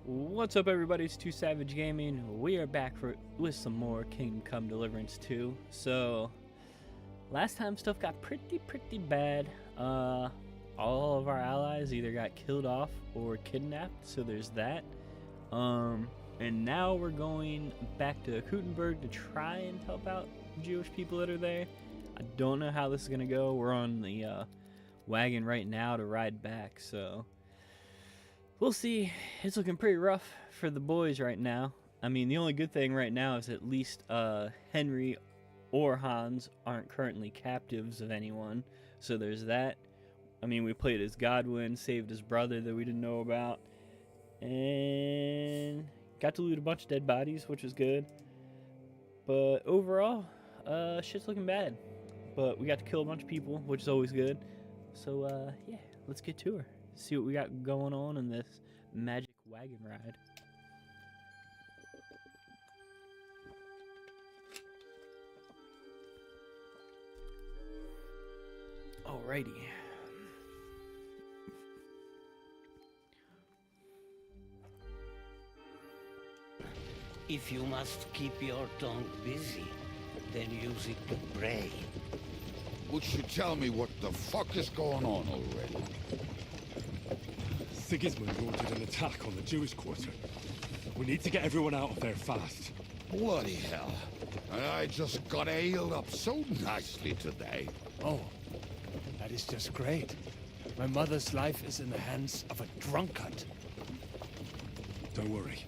What's up, everybody? It's 2 Savage Gaming. We are back with some more Kingdom Come Deliverance 2. So, last time stuff got pretty bad. All of our allies either got killed off or kidnapped, so there's that. And now we're going back to Kutenberg to try and help out Jewish people that are there. I don't know how this is gonna go. We're on the wagon right now to ride back, so we'll see. It's looking pretty rough for the boys right now. I mean, the only good thing right now is at least Henry or Hans aren't currently captives of anyone, so there's that. I mean, we played as Godwin, saved his brother that we didn't know about, and got to loot a bunch of dead bodies, which was good. But overall, shit's looking bad. But we got to kill a bunch of people, which is always good. So, yeah, let's get to her. See what we got going on in this magic wagon ride. Alrighty. If you must keep your tongue busy, then use it to pray. Would you tell me what the fuck is going on already? Sigismund ordered an attack on the Jewish quarter. We need to get everyone out of there fast. Bloody hell. I just got ailed up so nicely today. Oh, that is just great. My mother's life is in the hands of a drunkard. Don't worry.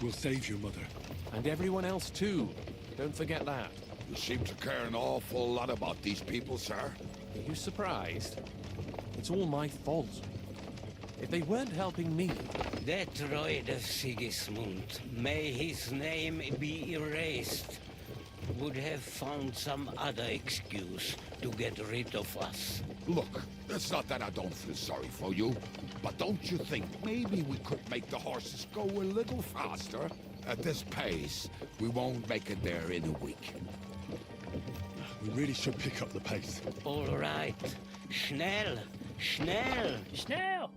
We'll save your mother. And everyone else too. Don't forget that. You seem to care an awful lot about these people, sir. Are you surprised? It's all my fault. If they weren't helping me... That droid of Sigismund, may his name be erased, would have found some other excuse to get rid of us. Look, it's not that I don't feel sorry for you, but don't you think maybe we could make the horses go a little faster? At this pace, we won't make it there in a week. We really should pick up the pace. All right. Schnell! Schnell! Schnell!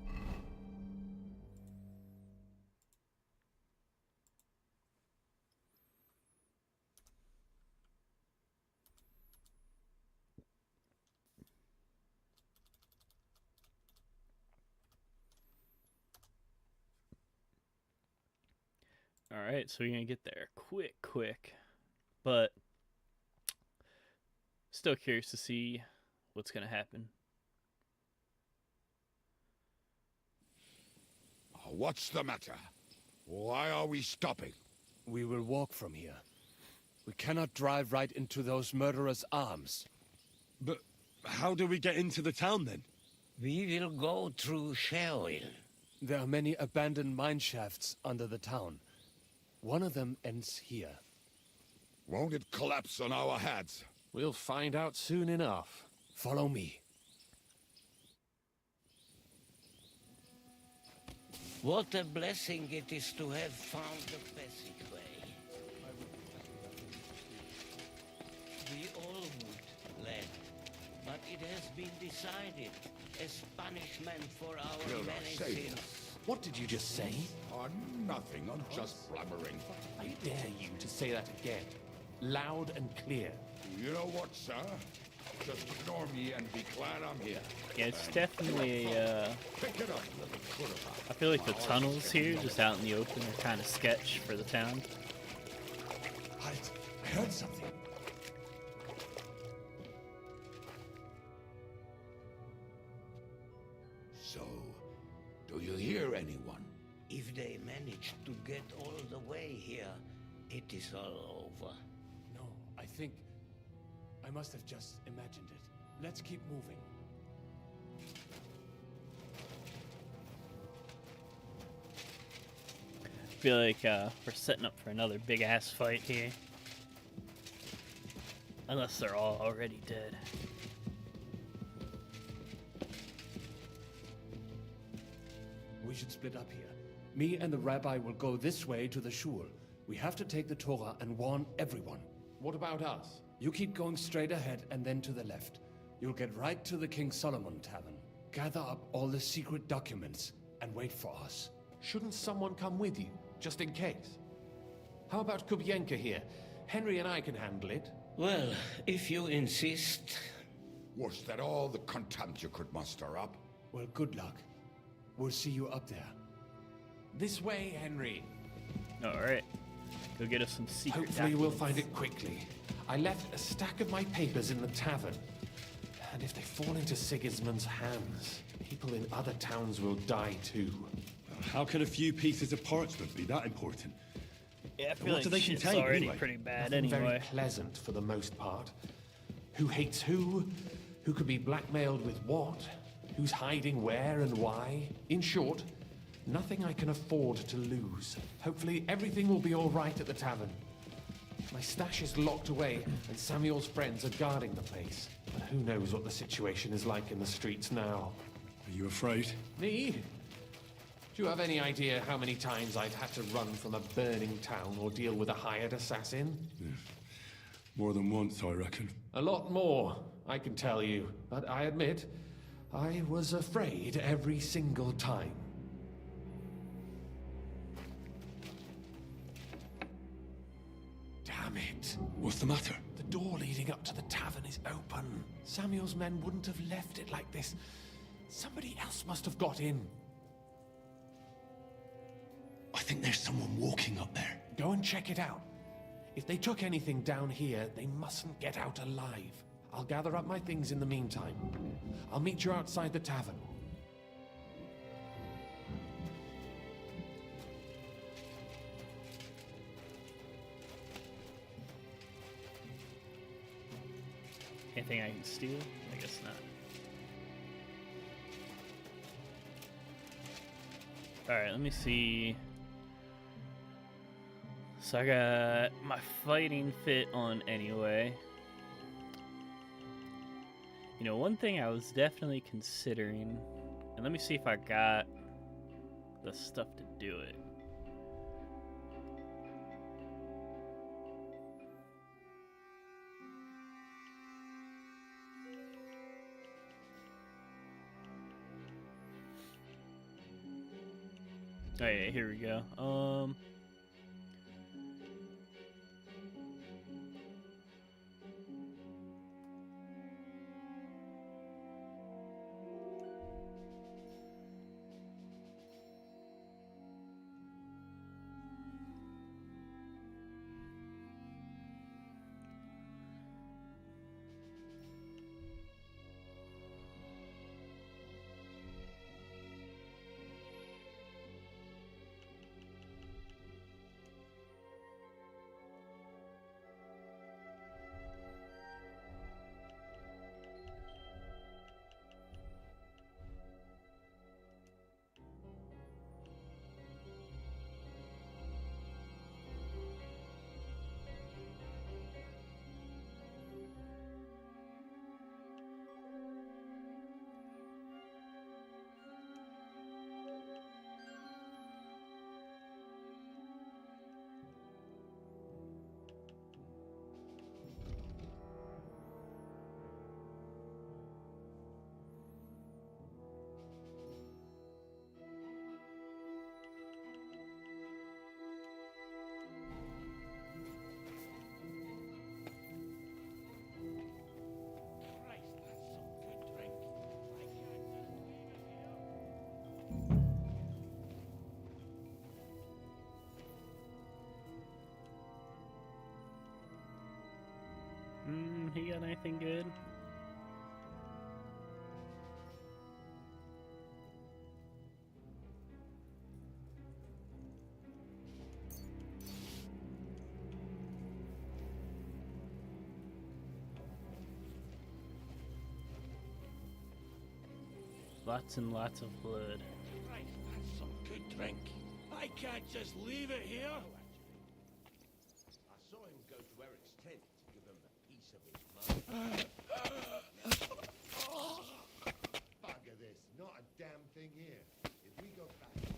Alright, so we're gonna get there quick. But still curious to see what's gonna happen. What's the matter? Why are we stopping? We will walk from here. We cannot drive right into those murderers' arms. But how do we get into the town then? We will go through Sheol. There are many abandoned mine shafts under the town. One of them ends here. Won't it collapse on our heads? We'll find out soon enough. Follow me. What a blessing it is to have found the passageway. We all would, lad, but it has been decided as punishment for our Will not many say sins. that. What did you just say? Oh, nothing. I'm just blabbering. I dare you to say that again. Loud and clear. You know what, sir? Just ignore me and be glad I'm here. Yeah, it's definitely Pick it up, little quarterback. I feel like the tunnels here, just out in the open, are kind of sketch for the town. Halt! I heard something. So, do you hear anyone? If they manage to get all the way here, it is all over. No, I think... I must have just imagined it. Let's keep moving. I feel like we're setting up for another big-ass fight here. Unless they're all already dead. We should split up here. Me and the rabbi will go this way to the shul. We have to take the Torah and warn everyone. What about us? You keep going straight ahead and then to the left. You'll get right to the King Solomon Tavern. Gather up all the secret documents and wait for us. Shouldn't someone come with you, just in case? How about Kubienka here? Henry and I can handle it. Well, if you insist. Was that all the contempt you could muster up? Well, good luck. We'll see you up there. This way, Henry. Alright. Go get us some secret Hopefully we'll documents. find it quickly. I left a stack of my papers in the tavern. And if they fall into Sigismund's hands, people in other towns will die too. How can a few pieces of parchment be that important? Yeah, I feel What do like they shit's contain, already anyway? pretty bad Nothing very anyway. pleasant for the most part. Who hates who? Who could be blackmailed with what? Who's hiding where and why? In short, nothing I can afford to lose. Hopefully everything will be all right at the tavern. My stash is locked away, and Samuel's friends are guarding the place. But who knows what the situation is like in the streets now? Are you afraid? Me? Do you have any idea how many times I've had to run from a burning town or deal with a hired assassin? More than once, I reckon. A lot more, I can tell you. But I admit, I was afraid every single time. Damn it. What's the matter? The door leading up to the tavern is open. Samuel's men wouldn't have left it like this. Somebody else must have got in. I think there's someone walking up there. Go and check it out. If they took anything down here, they mustn't get out alive. I'll gather up my things in the meantime. I'll meet you outside the tavern. Anything I can steal? I guess not. Alright, let me see. So I got my fighting fit on anyway. You know, one thing I was definitely considering, and let me see if I got the stuff to do it. Oh yeah, here we go. He got anything good? Lots and lots of blood. Christ, that's some good drink. I can't just leave it here. I saw him go to Eric's tent to give him a piece of his mind. Bugger this, not a damn thing here. If we go back here,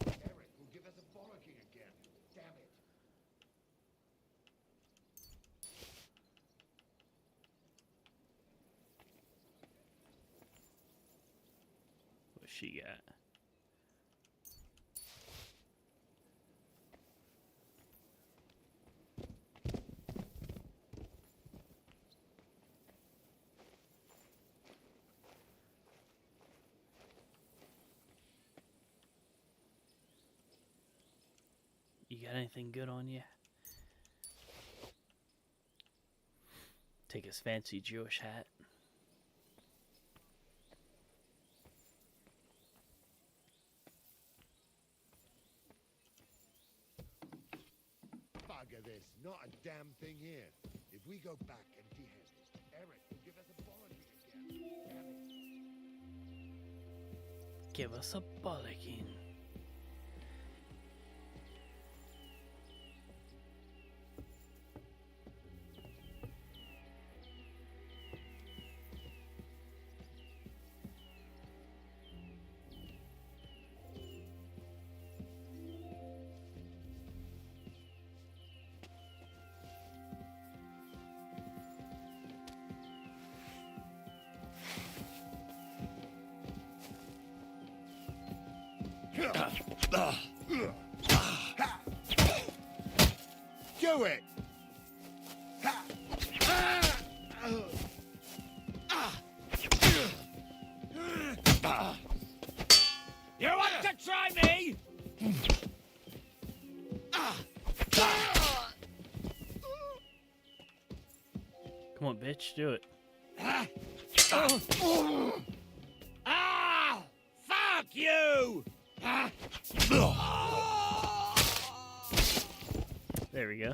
Eric will give us a bollocking again. Damn it. What she got? got anything good on you? Take his fancy Jewish hat. Bugger this. Not a damn thing here. If we go back empty-handed, Eric will give us a bollocking again. Damn it. Give us a bollocking. Do it! You want to try me? Come on, bitch, do it. Ah! Fuck you! There we go.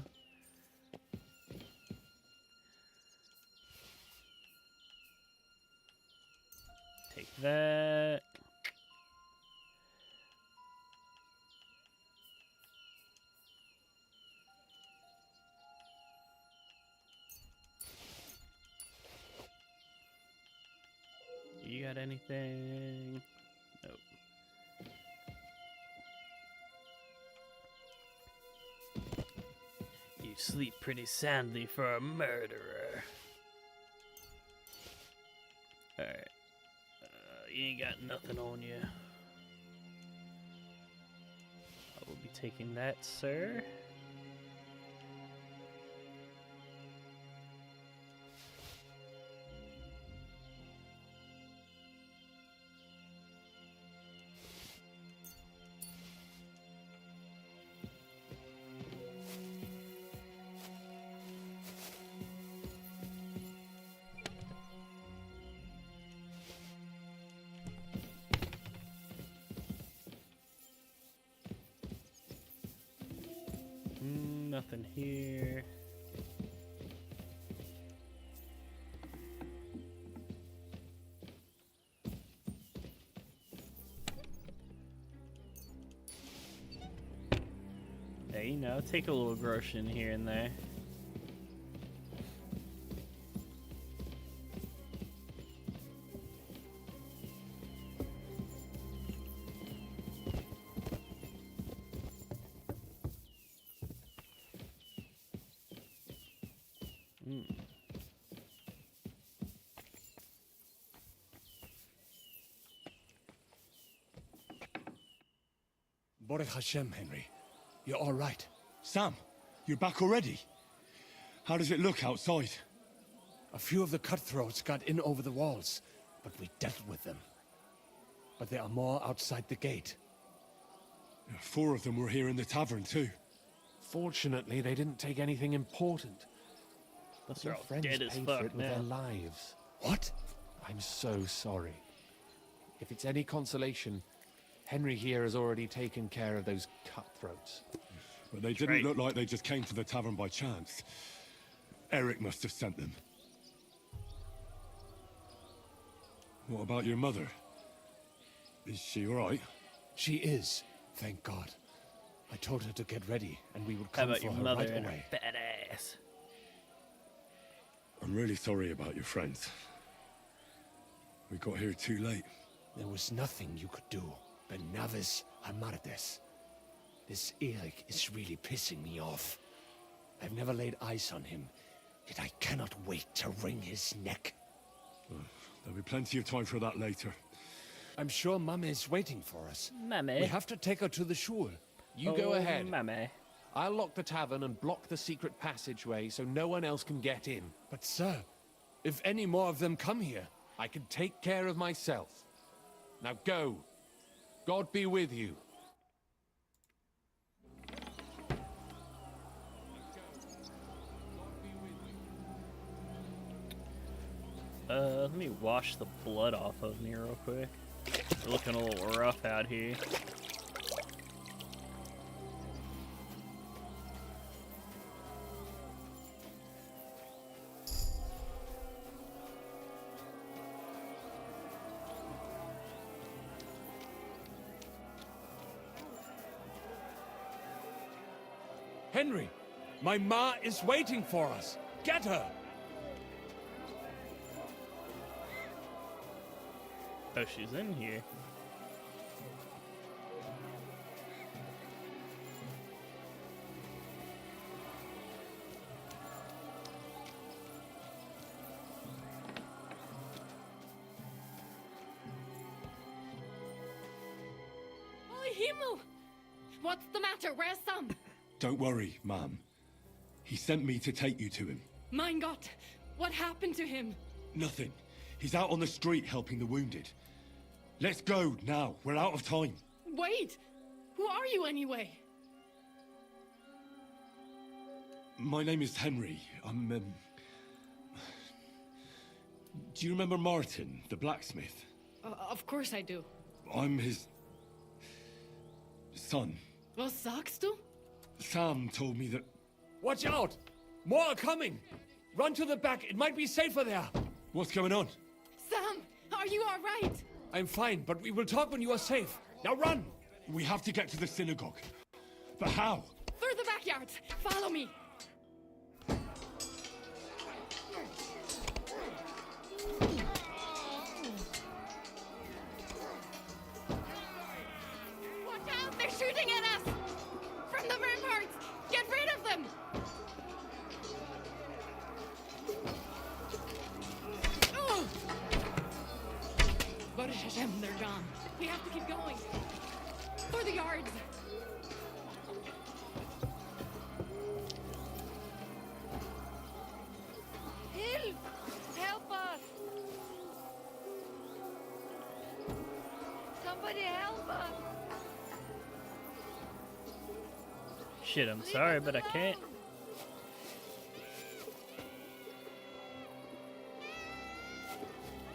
Take that. You got anything? Nope. You sleep pretty soundly for a murderer. Alright. You ain't got nothing on you. I will be taking that, sir. Nothing here. Hey, you know, take a little groschen here and there. Baruch Hashem, Henry. You're all right. Sam, you're back already? How does it look outside? A few of the cutthroats got in over the walls, but we dealt with them. But there are more outside the gate. 4 of them were here in the tavern too. Fortunately, they didn't take anything important. Those Your are all friends dead as paid for fuck it with their now. lives. What? I'm so sorry. If it's any consolation, Henry here has already taken care of those cutthroats. But they didn't look like they just came to the tavern by chance. Eric must have sent them. What about your mother? Is she all right? She is, thank God. I told her to get ready, and we would How come about for your her mother right and away. her fat ass? I'm really sorry about your friends. We got here too late. There was nothing you could do. Benavis Hamardes. This Eric is really pissing me off. I've never laid eyes on him, yet I cannot wait to wring his neck. There'll be plenty of time for that later. I'm sure Mama is waiting for us. Mammy. We have to take her to the shul. You go ahead. Mammy. I'll lock the tavern and block the secret passageway so no one else can get in. But sir, if any more of them come here, I can take care of myself. Now go. God be with you. Let me wash the blood off of me real quick. We're looking a little rough out here. Henry, my ma is waiting for us. Get her! Oh, she's in here. Holy Himmel! What's the matter? Where's Sam? Don't worry, ma'am. He sent me to take you to him. Mein Gott! What happened to him? Nothing. He's out on the street helping the wounded. Let's go now. We're out of time. Wait! Who are you anyway? My name is Henry. I'm, Do you remember Martin, the blacksmith? Of course I do. I'm his... son. Was sagst du? Sam told me that... Watch out! More are coming! Run to the back, it might be safer there! What's going on? Sam! Are you alright? I'm fine, but we will talk when you are safe. Now run! We have to get to the synagogue. But how? Through the backyard! Follow me! Watch out! They're shooting at us! From the ramparts! Get rid of them! Oh! Baruch Hashem, they're gone. We have to keep going. For the yards! Help! Help us! Somebody help us! Shit, I'm sorry, but I can't.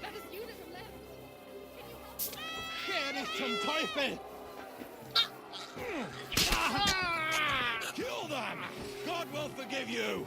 That is unit from left. Can you help? Scher dich zum Teufel! Kill them! God will forgive you!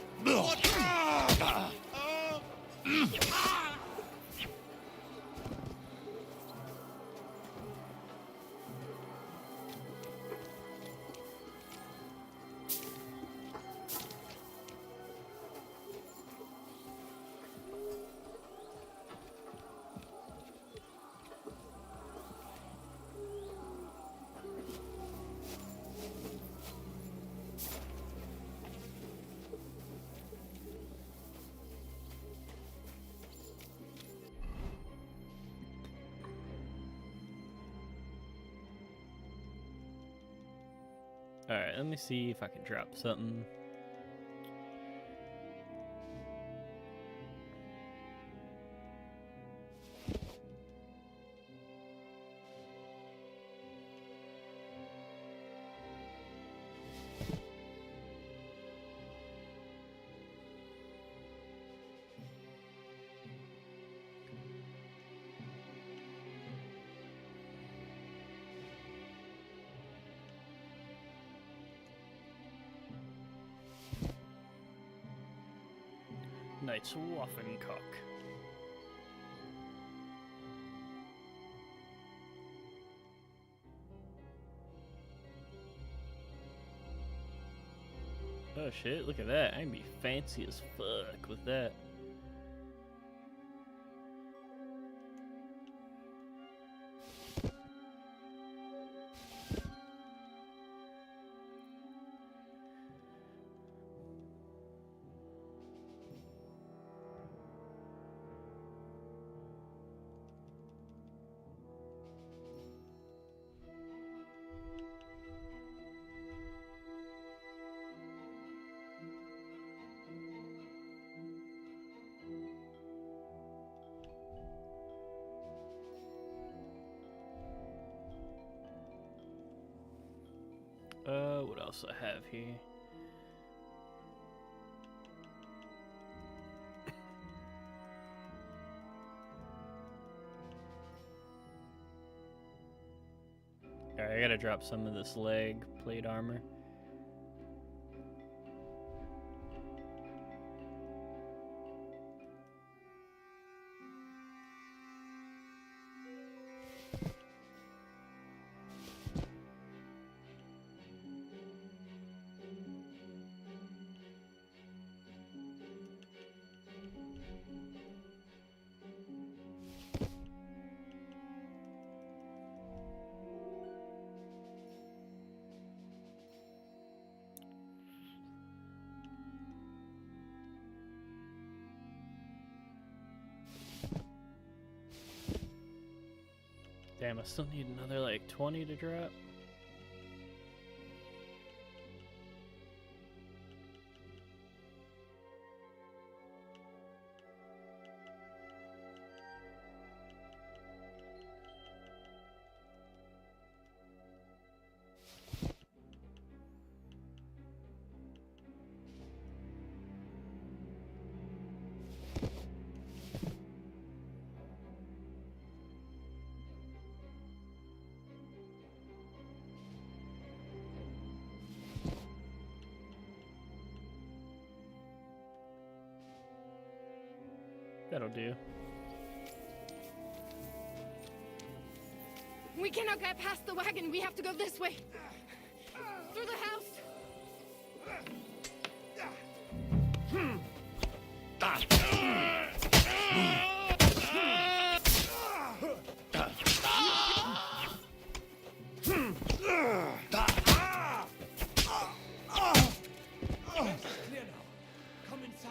Alright, let me see if I can drop something. Knight's Waffencock. Oh shit, look at that. I can be fancy as fuck with that. What else I have here? Alright, I gotta drop some of this leg plate armor. Damn, I still need another like 20 to drop. That'll do. We cannot get past the wagon. We have to go this way. Through the house. Clear now. Come inside.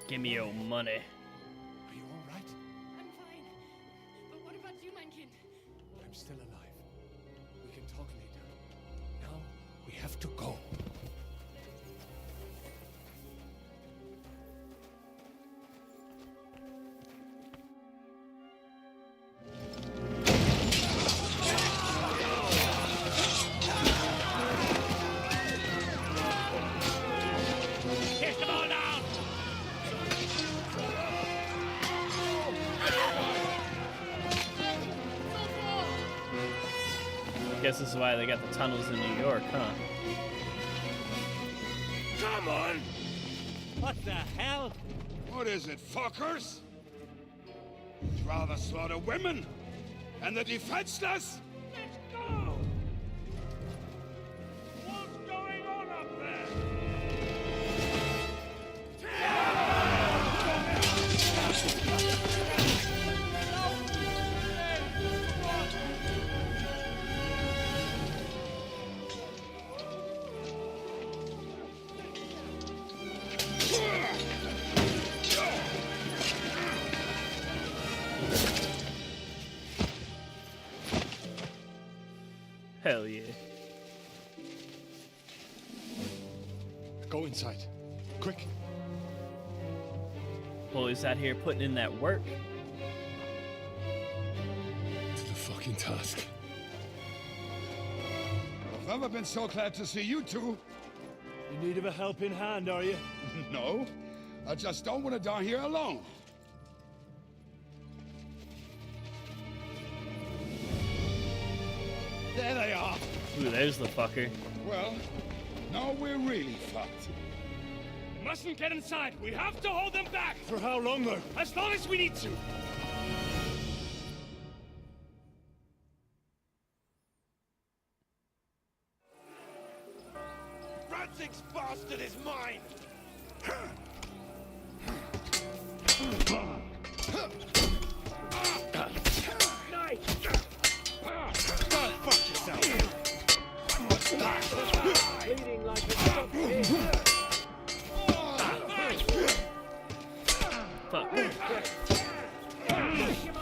Give me your money. Are you all right? I'm fine. But what about you, mein Kind? I'm still alive. We can talk later. Now, we have to go. Guess this is why they got the tunnels in New York, huh? Come on! What the hell? What is it, fuckers? You'd rather slaughter women and the defenseless? Let's go! What's going on up there? Hell yeah. Go inside. Quick. Well, he's out here putting in that work. To the fucking task. I've never been so glad to see you two. In need of a helping hand, are you? No, I just don't want to die here alone. There they are. Ooh, there's the fucker. Well, now we're really fucked. We mustn't get inside. We have to hold them back. For how long, though? As long as we need to. Frantic's bastard is mine! Nice! Go fuck yourself! Bleeding like a fuck. Fuck.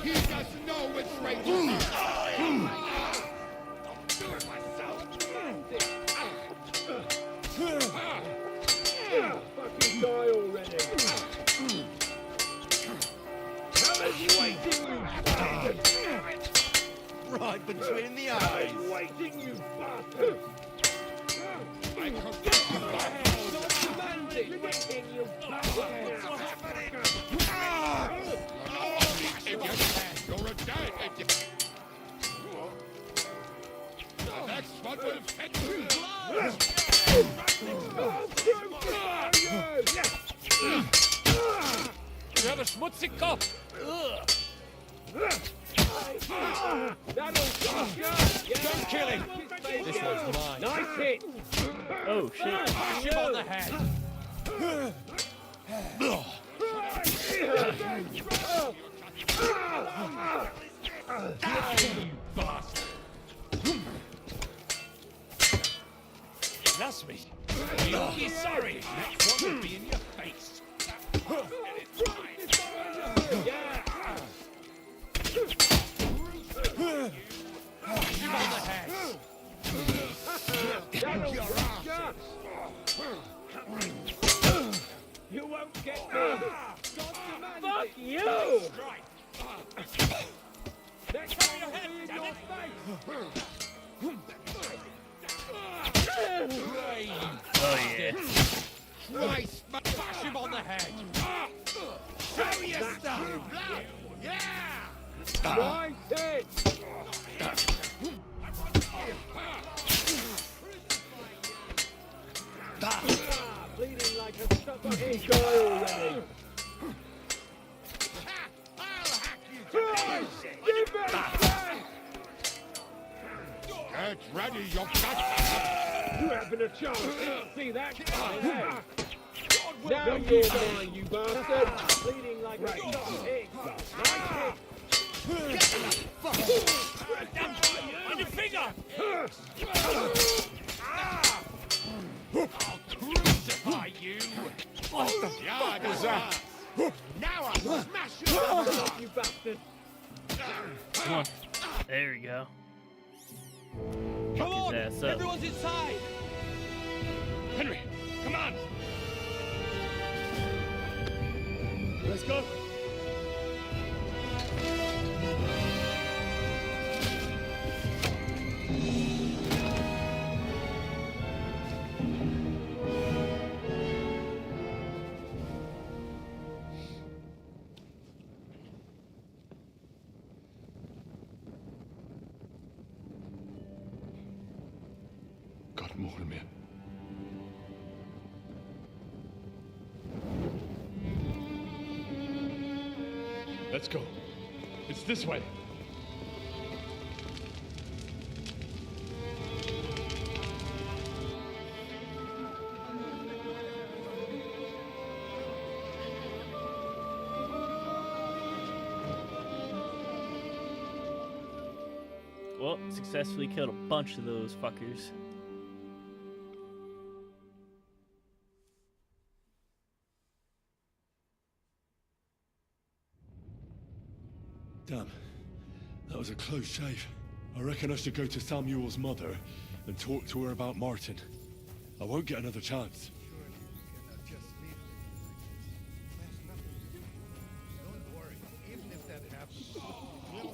He doesn't know which way to turn. I'll do it myself! Fucking die already! He's waiting, you bastard! Right between the eyes! He's waiting, you bastard! I could get you back. Waiting, you bastard! Don't kill him! This one's mine. Nice hit! Oh shit. Bash him on the head! That's me. You'll be sorry! Next one will be in your face! Bash him on the head! You won't get me! Fuck you! Next time your head, damn it! Oh yeah. Christ, bash him on the head! Show your stuff! Yeah! Nice hit! Bleeding like a sucker. He's got already. I'll hack you to pieces. Give it back! Get ready, you got. You haven't a chance. See that? Now you're mine, you bastard. Bleeding like a sucker. Nice hit. On your finger! I'll crucify you! Yeah, does that? Now I'll smash you up, you bastard! Come on. There we go. Come Fuck on! his ass up. Everyone's inside! Henry, come on! Let's go! God, Bohemia. Let's go. It's this way. Well, successfully killed a bunch of those fuckers. Damn. That was a close shave. I reckon I should go to Samuel's mother and talk to her about Martin. I won't get another chance.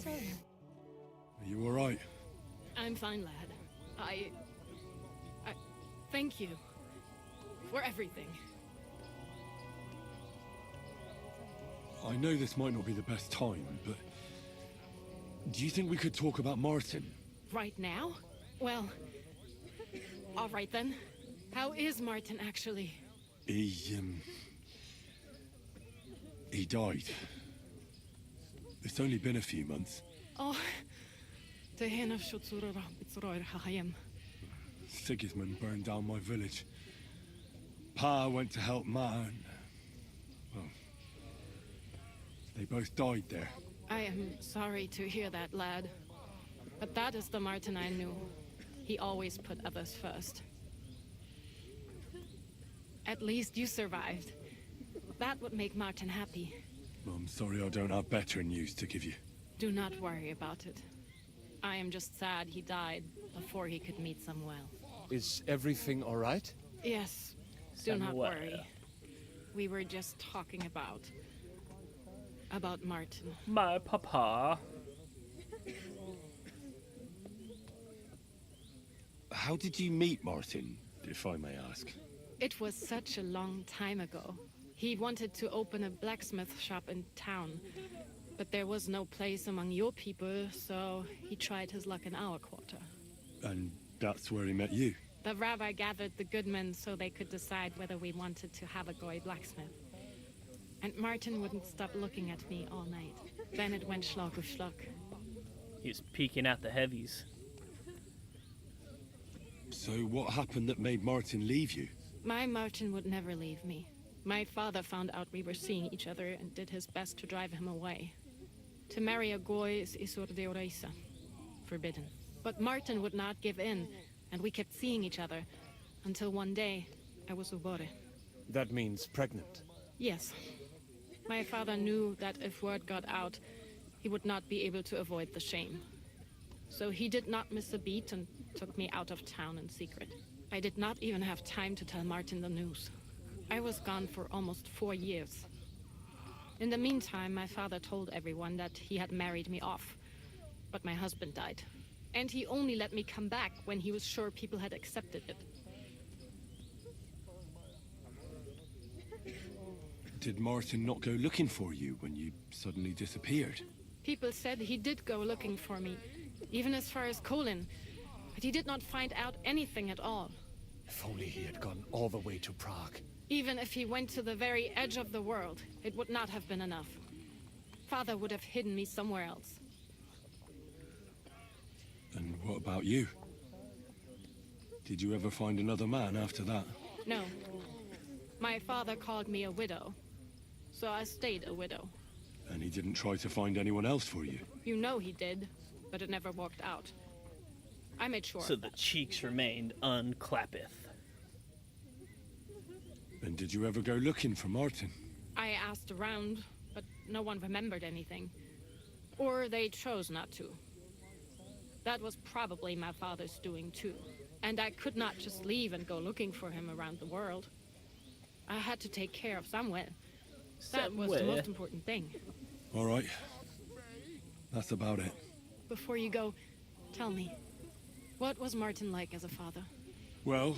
Are you alright? I'm fine, lad. I thank you for everything. I know this might not be the best time, but do you think we could talk about Martin? Right now? Well, all right then. How is Martin actually? He died. It's only been a few months. Oh, Sigismund Sigismund burned down my village. Pa went to help Ma and... well, they both died there. I am sorry to hear that, lad. But that is the Martin I knew. He always put others first. At least you survived. That would make Martin happy. I'm sorry I don't have better news to give you. Do not worry about it. I am just sad he died before he could meet Samuel. Is everything all right? Yes, do not Samuel. worry. We were just talking about Martin. My papa. How did you meet Martin, if I may ask? It was such a long time ago. He wanted to open a blacksmith shop in town, but there was no place among your people, so he tried his luck in our quarter. And that's where he met you? The rabbi gathered the good men so they could decide whether we wanted to have a goy blacksmith. And Martin wouldn't stop looking at me all night. Then it went schlock of schlock. He was peeking out the heavies. So what happened that made Martin leave you? My Martin would never leave me. My father found out we were seeing each other and did his best to drive him away. To marry a goy is isur de oreisa, forbidden. But Martin would not give in, and we kept seeing each other, until one day I was ubore. That means pregnant. Yes. My father knew that if word got out, he would not be able to avoid the shame. So he did not miss a beat and took me out of town in secret. I did not even have time to tell Martin the news. I was gone for almost 4 years. In the meantime, my father told everyone that he had married me off. But my husband died. And he only let me come back when he was sure people had accepted it. Did Martin not go looking for you when you suddenly disappeared? People said he did go looking for me, even as far as Colin. But he did not find out anything at all. If only he had gone all the way to Prague. Even if he went to the very edge of the world, it would not have been enough. Father would have hidden me somewhere else. And what about you? Did you ever find another man after that? No. My father called me a widow. So I stayed a widow. And he didn't try to find anyone else for you? You know he did, but it never worked out. I made sure. So the cheeks remained unclappeth. And did you ever go looking for Martin? I asked around, but no one remembered anything. Or they chose not to. That was probably my father's doing too. And I could not just leave and go looking for him around the world. I had to take care of Samuel. That was the most important thing. All right. That's about it. Before you go, tell me, what was Martin like as a father? Well,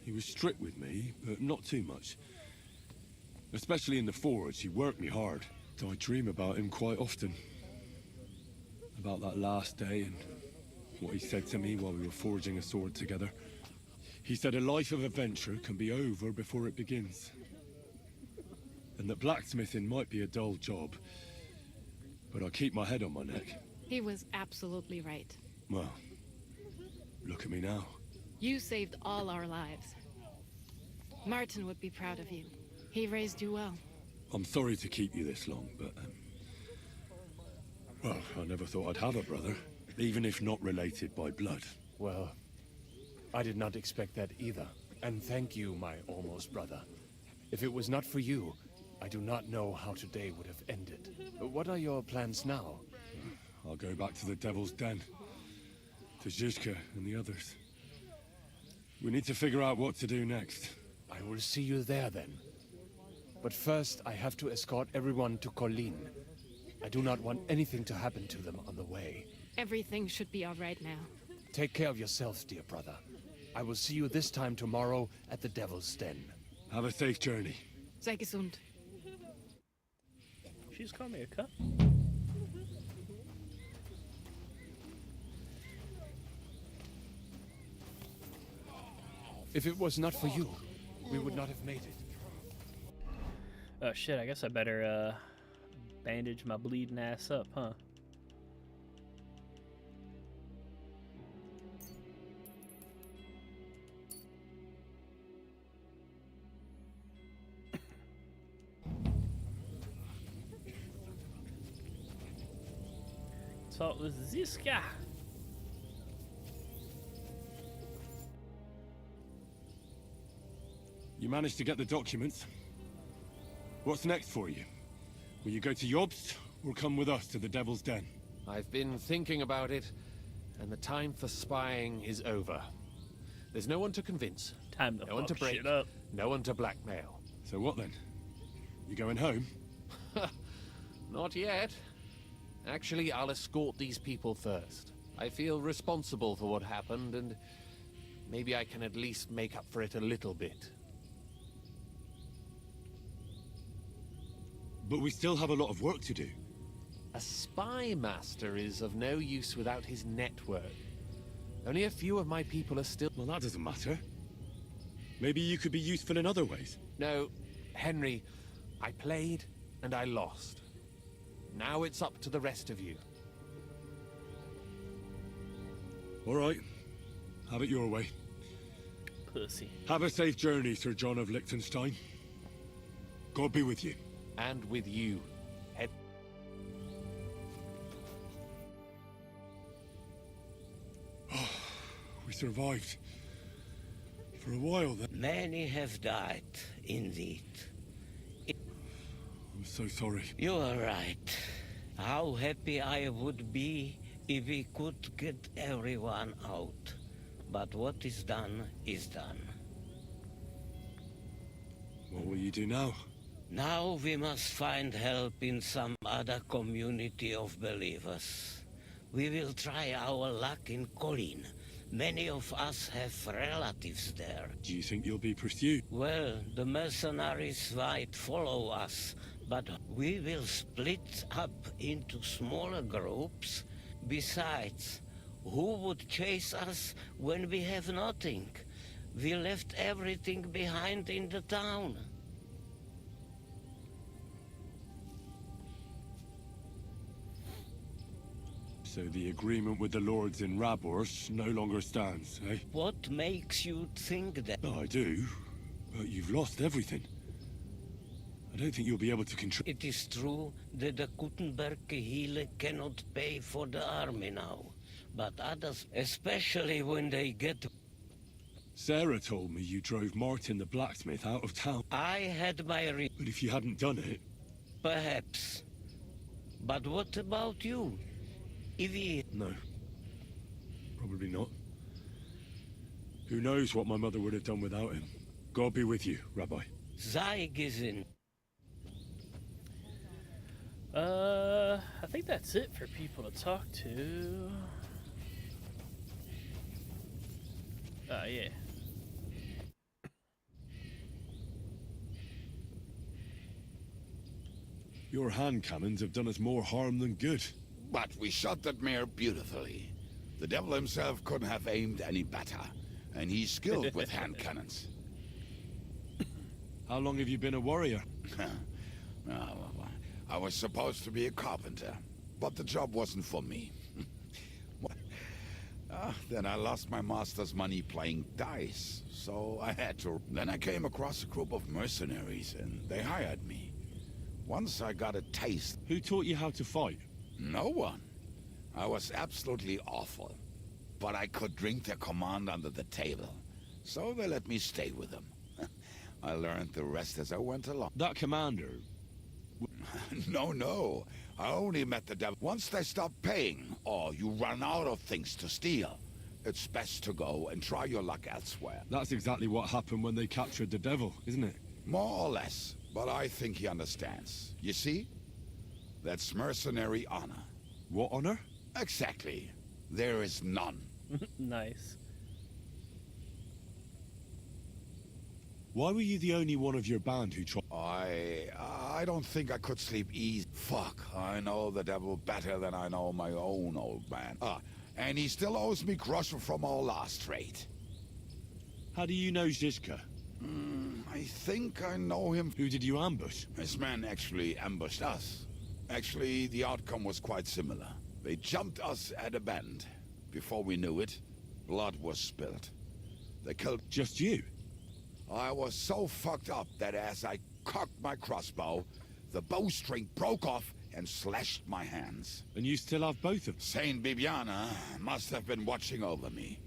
he was strict with me, but not too much. Especially in the forge, he worked me hard. I dream about him quite often. About that last day and what he said to me while we were forging a sword together. He said a life of adventure can be over before it begins. And that blacksmithing might be a dull job, but I keep my head on my neck. He was absolutely right. Well, look at me now. You saved all our lives. Martin would be proud of you. He raised you well. I'm sorry to keep you this long, but... well, I never thought I'd have a brother, even if not related by blood. Well, I did not expect that either. And thank you, my almost brother. If it was not for you, I do not know how today would have ended. What are your plans now? I'll go back to the Devil's Den. To Zizka and the others. We need to figure out what to do next. I will see you there then. But first, I have to escort everyone to Colin. I do not want anything to happen to them on the way. Everything should be all right now. Take care of yourselves, dear brother. I will see you this time tomorrow at the Devil's Den. Have a safe journey. Sei gesund. She's called me a cup. If it was not for you, we would not have made it. Oh shit, I guess I better bandage my bleeding ass up, huh? Talk with Zizka. You managed to get the documents. What's next for you? Will you go to Jobst, or come with us to the Devil's Den? I've been thinking about it, and the time for spying is over. There's no one to convince, Time to no one to fuck break, shit up. no one to blackmail. So what then? You going home? Not yet. Actually, I'll escort these people first. I feel responsible for what happened, and maybe I can at least make up for it a little bit. But we still have a lot of work to do. A spy master is of no use without his network. Only a few of my people are still... Well, that doesn't matter. Maybe you could be useful in other ways. No, Henry, I played and I lost. Now it's up to the rest of you. All right. Have it your way. Pussy. Have a safe journey, Sir John of Liechtenstein. God be with you. And with you. Head. We survived. For a while then. Many have died, indeed. I'm so sorry. You are right. How happy I would be if we could get everyone out. But what is done is done. What will you do now? Now we must find help in some other community of believers. We will try our luck in Colin. Many of us have relatives there. Do you think you'll be pursued? Well, the mercenaries might follow us, but we will split up into smaller groups. Besides, who would chase us when we have nothing? We left everything behind in the town. So the agreement with the lords in Rabors no longer stands, eh? What makes you think that? No, I do. But you've lost everything. I don't think you'll be able to control... It is true that the Kuttenberg Kehile cannot pay for the army now. But others, especially when they get... Sarah told me you drove Martin the blacksmith out of town. I had my But if you hadn't done it... Perhaps. But what about you? If he... No. Probably not. Who knows what my mother would have done without him. God be with you, Rabbi. Sei gesehen. I think that's it for people to talk to. Yeah. Your hand cannons have done us more harm than good. But we shot that mare beautifully. The devil himself couldn't have aimed any better. And he's skilled with hand cannons. How long have you been a warrior? I was supposed to be a carpenter, but the job wasn't for me. Then I lost my master's money playing dice, so I had to. Then I came across a group of mercenaries, and they hired me. Once I got a taste... Who taught you how to fight? No one. I was absolutely awful. But I could drink their command under the table, so they let me stay with them. I learned the rest as I went along. That commander... No. I only met the devil. Once they stop paying, or you run out of things to steal, it's best to go and try your luck elsewhere. That's exactly what happened when they captured the devil, isn't it? More or less, but I think he understands. You see? That's mercenary honor. What honor? Exactly. There is none. Nice. Why were you the only one of your band who tried... I don't think I could sleep easy. Fuck, I know the devil better than I know my own old man. And he still owes me groschen from our last raid. How do you know Zizka? I think I know him. Who did you ambush? His men actually ambushed us. Actually, the outcome was quite similar. They jumped us at a bend. Before we knew it, blood was spilled. They killed... Just you? I was so fucked up that as I cocked my crossbow, the bowstring broke off and slashed my hands. And you still have both of them? Saint Bibiana must have been watching over me.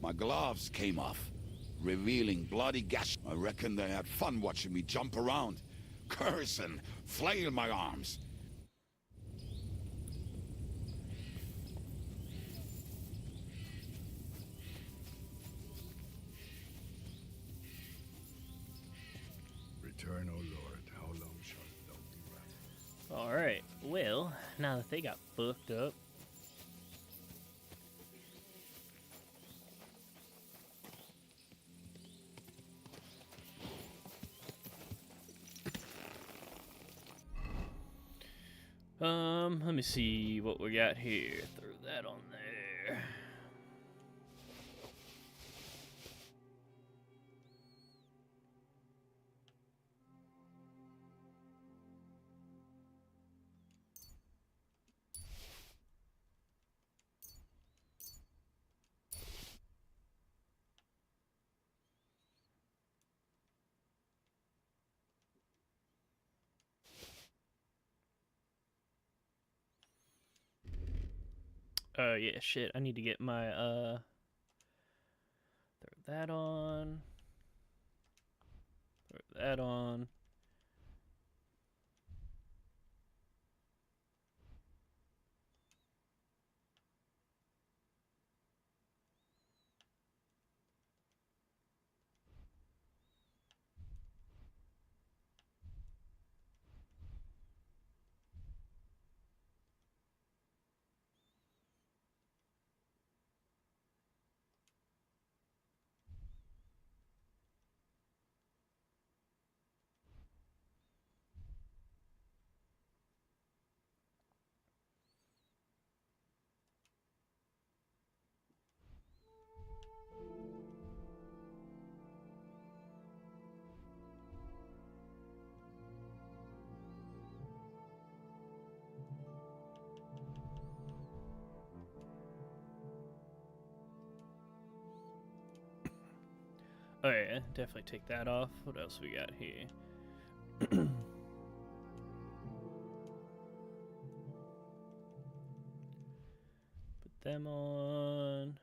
My gloves came off, revealing bloody gash. I reckon they had fun watching me jump around, curse and flail my arms. Return, O Lord, how long shalt thou be wrapped? Alright, well, now that they got fucked up. Let me see what we got here. Throw that on there. Oh yeah, shit. I need to get my throw that on. Throw that on. Oh yeah, definitely take that off. What else we got here? Put them on.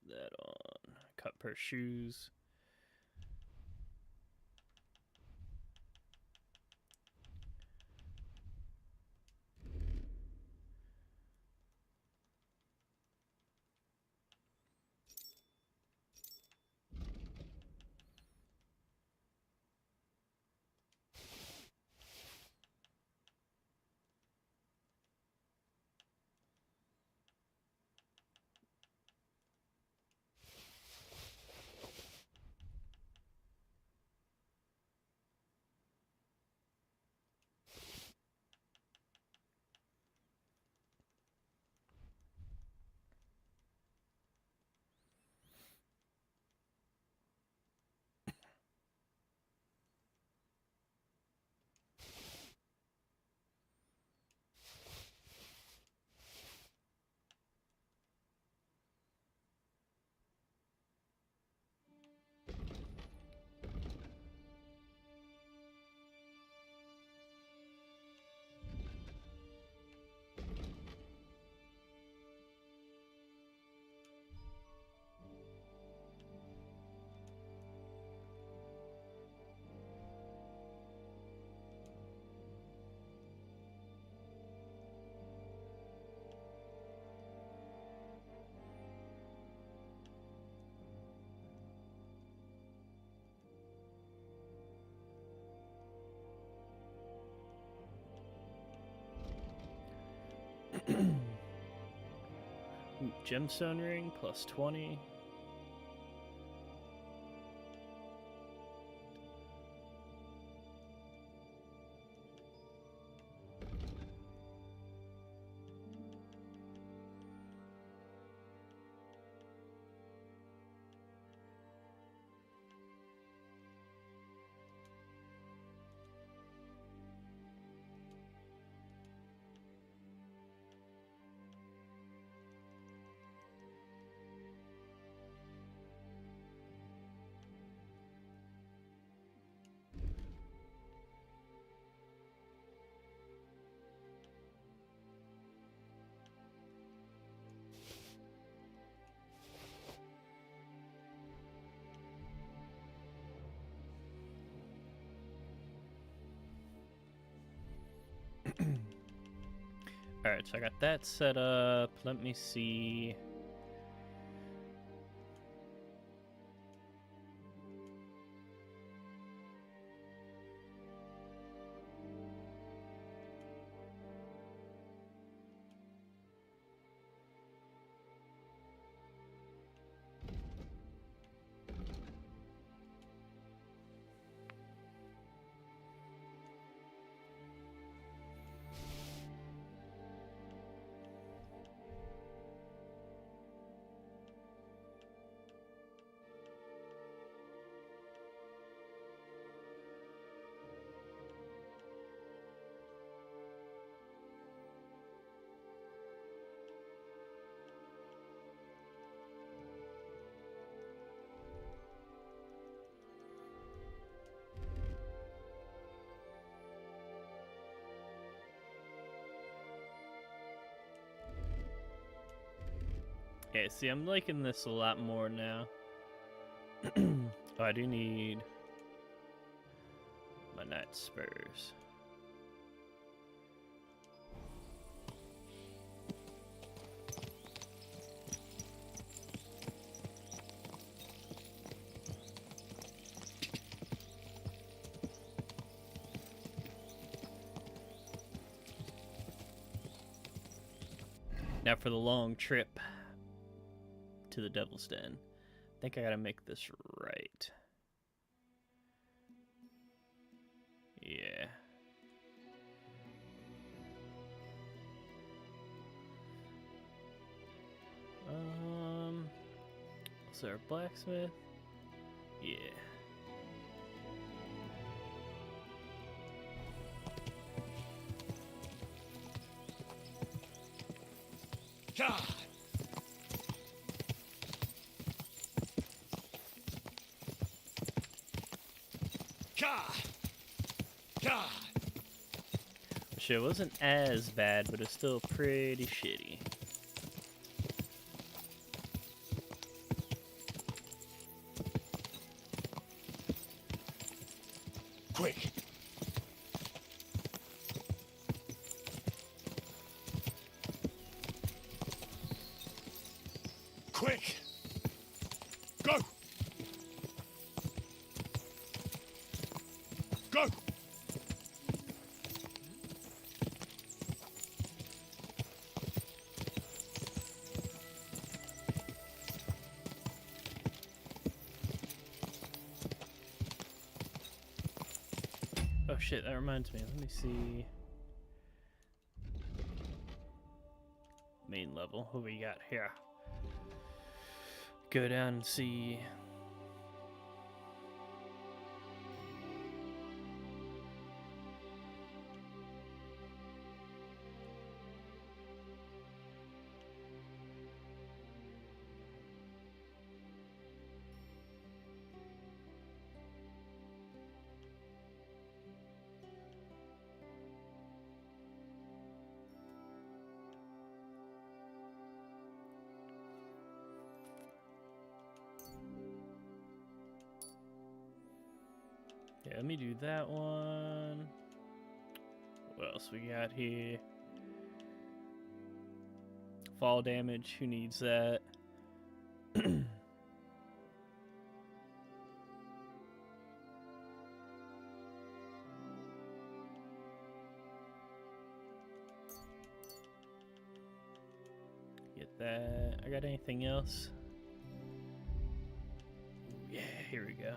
That on. Cut pair of shoes. Ooh, gemstone ring plus 20. Alright, so I got that set up. Let me see. Yeah, see, I'm liking this a lot more now. Oh, I do need my knight spurs. Now for the long trip to the Devil's Den. I think I gotta make this right. Yeah. Is there a blacksmith? Yeah. God! God! God! Shit, it wasn't as bad, but it's still pretty shitty. Quick! Quick! Go! Go! Oh shit, that reminds me. Let me see. Main level. What we got here? Go down and see. Yeah, let me do that one. What else we got here? Fall damage, who needs that? Get that. I got anything else? Yeah, here we go.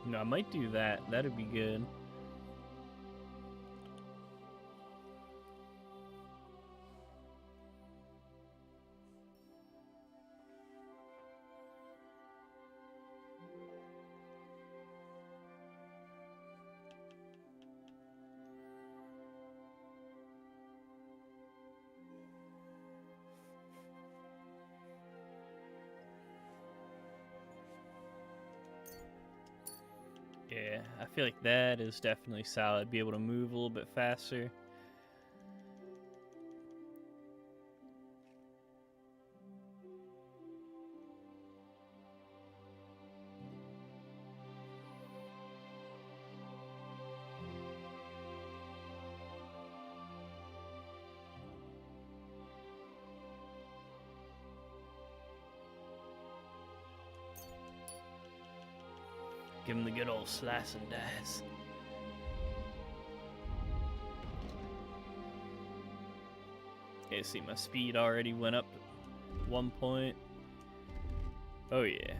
No, I might do that. That'd be good. Yeah, I feel like that is definitely solid. Be able to move a little bit faster. Give him the good old slice and dice. Okay, see, my speed already went up 1 point. Oh yeah.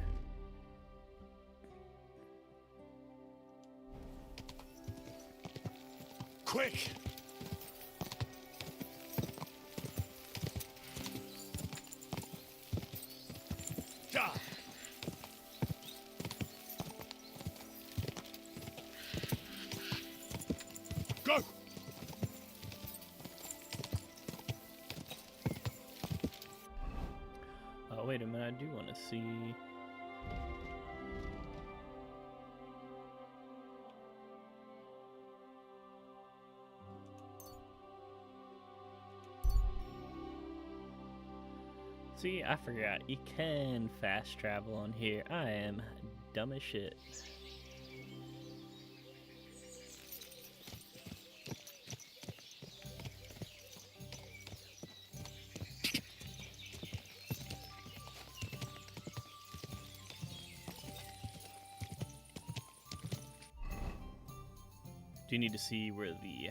Quick! God! See, I forgot. You can fast travel on here. I am dumb as shit. Do need to see where the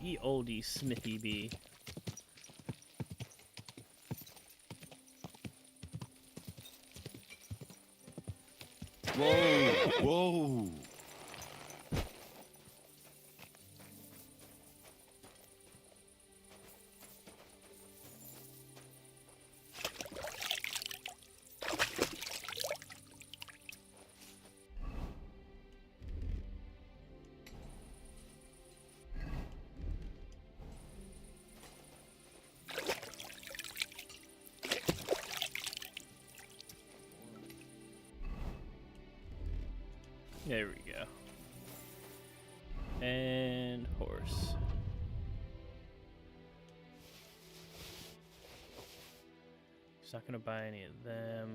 ye oldie smithy be. Whoa! Whoa! There we go. And horse. He's not gonna buy any of them.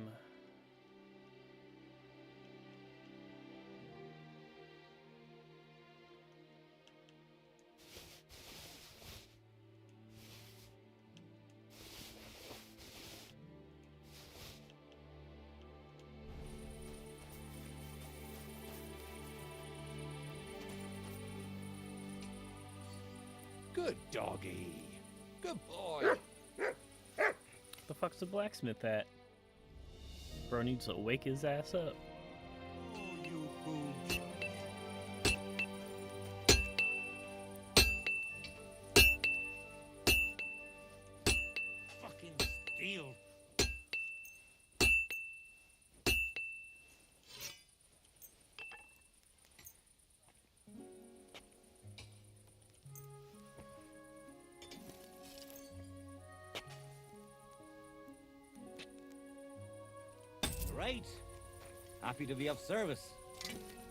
Good doggy. Good boy. The fuck's the blacksmith at? Bro needs to wake his ass up. Oh, you fools. Fucking steel. Great. Happy to be of service.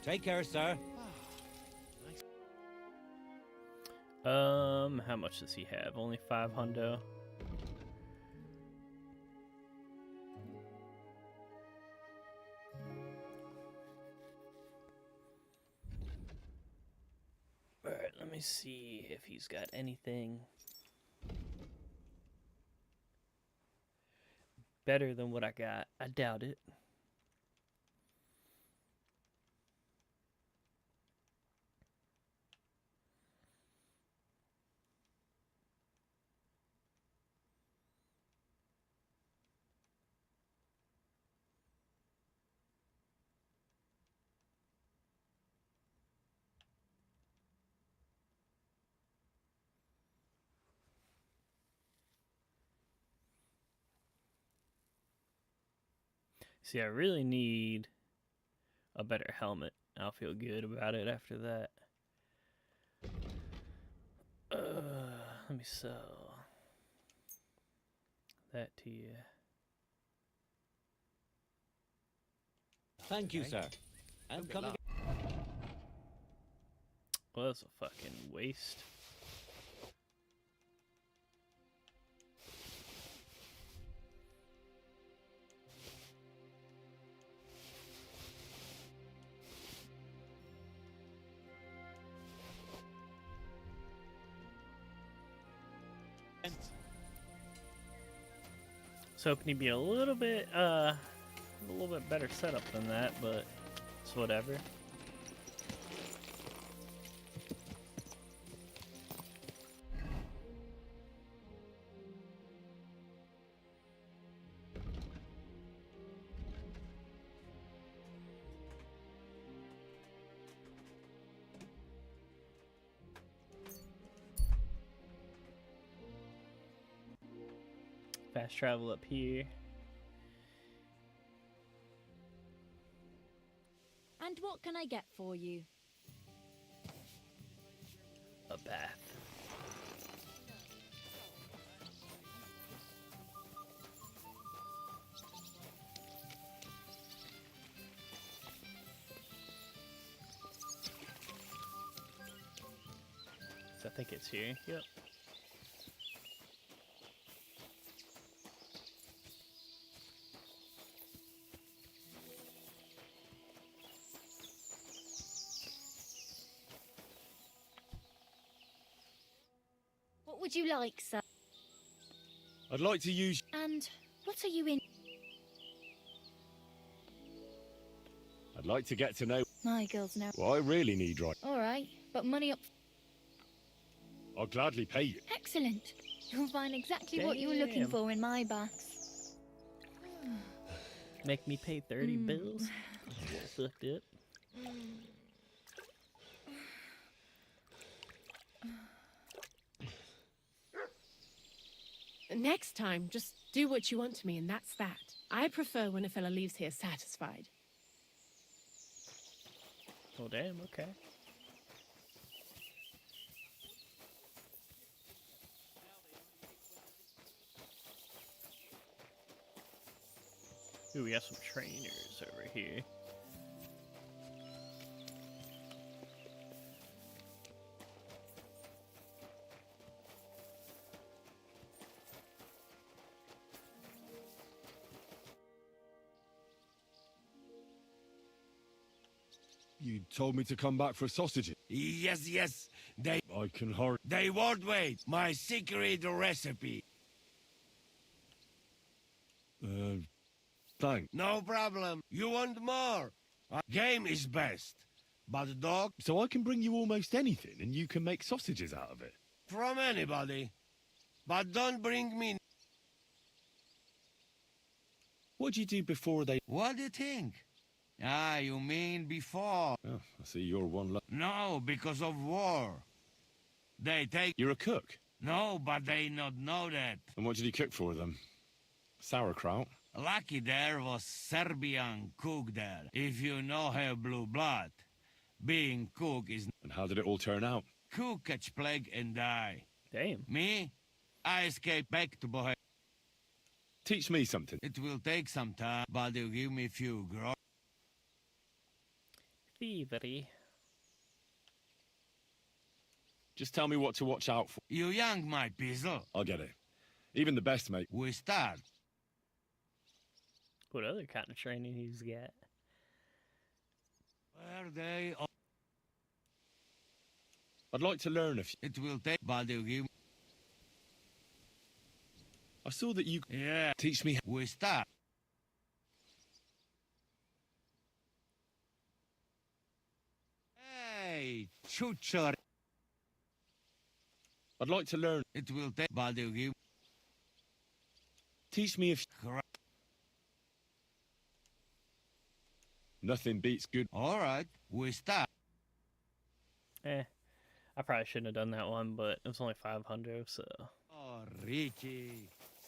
Take care, sir. How much does he have? Only 5 hundo. Alright, let me see if he's got anything better than what I got. I doubt it. See, I really need a better helmet. I'll feel good about it after that. Let me sell that to you. Thank you, sir. And come again. Well, that's a fucking waste. So can he be a little bit better setup than that, but it's whatever. Fast travel up here. And what can I get for you? A bath. think it's here. Yep. What would you like, sir? I'd like to use... And what are you in? I'd like to get to know... My girls know. Well, I really need right. All right, but money up. I'll gladly pay you. Excellent. You'll find exactly what you were looking Damn. for in my baths. Make me pay 30 bills. Sucked up. Next time, just do what you want to me, and that's that. I prefer when a fella leaves here satisfied. Oh, damn, okay. Ooh, we got some trainers over here. You told me to come back for sausages. Yes, I can hardly... they won't wait. My secret recipe. Thanks. No problem. You want more? Game is best. But dog, So I can bring you almost anything, and you can make sausages out of it. from anybody. But don't bring me... What'd you do before they... What do you think? Ah, you mean before? Oh, I see you're one... No, because of war. They take... You're a cook. No, but they not know that. And what did you cook for them? Sauerkraut? Lucky there was Serbian cook there. If you know her blue blood, being cook is... And how did it all turn out? Cook catch plague and die. Damn. Me? I escape back to Bohemia. Teach me something. It will take some time, but you give me few gross. Thievery. Just tell me what to watch out for. You young, my pizzle. I'll get it. Even the best, mate. We start. What other kind of training he's got? Where they... I'd like to learn a few. It will take, but you give... I saw that you... Yeah. Teach me... We start. Hey, chuchor. I'd like to learn... It will take, but you give... Teach me if... Nothing beats good... All right, we start. I probably shouldn't have done that one, but it was only 500, so... Oh, Ricky.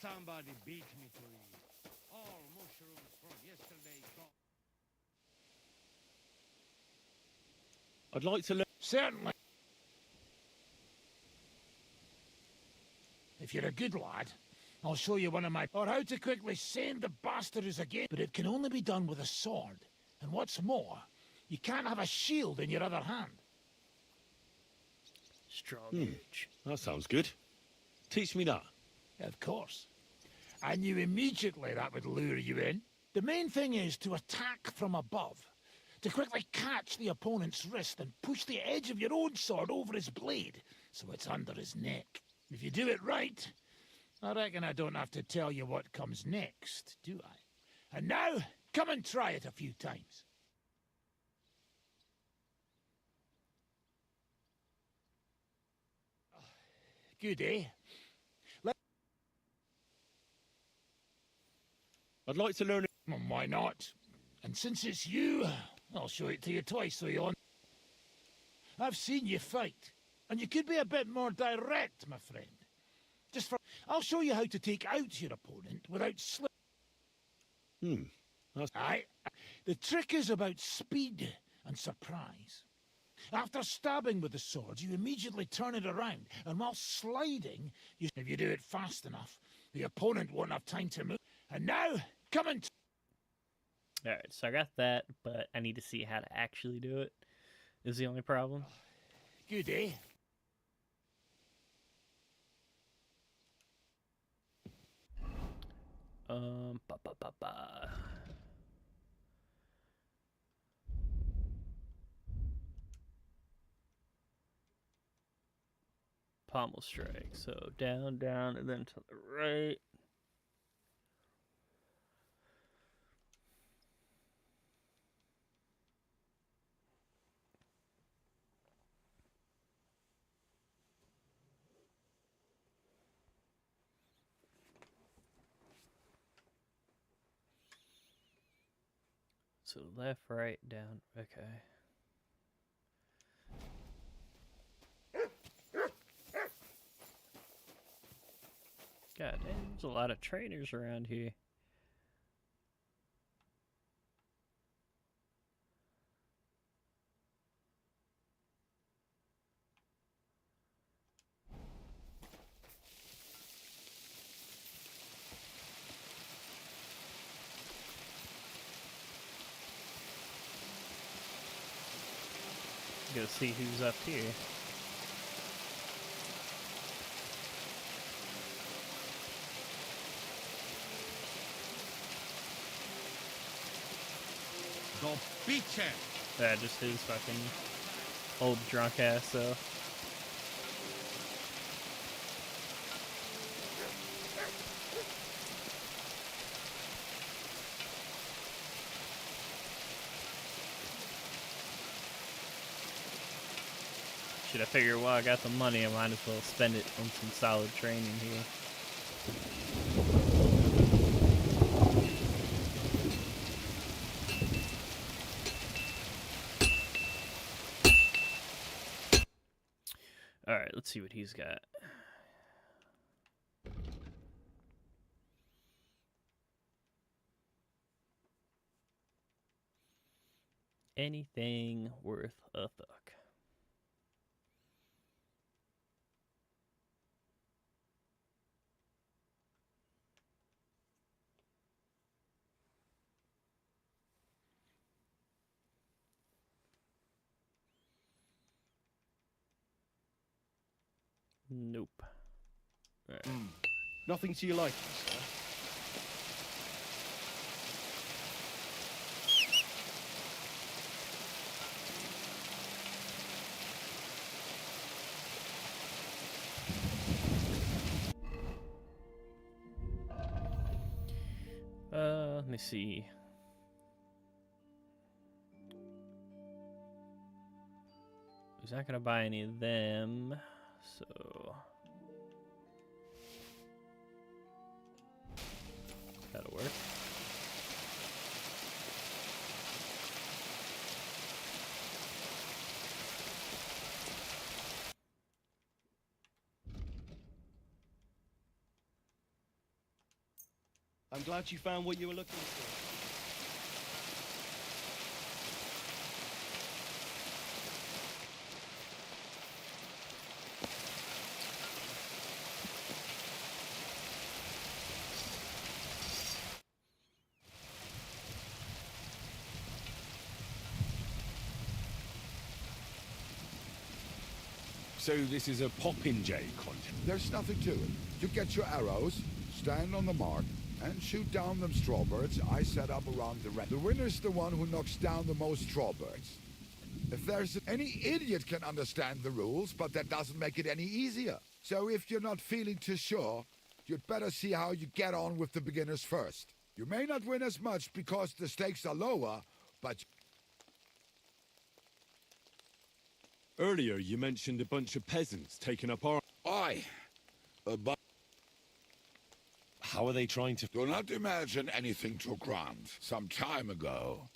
Somebody beat me to it. All mushrooms from yesterday. I'd like to learn... Certainly. If you're a good lad, I'll show you one of my... Or how to quickly send the bastards again. But it can only be done with a sword. And what's more, you can't have a shield in your other hand. Strong edge. That sounds good. Teach me that. Of course. I knew immediately that would lure you in. The main thing is to attack from above. To quickly catch the opponent's wrist and push the edge of your own sword over his blade, so it's under his neck. If you do it right, I reckon I don't have to tell you what comes next, do I? And now, come and try it a few times. Good, eh? I'd like to learn... Well, why not? And since it's you, I'll show it to you twice so you on. I've seen you fight, and you could be a bit more direct, my friend. Just for... I'll show you how to take out your opponent without slip. Aye. The trick is about speed and surprise. After stabbing with the sword, you immediately turn it around, and while sliding, if you do it fast enough, the opponent won't have time to move. And now, come and... Alright, so I got that, but I need to see how to actually do it. Is the only problem. Good, eh? Ba ba ba ba. Pommel strike. So down, down, and then to the right. So left, right, down. Okay. God damn, there's a lot of trainers around here. Go see who's up here. Go biche! That just his fucking old drunk ass though. Should I figure, well, I got the money, I might as well spend it on some solid training here. Alright, let's see what he's got. Anything worth a fuck. Nope. Right. Nothing to your liking, sir? Let me see. He's not gonna buy any of them, so that'll work. I'm glad you found what you were looking for. So this is a popinjay contest. There's nothing to it. You get your arrows, stand on the mark, and shoot down them strawbirds I set up around the red. The winner's the one who knocks down the most strawbirds. If there's any idiot can understand the rules, but that doesn't make it any easier. So if you're not feeling too sure, you'd better see how you get on with the beginners first. You may not win as much because the stakes are lower, but... Earlier, you mentioned a bunch of peasants taking up arms. Aye. But... How are they trying to... Do not imagine anything too grand. Some time ago,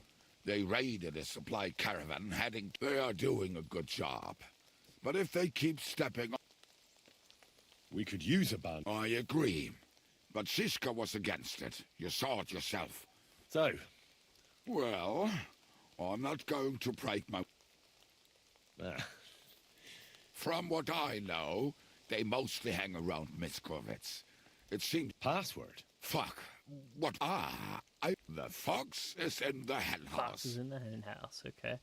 they raided a supply caravan heading... They are doing a good job. But if they keep stepping... We could use a band. I agree. But Siska was against it. You saw it yourself. So? Well, I'm not going to break my... From what I know, they mostly hang around Miskovitz. It seems... Password? Fuck. What? The fox is in the hen house. Fox is in the hen house, okay.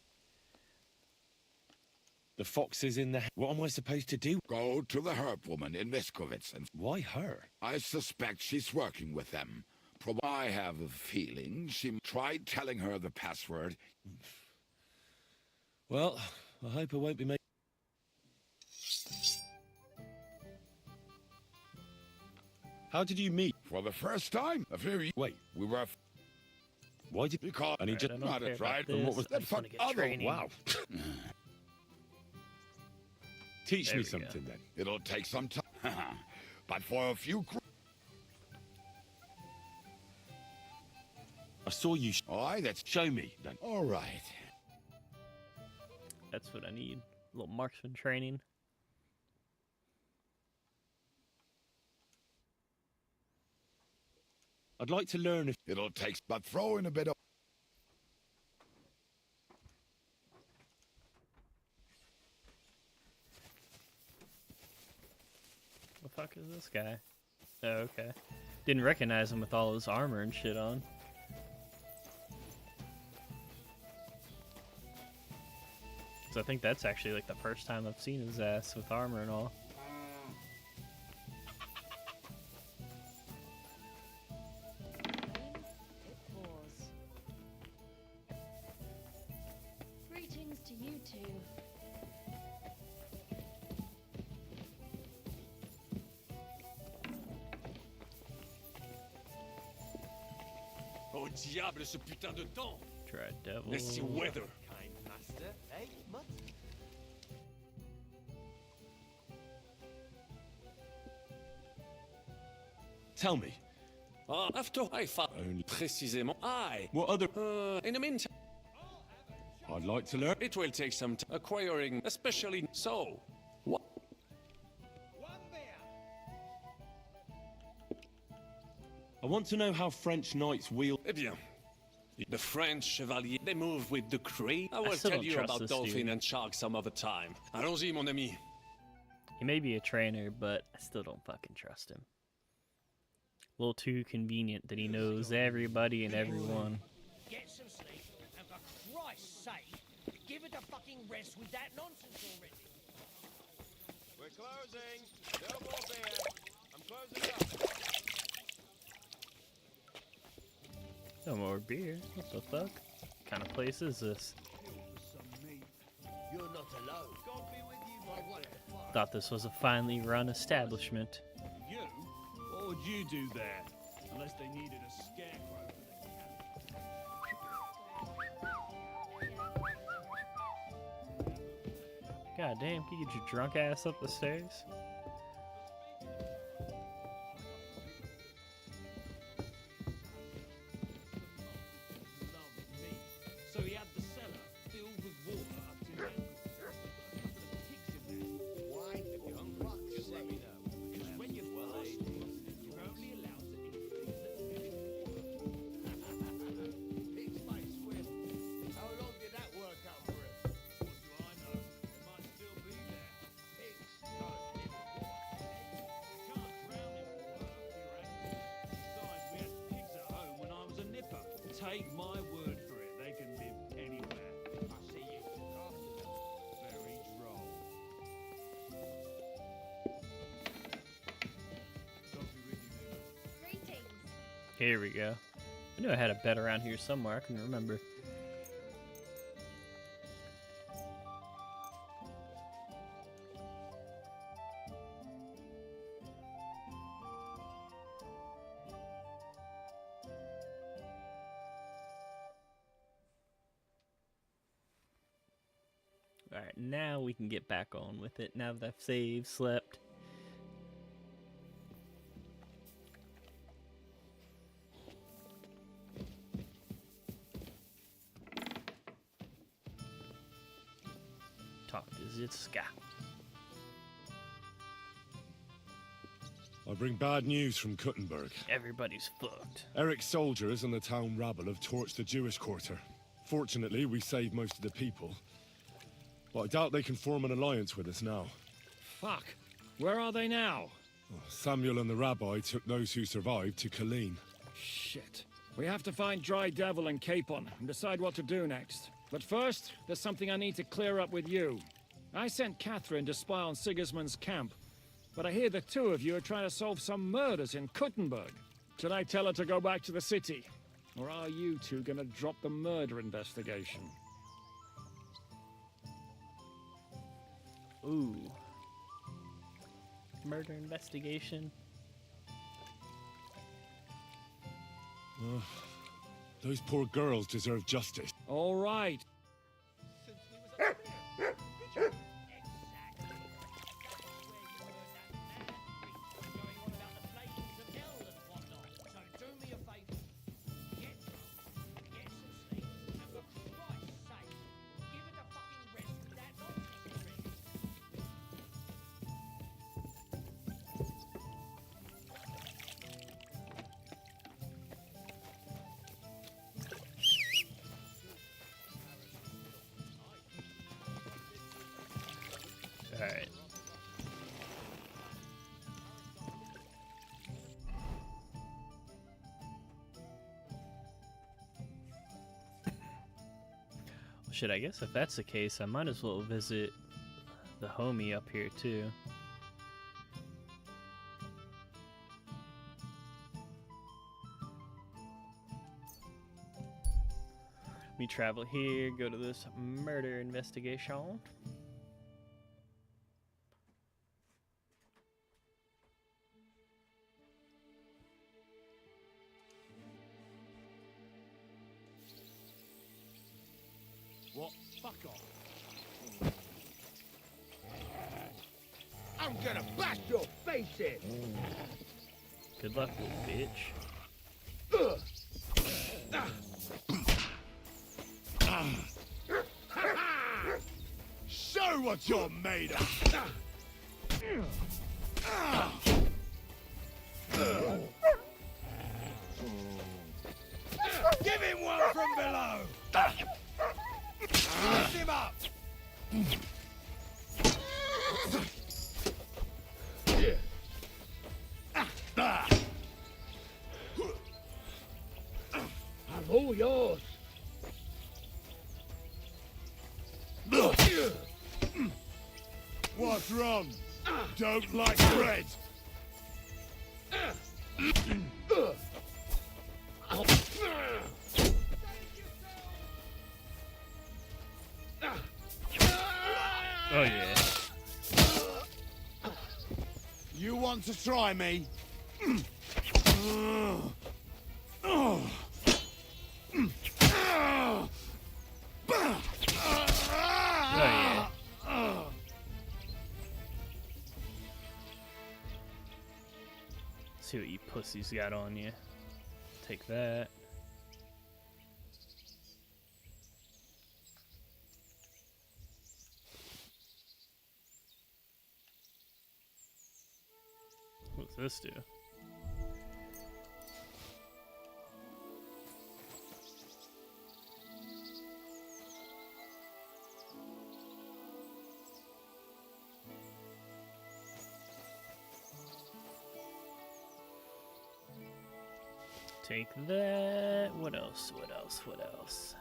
The fox is in the... What am I supposed to do? Go to the herb woman in Miskovitz and... Why her? I suspect she's working with them. I have a feeling she tried telling her the password. Well, I hope I won't be making... How did you meet? For the first time. A very... Wait, We were... why did... Because... And he just... I don't Not care a about tried. this. what was I that just wanna for get other... training. Wow. Teach There me we something then. It'll take some time. But for a few... I saw you... Aye, that's... Show me then. All right. That's what I need. A little marksman training. I'd like to learn if... It'll take... But throw in a bit of... The fuck is this guy? Oh, okay. Didn't recognize him with all his armor and shit on. So I think that's actually like the first time I've seen his ass with armor and all. Greetings to you two. Oh diable, ce putain de temps! Try devil. Let's see weather. Kind master, eh, Mutt? Tell me. After I found... Only précisément I... What other... in the meantime... I'd like to learn... It will take some time acquiring, especially so. What? I want to know how French knights wield... Eh bien, the French chevaliers, they move with the Cree. I will still tell don't you trust about this dolphin dude. and shark some other time. Allons-y, mon ami. He may be a trainer, but I still don't fucking trust him. A little too convenient that he knows everybody and everyone. Get some sleep, and for Christ's sake, give it a fucking rest with that nonsense already. We're closing. No more beer. I'm closing up. No more beer. What the fuck? What kind of place is this? You're not alone. God be with you, my wife. Thought this was a finely run establishment. You? What would you do there? Unless they needed a scarecrow for the God damn, can you get your drunk ass up the stairs? So he had the cellar filled with water up to his ankles. A couple of pigs in there. Why? If you're hungry, just let me know. Because when you're fasting, you're only allowed to eat things that Pigs might swim. How long did that work out for him? what do I know? They might still be there. Pigs can't live in water. You can't drown in water up to your ankles. Besides, we had pigs at home when I was a nipper. Take my word for it, they can live anywhere. I see you look after them. Very droll. God be with you, neighbor. Greetings. Here we go. I knew I had a bed around here somewhere. I couldn't remember. Alright, now we can get back on with it. Now that I've saved, slept. Talk to Zitska. I bring bad news from Kuttenberg. Everybody's fucked. Eric's soldiers and the town rabble have torched the Jewish quarter. Fortunately, we saved most of the people. But I doubt they can form an alliance with us now. Fuck. Where are they now? Samuel and the rabbi took those who survived to Colleen. Shit. We have to find Dry Devil and Capon and decide what to do next. But first, there's something I need to clear up with you. I sent Catherine to spy on Sigismund's camp, but I hear the two of you are trying to solve some murders in Kuttenberg. Should I tell her to go back to the city? Or are you two gonna drop the murder investigation? Ooh. Murder investigation. Those poor girls deserve justice. All right. Alright. Well, shit, I guess if that's the case, I might as well visit the homie up here too. Let me travel here, go to this murder investigation. What? Fuck off. I'm gonna bash your face in! Good luck, little bitch. Show what you're made of! Give him one from below! Lift him up! I'm all yours. What's wrong? Don't like bread. Oh yeah. You want to try me? Oh yeah. See what you pussies got on you. Take that. What's this do? Take that. What else? What else? What else?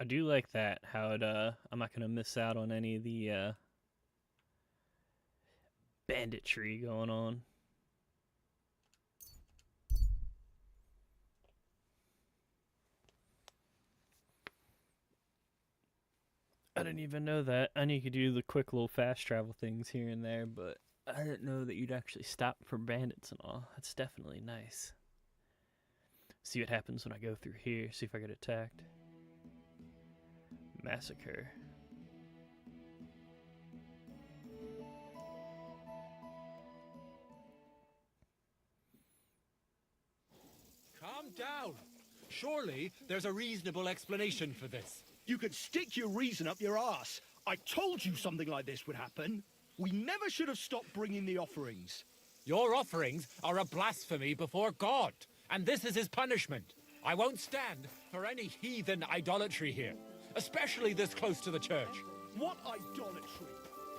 I do like that, how it, I'm not gonna miss out on any of the, banditry going on. I didn't even know that. I knew you could do the quick little fast travel things here and there, but I didn't know that you'd actually stop for bandits and all. That's definitely nice. See what happens when I go through here, see if I get attacked. Massacre. Calm down. Surely there's a reasonable explanation for this. You could stick your reason up your arse. I told you something like this would happen. We never should have stopped bringing the offerings. Your offerings are a blasphemy before God, and this is his punishment. I won't stand for any heathen idolatry here, especially this close to the church. What idolatry?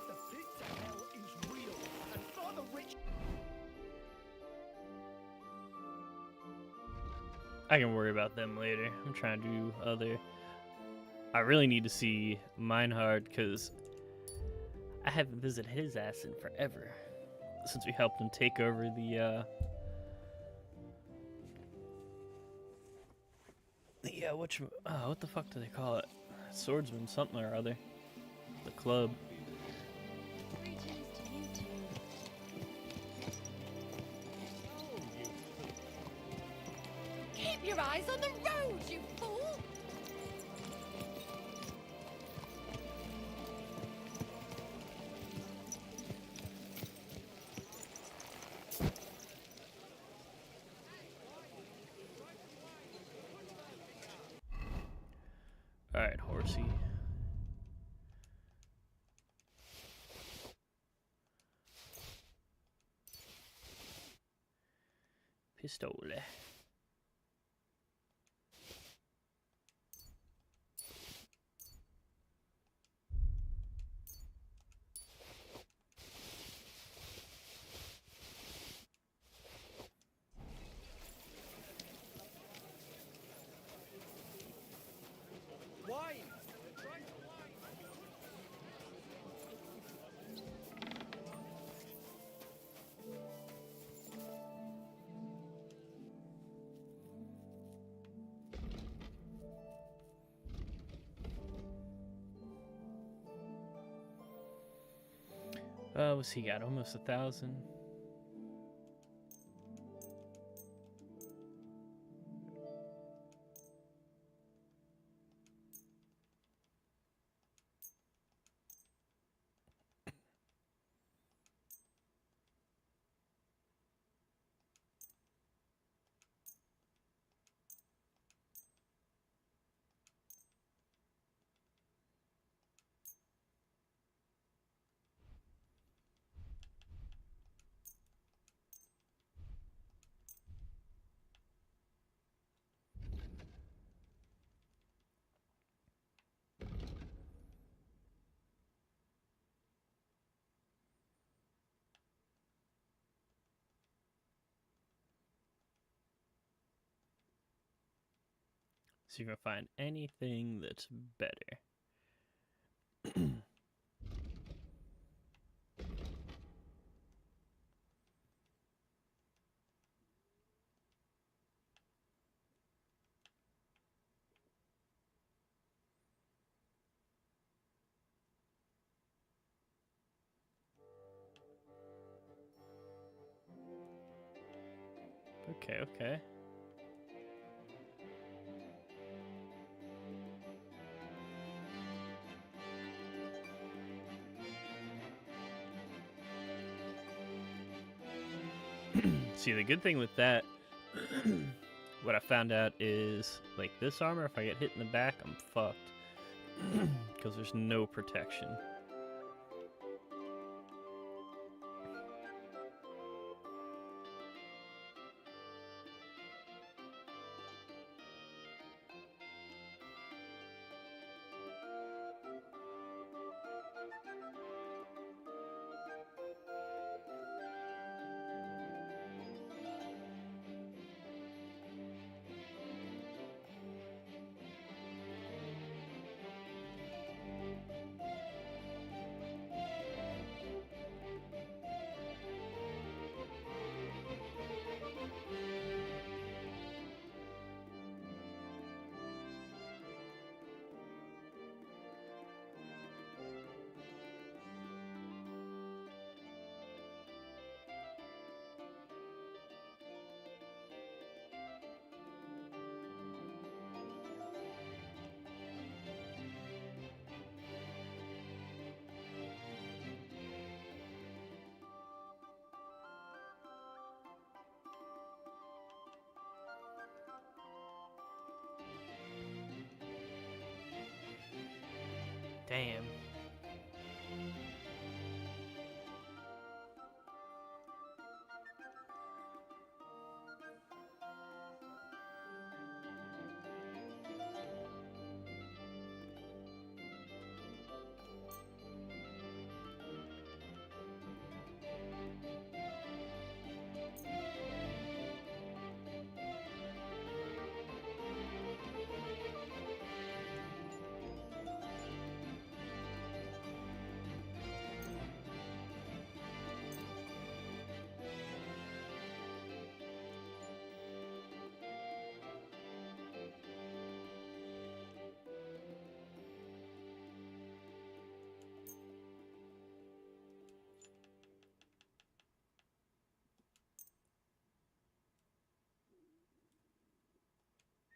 The pit to hell is real, and Father Rich... I can worry about them later. I'm trying to do other... I really need to see Meinhard, because I haven't visited his ass in forever. Since we helped him take over the, what the fuck do they call it? Swordsman something or other. The club. Greetings to you two. Keep your eyes on the road, you fool! Alright, horsey. Pistole. Wine! What's he got? Almost 1,000. See if I can find anything that's better. Okay. See, the good thing with that, what I found out is, like, this armor, if I get hit in the back, I'm fucked. Because there's no protection. Damn.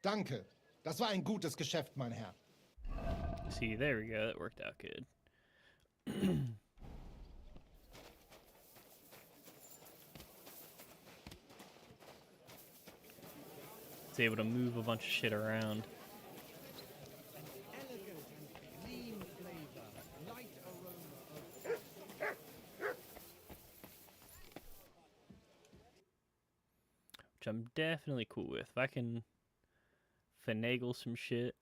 Danke. Das war ein gutes Geschäft, mein Herr. See, there we go. That worked out good. It's able to move a bunch of shit around. Which I'm definitely cool with. If I can finagle some shit.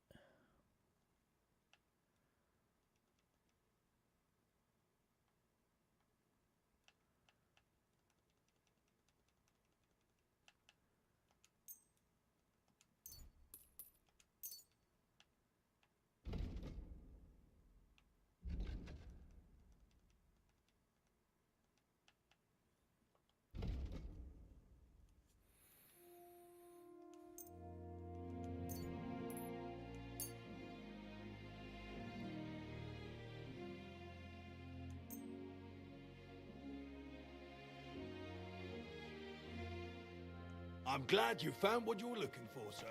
I'm glad you found what you were looking for, sir.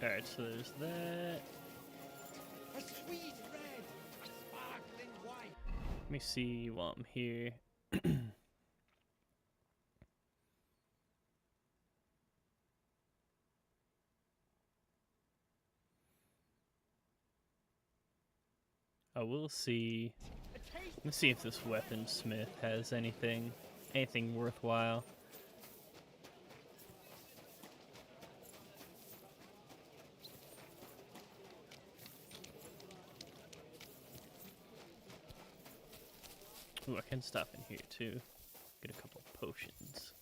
Alright, so there's that. A sweet red, a sparkling white. Let me see while I'm here. I will see. Let's see if this weaponsmith has anything worthwhile. Ooh, I can stop in here too. Get a couple potions.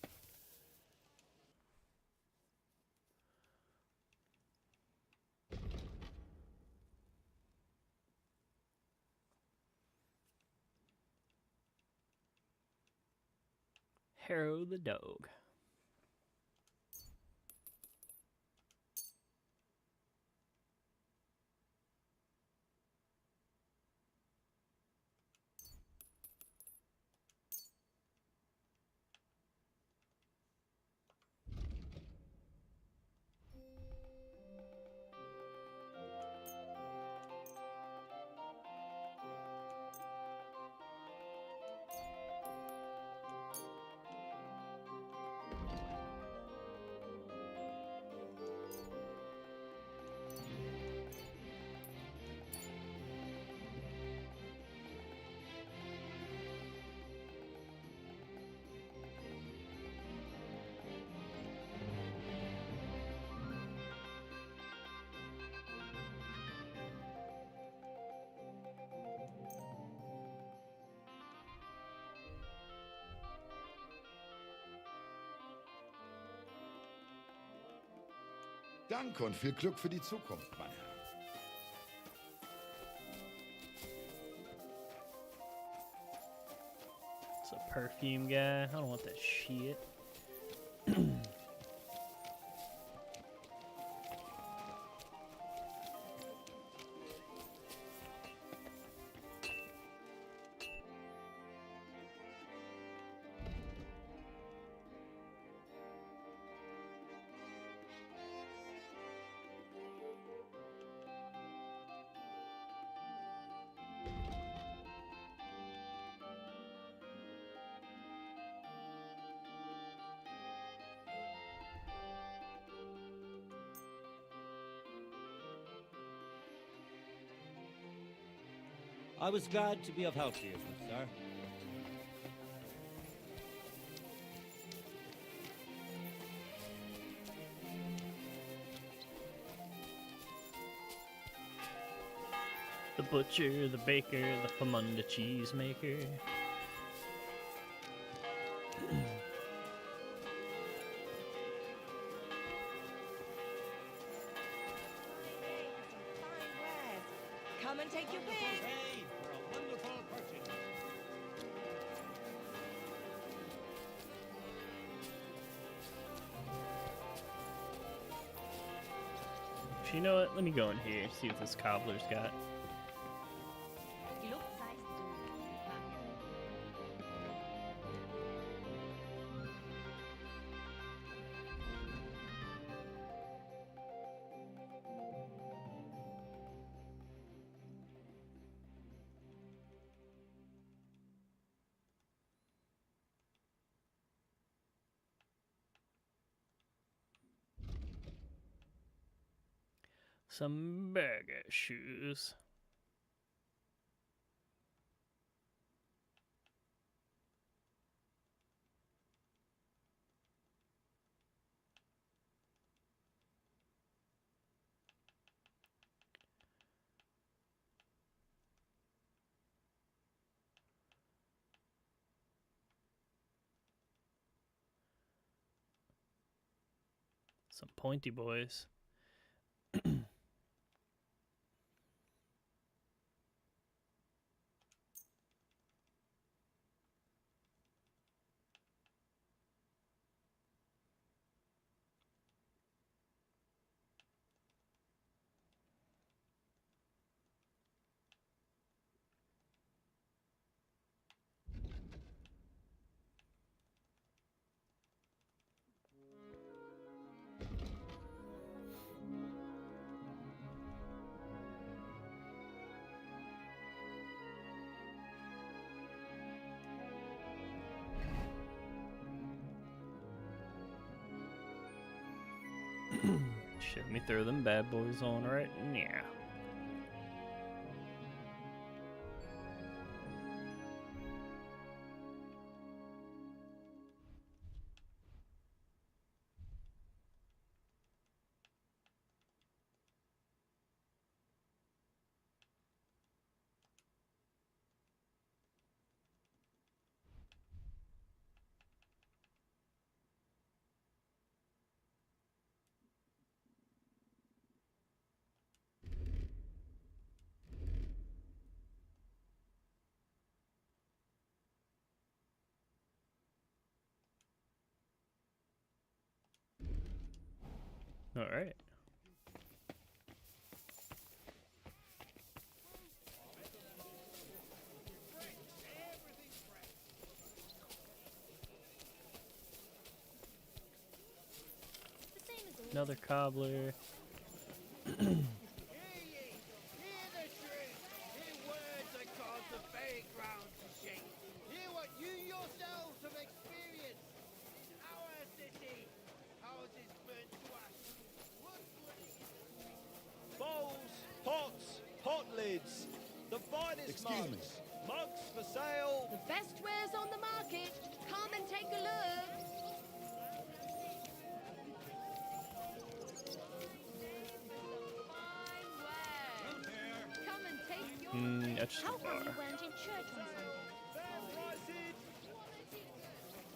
Harrow the dog. Danke und viel Glück für die Zukunft, mein Herr. It's a perfume guy. I don't want that shit. I was glad to be of help to you, good sir. The butcher, the baker, the Famunda cheesemaker. Come and take your pick. Hey, for a wonderful purchase. You know what? Let me go in here and see what this cobbler's got. Some burger shoes. Some pointy boys. Shove me throw them bad boys on right now. All right. Another cobbler. Bowls, pots, pot lids, the finest Excuse me. mugs for sale. The best wares on the market. Come and take a look. Fine wares. Come and take your That's too How come you far. weren't in church on Sunday?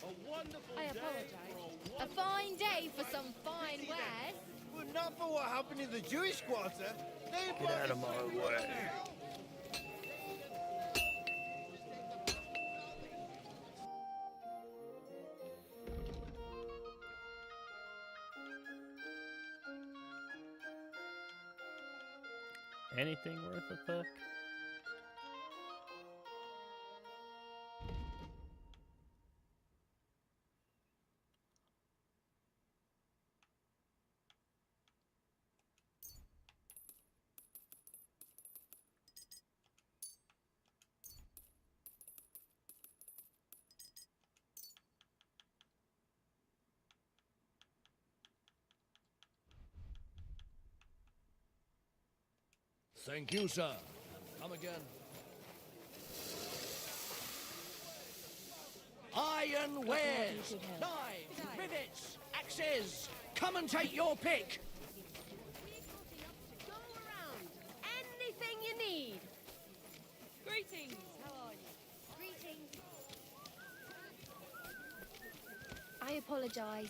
A wonderful I apologize. A fine day for some fine wares. Well, not for what happened in the Jewish quarter. Get out of my way. Anything worth a fuck? Thank you, sir. Come again. Iron wares, knives, rivets, axes. Come and take your pick. Go around. Anything you need. Greetings. How are you? Greetings. I apologize.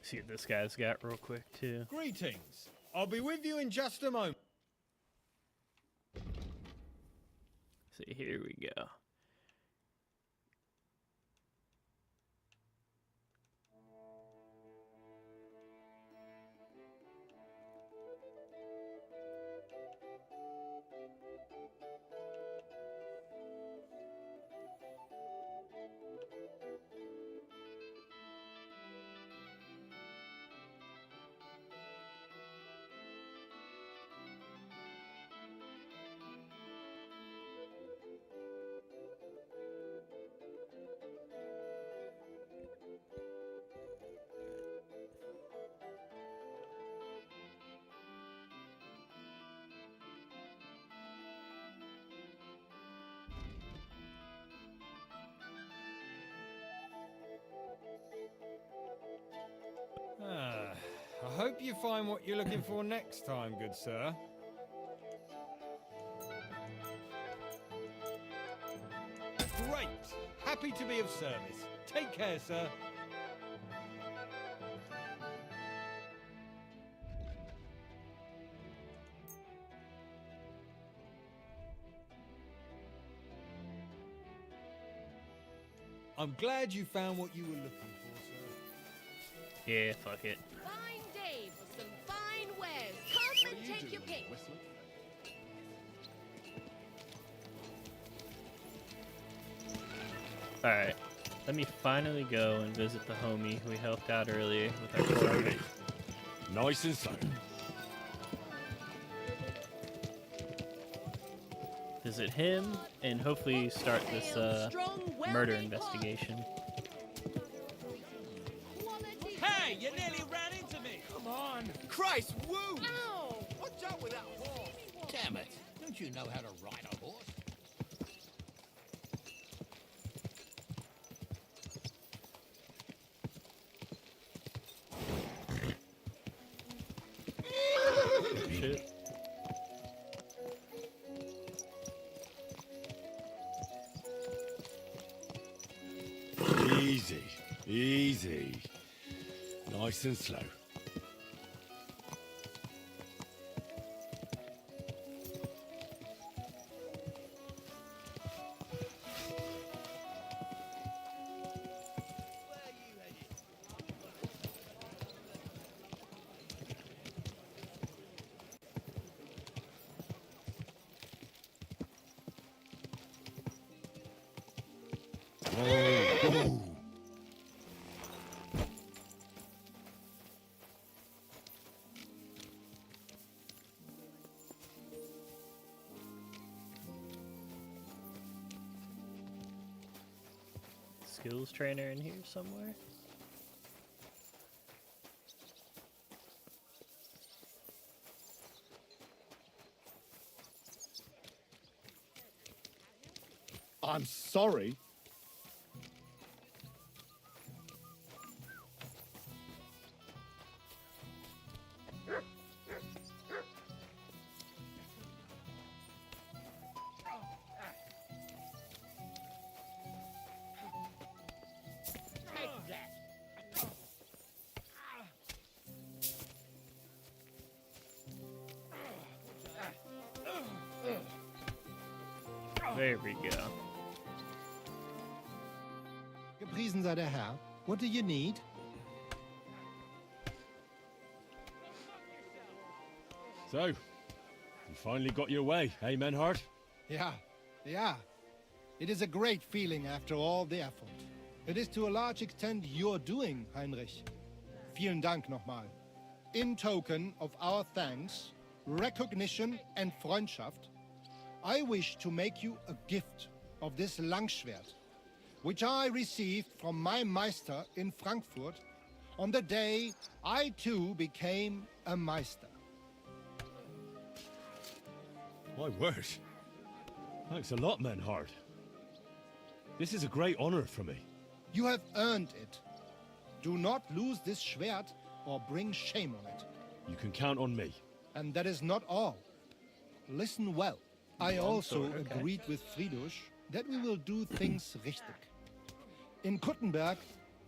See what this guy's got real quick too. Greetings. I'll be with you in just a moment. See, here we go. hope you find what you're looking for next time, good sir. Great! Happy to be of service. Take care, sir. I'm glad you found what you were looking for, sir. Yeah, fuck it. Fine day for some fine wares. Come and take your pick. Alright, let me finally go and visit the homie we helped out earlier with our party. Nice and slow. Visit him and hopefully start this murder investigation. Hey, you nearly ran into me! Come on! Christ, woo! Ow! Watch out with that horse! Damn it! Don't you know how to ride a horse? Shit. Easy, easy. Nice and slow. Oh. Skills trainer in here somewhere? I'm sorry. There we go. Gepriesen sei der Herr. What do you need? So, you finally got your way, eh, Menhard? Yeah, yeah. It is a great feeling after all the effort. It is to a large extent your doing, Heinrich. Vielen Dank nochmal. In token of our thanks, recognition and Freundschaft, I wish to make you a gift of this Langschwert, which I received from my Meister in Frankfurt on the day I too became a Meister. My word. Thanks a lot, Menhard. This is a great honor for me. You have earned it. Do not lose this Schwert or bring shame on it. You can count on me. And that is not all. Listen well. I also sorry, okay. agreed with Friedrich that we will do things richtig. In Kuttenberg,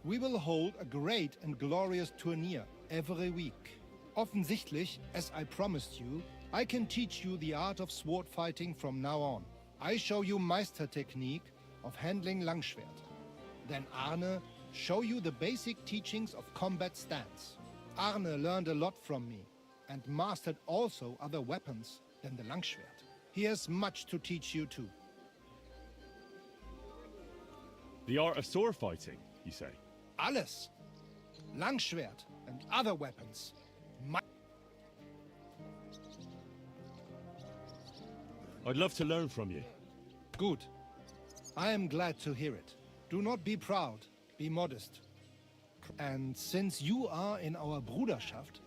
we will hold a great and glorious tourney every week. Offensichtlich, as I promised you, I can teach you the art of sword fighting from now on. I show you Meister technique of handling Langschwert. Then Arne show you the basic teachings of combat stance. Arne learned a lot from me and mastered also other weapons than the Langschwert. He has much to teach you too. The art of sword fighting, you say? Alles. Langschwert and other weapons. I'd love to learn from you. Good. I am glad to hear it. Do not be proud, be modest. And since you are in our Bruderschaft,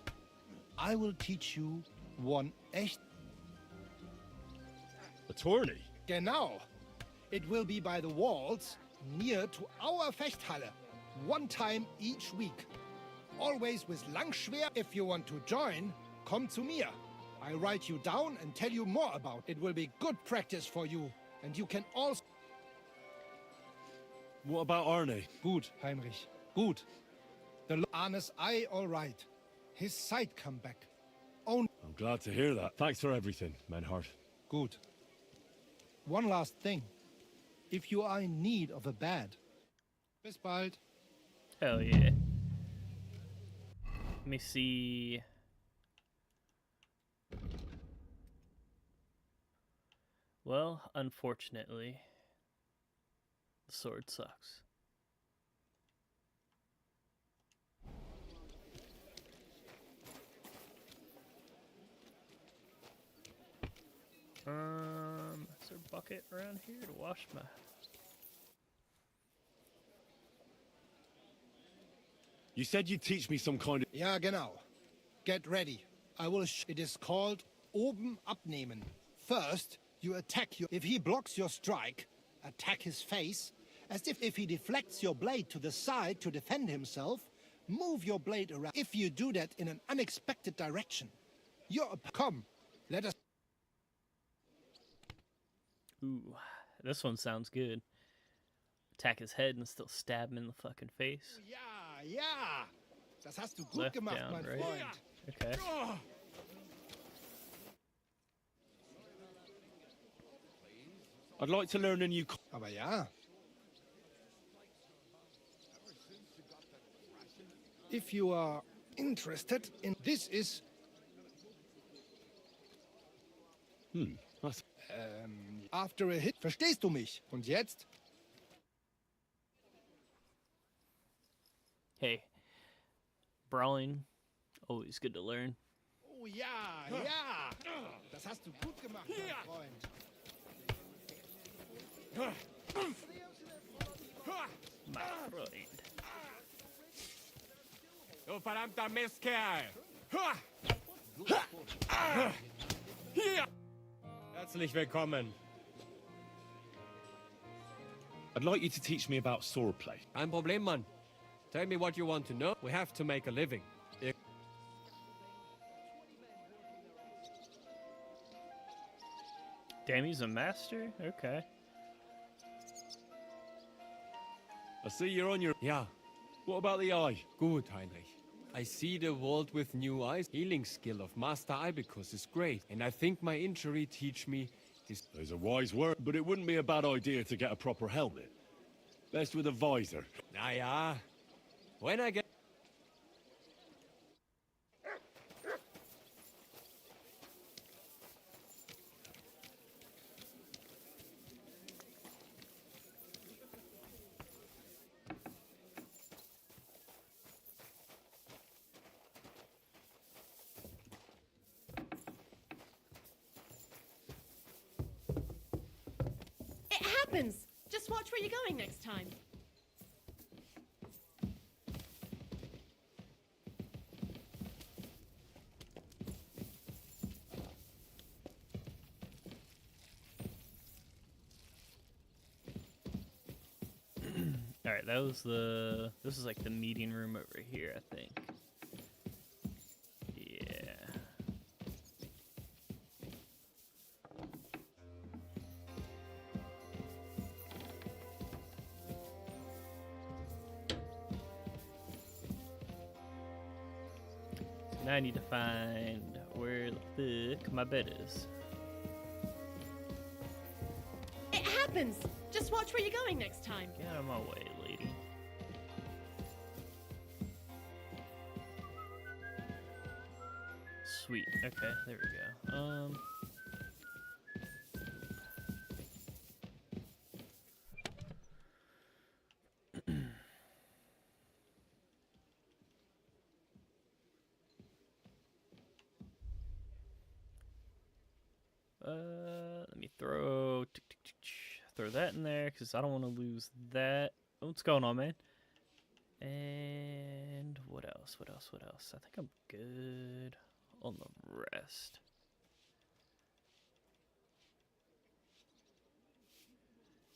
I will teach you one echt... A tourney? Genau. It will be by the walls, near to our Fechthalle, one time each week. always with Langschwer. If you want to join, come to mir. I write you down and tell you more about it. It will be good practice for you. And you can also... What about Arne? Gut, Heinrich. Gut. Arne's eye all right. His sight come back. I'm glad to hear that. Thanks for everything, Menhart. Good. One last thing. If you are in need of a bed, bis bald. Hell yeah. Let me see. Well, unfortunately, the sword sucks. Is there a bucket around here to wash my... You said you'd teach me some kind of... Ja, genau. Get ready. I will it is called oben abnehmen. First, you attack if he blocks your strike, attack his face, as if he deflects your blade to the side to defend himself, move your blade around. If you do that in an unexpected direction, come, let us... Ooh, this one sounds good. Attack his head and still stab him in the fucking face. Ja, ja. Das hast du gut Left gemacht, down, mein right? Freund. Okay. I'd like to learn a new... Aber ja. If you are interested in... This is... Was? After a hit. Verstehst du mich? Und jetzt? Hey, brawling, always good to learn. Oh ja, ja. Das hast du gut gemacht, mein Freund. My friend. Du verdammter Mistkerl! Herzlich willkommen. I'd like you to teach me about swordplay. Kein Problem, Mann. Tell me what you want to know. We have to make a living. Damn, he's a master? Okay. I see you're on your... Ja. What about the eye? Gut, Heinrich. I see the world with new eyes. Healing skill of Master Ibicus is great, and I think my injury teach me this. There's a wise word, but it wouldn't be a bad idea to get a proper helmet. Best with a visor. Na ja. When I get... It happens! Just watch where you're going next time. Alright, that was the... This is like the meeting room over here, I think. Yeah. So now I need to find where the fuck my bed is. It happens! Just watch where you're going next time. Get out of my way, lady. Sweet. Okay, there we go. Let me throw that in there because I don't want to lose that. What's going on, man? And what else? What else? What else? I think I'm good on the rest.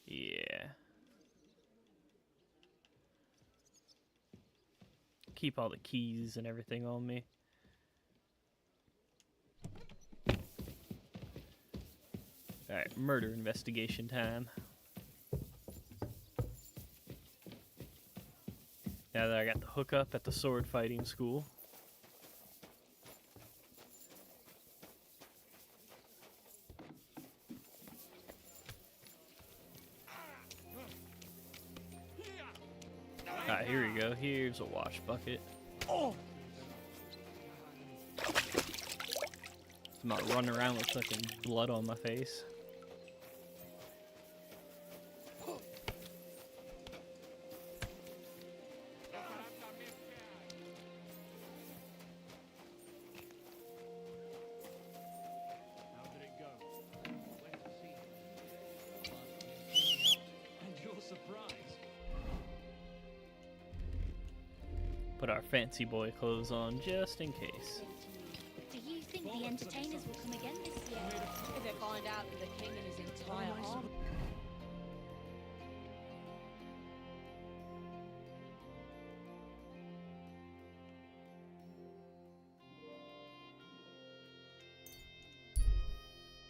Yeah. keep all the keys and everything on me. Alright, murder investigation time. Now that I got the hookup at the sword fighting school. Alright, here we go. Here's a wash bucket. Oh! I'm not running around with fucking blood on my face. Put our fancy boy clothes on just in case. Do you think the entertainers will come again this year? If they find out that the king and his entire army...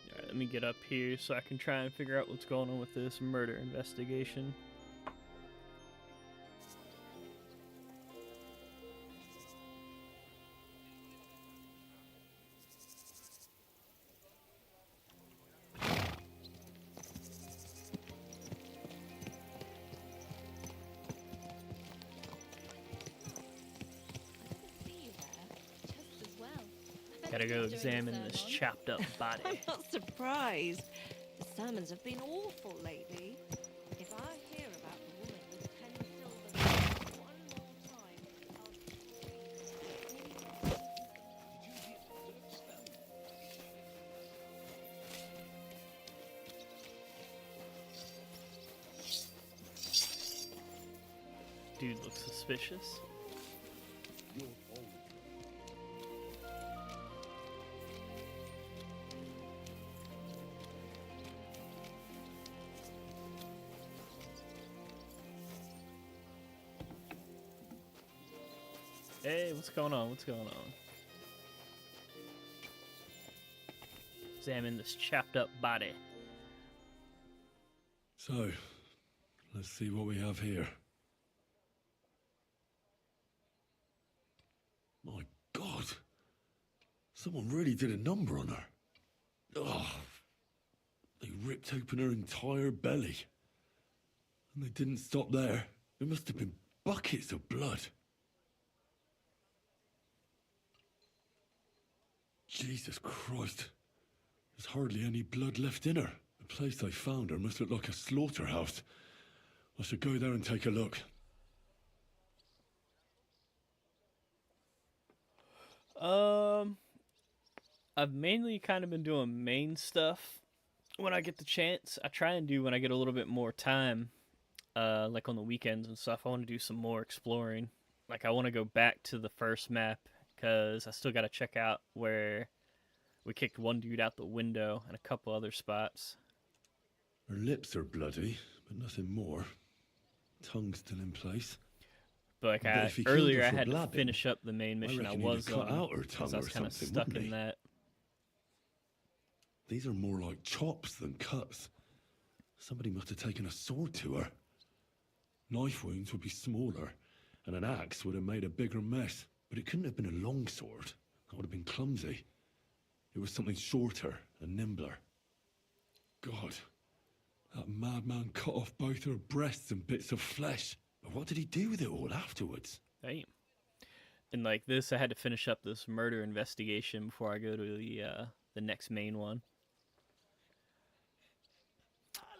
Alright, let me get up here so I can try and figure out what's going on with this murder investigation. Gotta go examine this chopped up body. I'm not surprised. The sermons have been awful lately. If I hear about the woman with 10 silver one more time, Dude looks suspicious. Hey, what's going on? What's going on? Examine this chopped up body. So, let's see what we have here. My God! Someone really did a number on her. Oh, they ripped open her entire belly. And they didn't stop there. There must have been buckets of blood. Jesus Christ. There's hardly any blood left in her. The place I found her must look like a slaughterhouse. I should go there and take a look. I've mainly kind of been doing main stuff when I get the chance. I try and do when I get a little bit more time, like on the weekends and stuff. I want to do some more exploring. Like I want to go back to the first map because I still got to check out where we kicked one dude out the window and a couple other spots. Her lips are bloody, but nothing more. Tongue still in place. But like earlier, I had to finish up the main mission I was on because I was kind of stuck in that. These are more like chops than cuts. Somebody must have taken a sword to her. Knife wounds would be smaller, and an axe would have made a bigger mess. But it couldn't have been a long sword. That would have been clumsy. It was something shorter and nimbler. God, that madman cut off both her breasts and bits of flesh. But what did he do with it all afterwards? Damn. And like this, I had to finish up this murder investigation before I go to the next main one.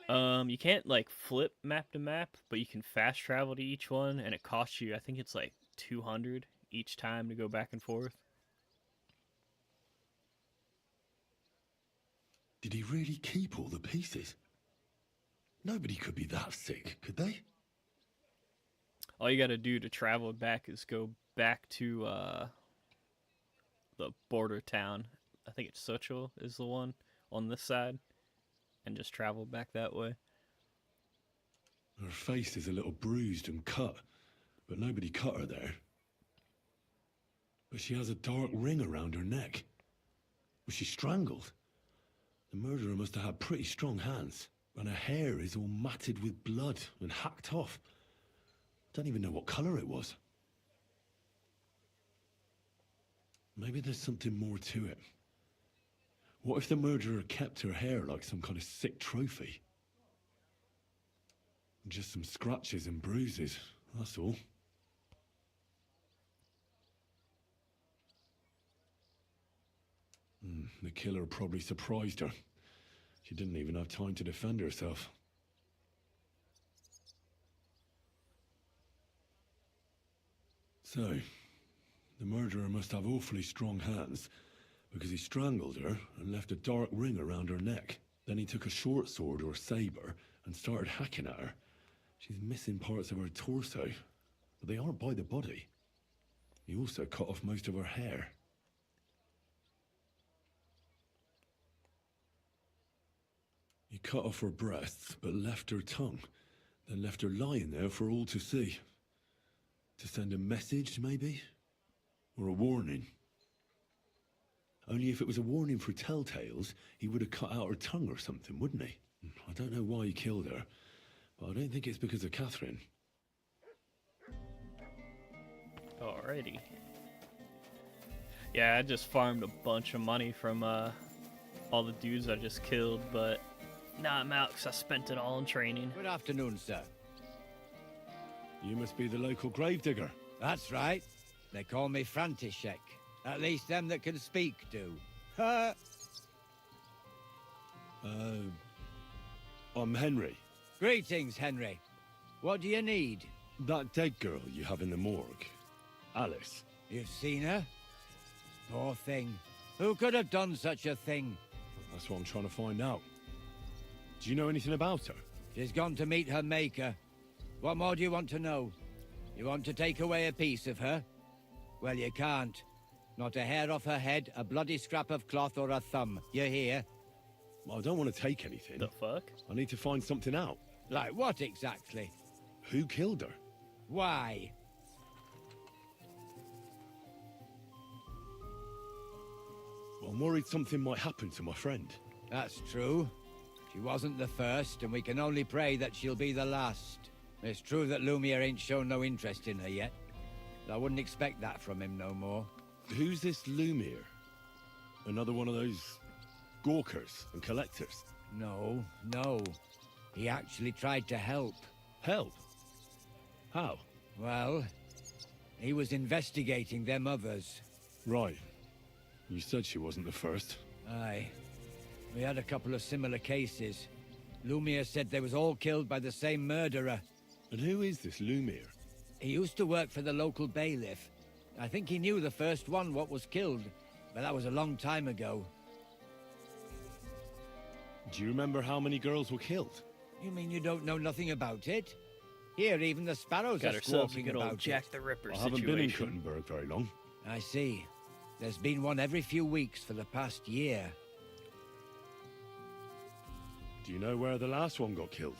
You can't like flip map to map, but you can fast travel to each one, and it costs you, I think it's like 200 each time to go back and forth. Did he really keep all the pieces? Nobody could be that sick, could they? All you gotta do to travel back is go back to the border town. I think it's Sochel is the one on this side, and just travel back that way. Her face is a little bruised and cut, but nobody cut her there. But she has a dark ring around her neck. Was she strangled? The murderer must have had pretty strong hands, and her hair is all matted with blood and hacked off. Don't even know what color it was. Maybe there's something more to it. What if the murderer kept her hair like some kind of sick trophy? Just some scratches and bruises, that's all. The killer probably surprised her. She didn't even have time to defend herself. So, the murderer must have awfully strong hands, because he strangled her and left a dark ring around her neck. Then he took a short sword or saber and started hacking at her. She's missing parts of her torso, but they aren't by the body. He also cut off most of her hair. He cut off her breasts, but left her tongue, then left her lying there for all to see. To send a message, maybe? Or a warning? Only if it was a warning for telltales, he would have cut out her tongue or something, wouldn't he? I don't know why he killed her, but I don't think it's because of Catherine. Alrighty. Yeah, I just farmed a bunch of money from all the dudes I just killed, but now I'm out because I spent it all in training. Good afternoon, sir. You must be the local gravedigger. That's right. They call me František. At least them that can speak do. I'm Henry. Greetings, Henry. What do you need? That dead girl you have in the morgue. Alice. You've seen her? Poor thing. Who could have done such a thing? That's what I'm trying to find out. Do you know anything about her? She's gone to meet her maker. What more do you want to know? You want to take away a piece of her? Well, you can't. Not a hair off her head, a bloody scrap of cloth, or a thumb. You hear? I don't want to take anything. The fuck? I need to find something out. Like what exactly? Who killed her? Why? I'm worried something might happen to my friend. That's true. She wasn't the first, and we can only pray that she'll be the last. It's true that Lumiere ain't shown no interest in her yet. I wouldn't expect that from him no more. Who's this Lumiere? Another one of those gawkers and collectors? No. He actually tried to help. Help? How? Well, he was investigating them others. Right. You said she wasn't the first. Aye. We had a couple of similar cases. Lumiere said they was all killed by the same murderer. And who is this Lumiere? He used to work for the local bailiff. I think he knew the first one what was killed, but that was a long time ago. Do you remember how many girls were killed? You mean you don't know nothing about it? Here, even the sparrows Got are ourselves a squawking good about old Jack the Ripper I situation. haven't been in Kuttenberg very long. I see. There's been one every few weeks for the past year. Do you know where the last one got killed?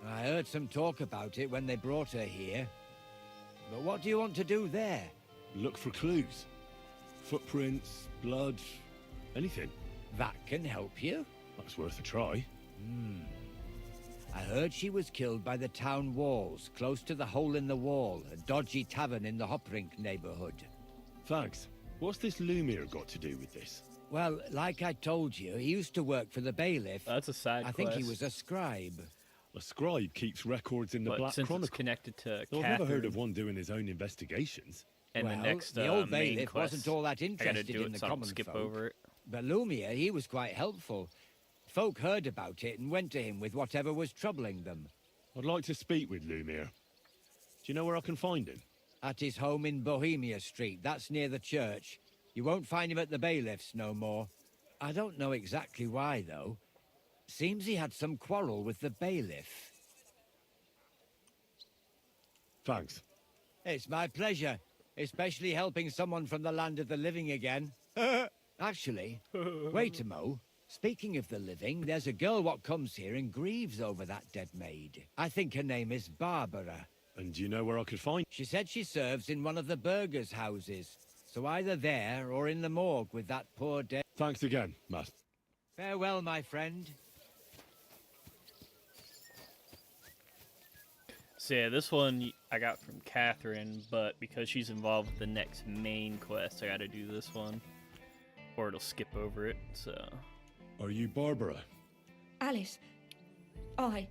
I heard some talk about it when they brought her here. But what do you want to do there? Look for clues. Footprints, blood, anything. That can help you. That's worth a try. I heard she was killed by the town walls, close to the Hole in the Wall, a dodgy tavern in the Hoprink neighborhood. Thanks. What's this Lumiere got to do with this? Well, like I told you, he used to work for the bailiff. That's a side I think he was a scribe. A scribe keeps records in the But Black since Chronicle. it's connected to I've never heard Catherine, of one doing his own investigations. and Well, the next the old main bailiff quest, wasn't all that I gotta interested do in it the so I don't common skip folk. over it. But Lumiere, he was quite helpful. Folk heard about it and went to him with whatever was troubling them. I'd like to speak with Lumiere. Do you know where I can find him? At his home in Bohemia Street, that's near the church. You won't find him at the bailiff's no more. I don't know exactly why, though. Seems he had some quarrel with the bailiff. Thanks. It's my pleasure, especially helping someone from the land of the living again. Actually, wait a mo. Speaking of the living, there's a girl what comes here and grieves over that dead maid. I think her name is Barbara. And do you know where I could find? She said she serves in one of the burgers' houses. So either there or in the morgue with that poor dead. Thanks again, Master. Farewell, my friend. So yeah, this one I got from Catherine, but because she's involved with the next main quest, I gotta do this one. Or it'll skip over it, so... Are you Barbara? Alice.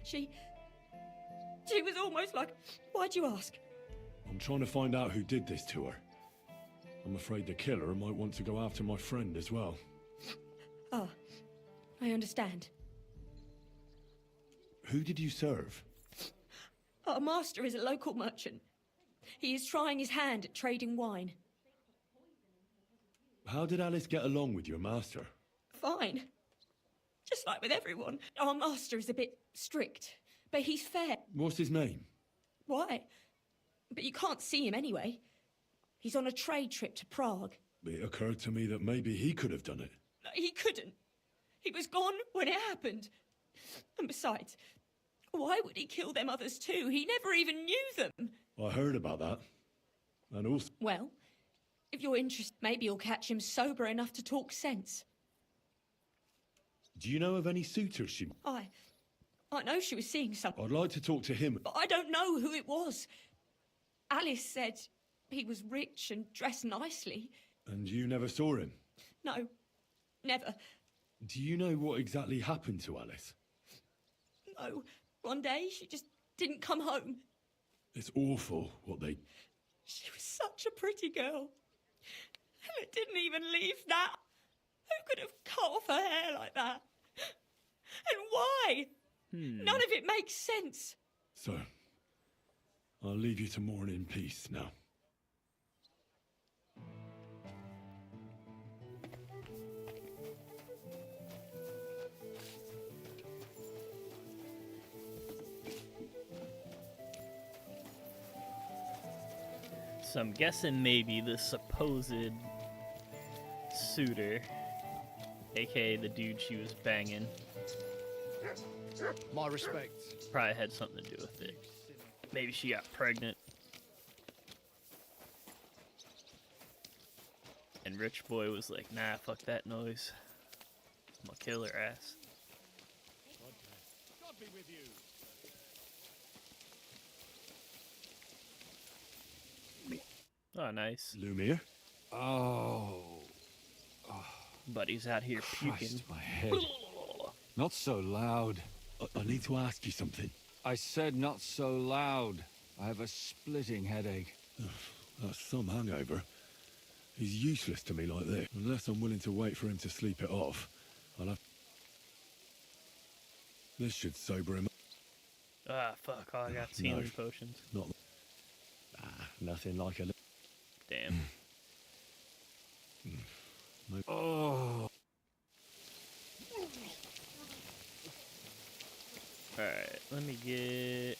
She was almost like... Why'd you ask? I'm trying to find out who did this to her. I'm afraid the killer might want to go after my friend as well. Ah, I understand. Who did you serve? Our master is a local merchant. He is trying his hand at trading wine. How did Alice get along with your master? Fine. Just like with everyone. Our master is a bit strict, but he's fair. What's his name? Why? But you can't see him anyway. He's on a trade trip to Prague. It occurred to me that maybe he could have done it. No, he couldn't. He was gone when it happened. And besides, why would he kill them others too? He never even knew them. I heard about that. And also... Well, if you're interested, maybe you'll catch him sober enough to talk sense. Do you know of any suitors she... I know she was seeing someone. I'd like to talk to him. But I don't know who it was. Alice said he was rich and dressed nicely. And you never saw him? No, never. Do you know what exactly happened to Alice? No, one day she just didn't come home. It's awful what they... She was such a pretty girl. And it didn't even leave that. Who could have cut off her hair like that? And why? None of it makes sense. So, I'll leave you to mourn in peace now. So I'm guessing maybe the supposed suitor, aka the dude she was banging, My respects. probably had something to do with it. Maybe she got pregnant. And Rich Boy was like, nah, fuck that noise. I'm gonna kill her ass. God be with you. Oh, nice. Lumir? Oh. Buddy's out here puking. Christ, my head. Not so loud. I need to ask you something. I said not so loud. I have a splitting headache. That's some hangover. He's useless to me like this. Unless I'm willing to wait for him to sleep it off, I'll have... This should sober him up. Ah, fuck. Oh, I got healing potions. Not... nothing like a... Damn. Oh. Alright, let me get...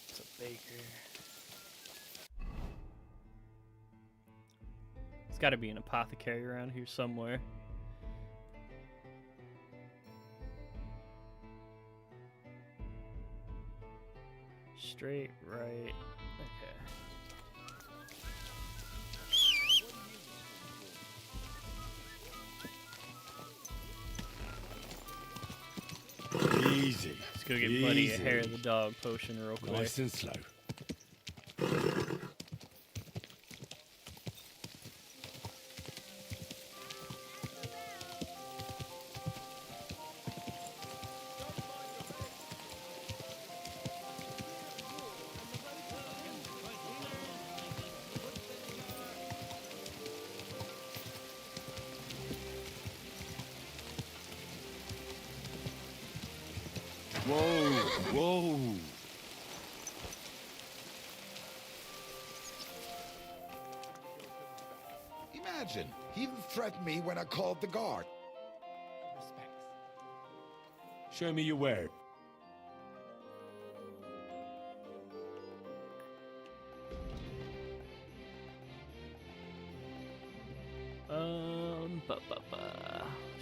It's a baker. It's gotta be an apothecary around here somewhere. Straight right. Okay. Easy. Let's go get Buddy a hair of the dog potion real quick. Nice and slow. Whoa! Imagine, he even threatened me when I called the guard. Show me your where.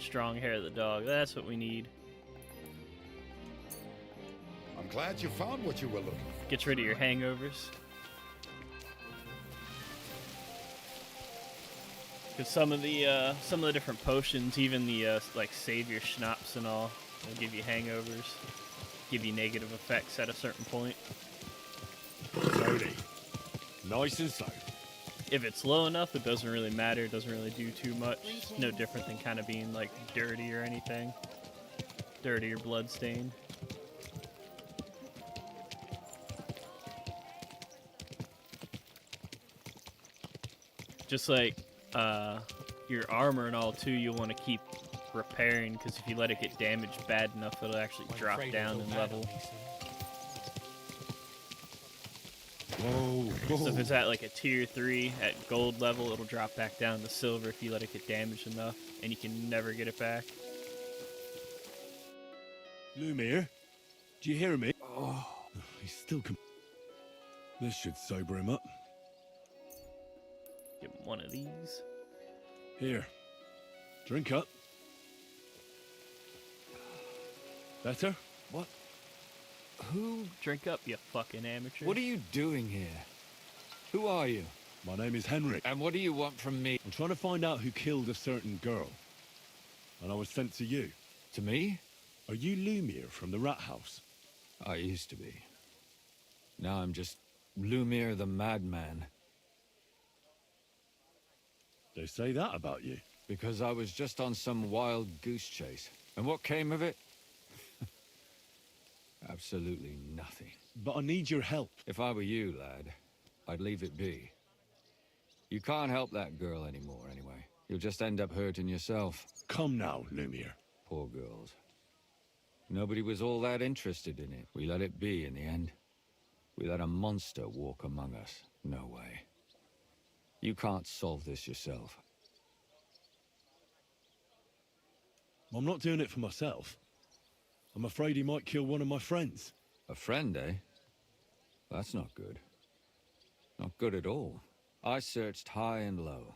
Strong hair of the dog. That's what we need. I'm glad you found what you were looking for. Gets rid of your hangovers. Because some of the different potions, even the like save your schnapps and all, will give you hangovers, give you negative effects at a certain point. Slowly. Nice and slow. If it's low enough, it doesn't really matter. It doesn't really do too much. It's no different than kind of being like dirty or anything. Dirty or bloodstained. Just like your armor and all too, you'll want to keep repairing, because if you let it get damaged bad enough, it'll actually drop down in level. Whoa, So if it's at like a tier 3 at gold level, it'll drop back down to silver if you let it get damaged enough, and you can never get it back. Lumir, do you hear me? Oh, he's still This should sober him up. Give him one of these. Here, drink up. Better? What? Who? Drink up, you fucking amateur. What are you doing here? Who are you? My name is Henrik. And what do you want from me? I'm trying to find out who killed a certain girl. And I was sent to you. To me? Are you Lumir from the rat house? I used to be. Now I'm just Lumir the madman. They say that about you. Because I was just on some wild goose chase. And what came of it? Absolutely nothing. But I need your help. If I were you, lad, I'd leave it be. You can't help that girl anymore, anyway. You'll just end up hurting yourself. Come now, Lumir. Poor girls. Nobody was all that interested in it. We let it be in the end. We let a monster walk among us. No way. You can't solve this yourself. I'm not doing it for myself. I'm afraid he might kill one of my friends. A friend, eh? That's not good. Not good at all. I searched high and low.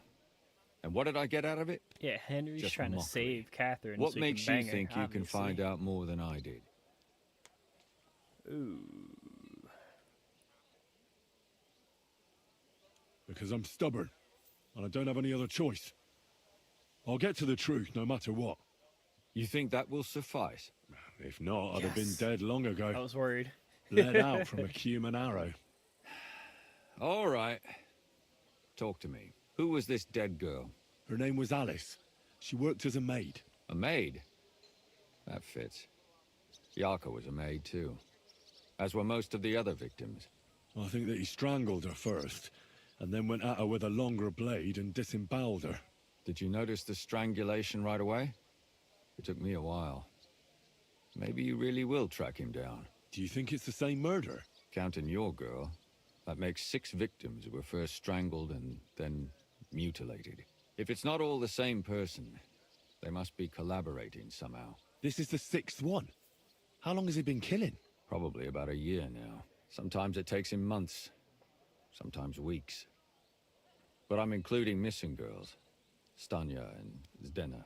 And what did I get out of it? Yeah, Henry's Just trying mockery. to save Catherine. What so makes he can you bang think her, you can find out more than I did? Ooh. Because I'm stubborn, and I don't have any other choice. I'll get to the truth no matter what. You think that will suffice? If not, I'd have been dead long ago. I was worried. Let out from a human arrow. All right. Talk to me. Who was this dead girl? Her name was Alice. She worked as a maid. A maid? That fits. Yarka was a maid too. As were most of the other victims. I think that he strangled her first, and then went at her with a longer blade and disemboweled her. Did you notice the strangulation right away? It took me a while. Maybe you really will track him down. Do you think it's the same murder? Counting your girl, that makes 6 victims who were first strangled and then mutilated. If it's not all the same person, they must be collaborating somehow. This is the 6th one. How long has he been killing? Probably about a year now. Sometimes it takes him months, sometimes weeks. But I'm including missing girls. Stanya and Zdena.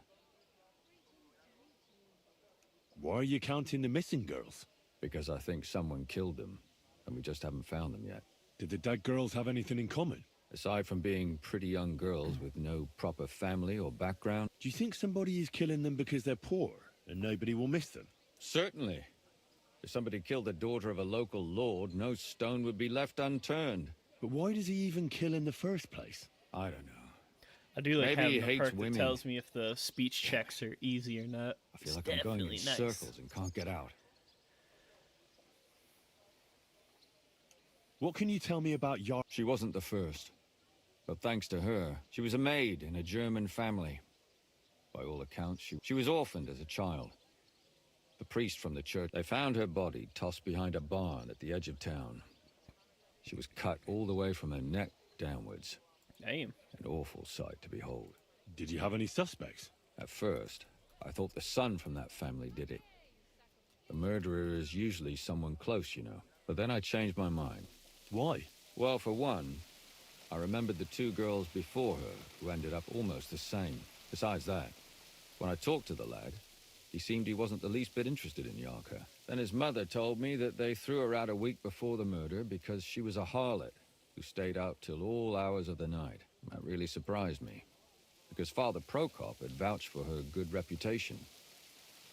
Why are you counting the missing girls? Because I think someone killed them, and we just haven't found them yet. Did the dead girls have anything in common? Aside from being pretty young girls with no proper family or background. Do you think somebody is killing them because they're poor, and nobody will miss them? Certainly. If somebody killed the daughter of a local lord, no stone would be left unturned. But why does he even kill in the first place? I don't know. I do like Maybe he having a hates perk women. that tells me if the speech checks are easy or not. I feel like I'm going in circles and can't get out. What can you tell me about Yar? She wasn't the first. But thanks to her, she was a maid in a German family. By all accounts, she was orphaned as a child. The priest from the church, they found her body tossed behind a barn at the edge of town. She was cut all the way from her neck downwards. Damn. An awful sight to behold. Did you have any suspects? At first, I thought the son from that family did it. The murderer is usually someone close, you know. But then I changed my mind. Why? Well, for one, I remembered the 2 girls before her who ended up almost the same. Besides that, when I talked to the lad, he seemed he wasn't the least bit interested in Yarka. Then his mother told me that they threw her out a week before the murder because she was a harlot who stayed out till all hours of the night. That really surprised me. because Father Prokop had vouched for her good reputation.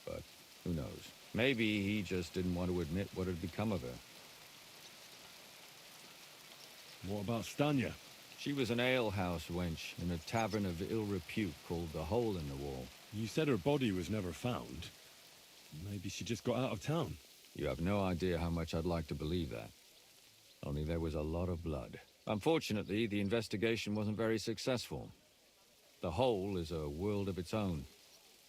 But who knows? Maybe he just didn't want to admit what had become of her. What about Stanya? She was an alehouse wench in a tavern of ill repute called the Hole in the Wall. You said her body was never found. Maybe she just got out of town. You have no idea how much I'd like to believe that. Only there was a lot of blood. Unfortunately, the investigation wasn't very successful. The Hole is a world of its own,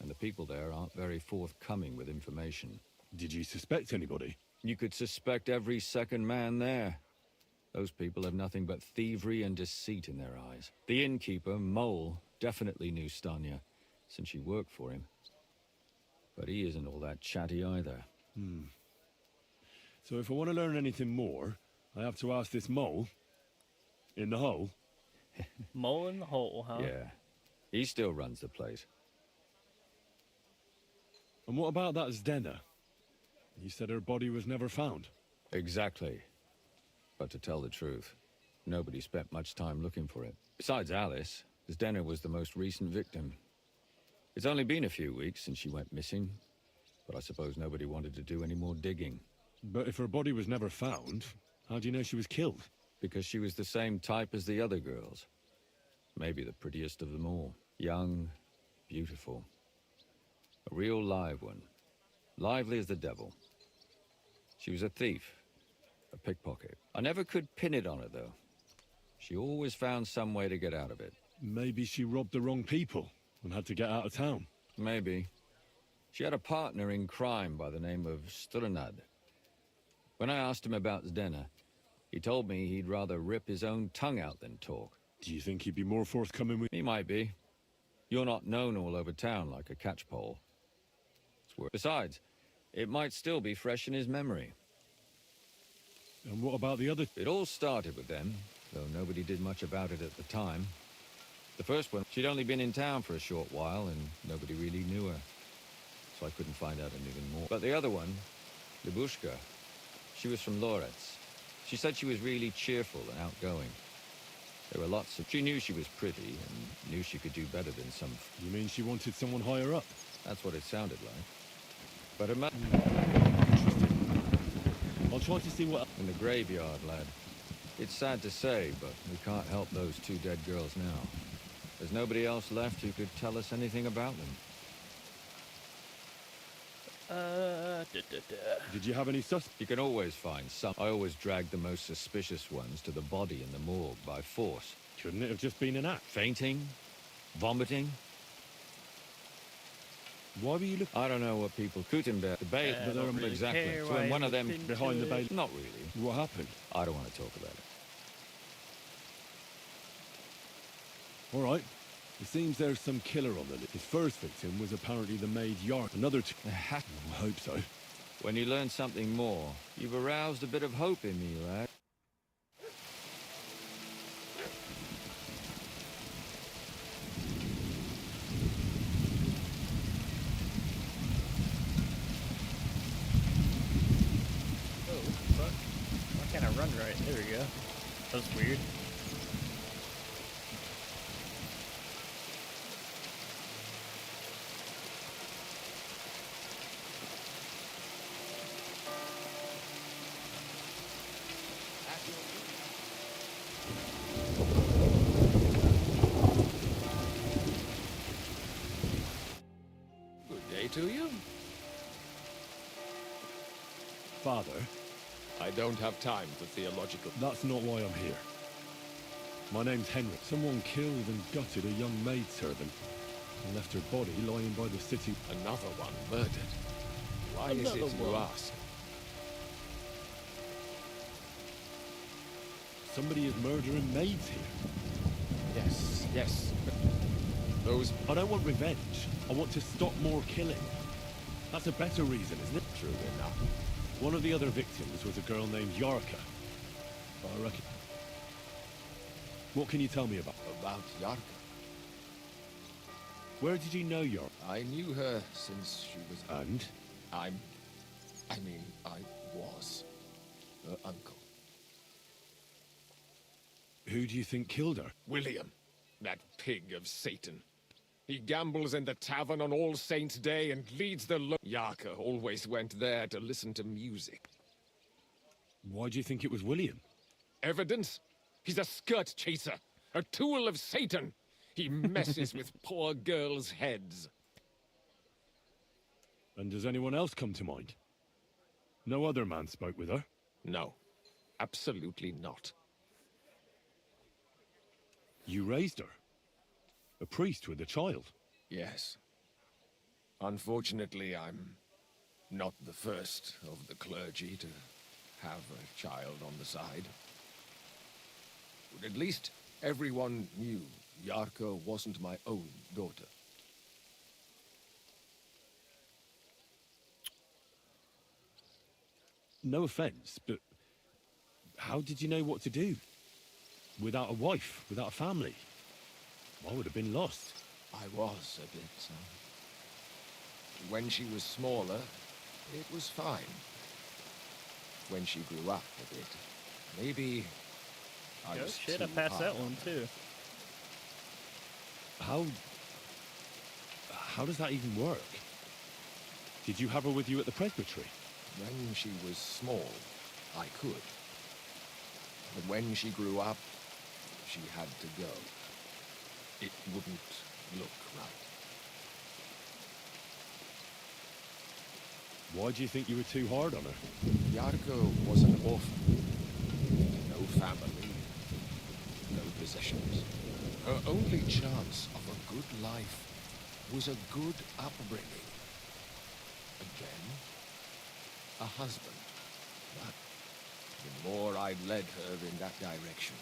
and the people there aren't very forthcoming with information. Did you suspect anybody? You could suspect every second man there. Those people have nothing but thievery and deceit in their eyes. The innkeeper, Mole, definitely knew Stanya, since she worked for him. But he isn't all that chatty either. So if I want to learn anything more, I have to ask this mole in the hole? Mole in the hole, huh? Yeah. He still runs the place. And what about that Zdena? You said her body was never found. Exactly. But to tell the truth, nobody spent much time looking for it. Besides Alice, Zdena was the most recent victim. It's only been a few weeks since she went missing, but I suppose nobody wanted to do any more digging. But if her body was never found, how do you know she was killed? Because she was the same type as the other girls. Maybe the prettiest of them all. Young, beautiful. A real live one. Lively as the devil. She was a thief. A pickpocket. I never could pin it on her, though. She always found some way to get out of it. Maybe she robbed the wrong people and had to get out of town. Maybe. She had a partner in crime by the name of Strunad. When I asked him about Zdena, he told me he'd rather rip his own tongue out than talk. Do you think he'd be more forthcoming with... He might be. You're not known all over town like a catchpole. Besides, it might still be fresh in his memory. And what about the other? It all started with them, though nobody did much about it at the time. The first one, she'd only been in town for a short while, and nobody really knew her. So I couldn't find out anything more. But the other one, Libushka, she was from Loretz. She said she was really cheerful and outgoing. There were lots of... She knew she was pretty, and knew she could do better than some... You mean she wanted someone higher up? That's what it sounded like. But her I'll try to see what... In the graveyard, lad. It's sad to say, but we can't help those two dead girls now. There's nobody else left who could tell us anything about them. Did you have any suspects? You can always find some. I always drag the most suspicious ones to the body in the morgue by force. Couldn't it have just been an act? Fainting? Vomiting? Why were you looking? I don't know what people... Gutenberg, the bail... really exactly. So when one of them... Behind the bail... Not really. What happened? I don't want to talk about it. All right. It seems there's some killer on the list. His first victim was apparently the maid Yark. Another two... I hope so. When you learn something more, you've aroused a bit of hope in me, lad. Why can't I run right? There we go. That's weird. Good day to you. Father? I don't have time for theological... That's not why I'm here. My name's Henry. Someone killed and gutted a young maidservant and left her body lying by the city. Another one murdered. Why is it you ask? Somebody is murdering maids here. Yes. Those... I don't want revenge. I want to stop more killing. That's a better reason, isn't it? True enough. One of the other victims was a girl named Yarka. I reckon... What can you tell me about? About Yarka? Where did you know Yarka? I knew her since she was... And? I was her uncle. Who do you think killed her? William, that pig of Satan. He gambles in the tavern on All Saints' Day and leads the Yarka always went there to listen to music. Why do you think it was William? Evidence? He's a skirt chaser, a tool of Satan. He messes with poor girls' heads. And does anyone else come to mind? No other man spoke with her? No, absolutely not. You raised her? A priest with a child? Yes. Unfortunately, I'm not the first of the clergy to have a child on the side. But at least everyone knew Yarka wasn't my own daughter. No offense, but how did you know what to do? Without a wife, without a family? I would have been lost. I was a bit, When she was smaller, it was fine. When she grew up a bit, maybe I Oh was shit, I too passed hard that on one her. too. How does that even work? Did you have her with you at the presbytery? When she was small, I could. But when she grew up, she had to go. It wouldn't look right. Why do you think you were too hard on her? Yarko was an orphan. No family, no possessions. Her only chance of a good life was a good upbringing. And then, a husband. But the more I led her in that direction,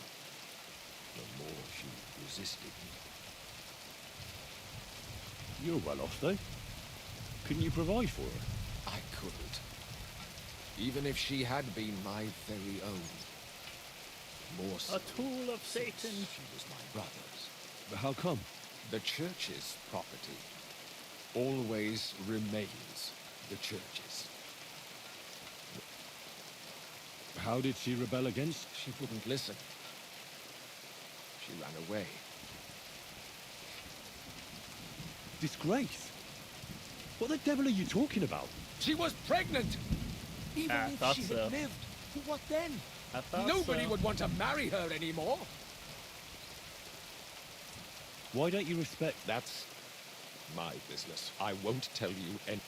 the more she resisted me. You're well off, though. Couldn't you provide for her? I couldn't. Even if she had been my very own. More so, A tool of Satan. she was my brother's. But how come? The church's property always remains the church's. How did she rebel against? She wouldn't listen. She ran away. Disgrace? What the devil are you talking about? She was pregnant! Even I if thought she so. had lived, what then? I thought Nobody so. would want to marry her anymore. Why don't you respect... That's my business. I won't tell you any...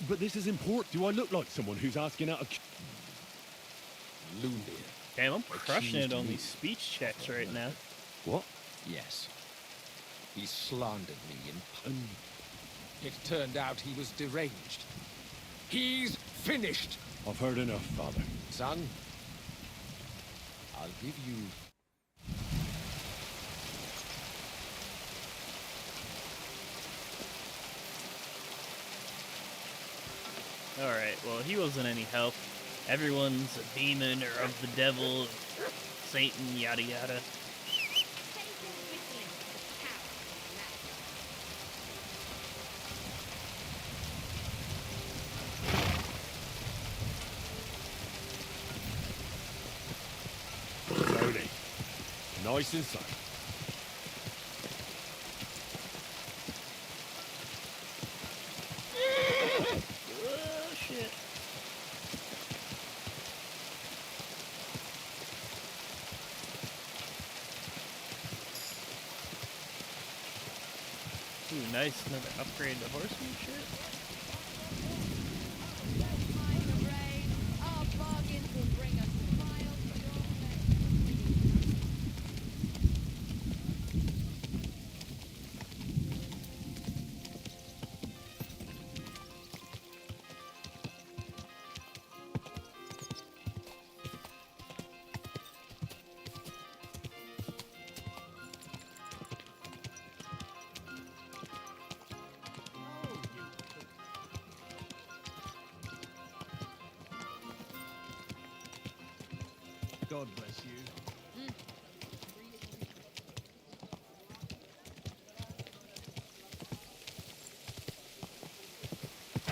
But this is important. Do I look like someone who's asking out a... Lunir. Damn, I'm crushing it accused on me these speech checks of right her now. murder. What? Yes. He slandered me in... It turned out he was deranged. He's finished! I've heard enough, Father. Son, I'll give you... Alright, well, he wasn't any help. Everyone's a demon or of the devil, Satan, yada yada. Slowly. Nice and slow. Oh, shit. Ooh, nice. Another upgrade to horsemanship. Our bargains will bring us miles God bless you.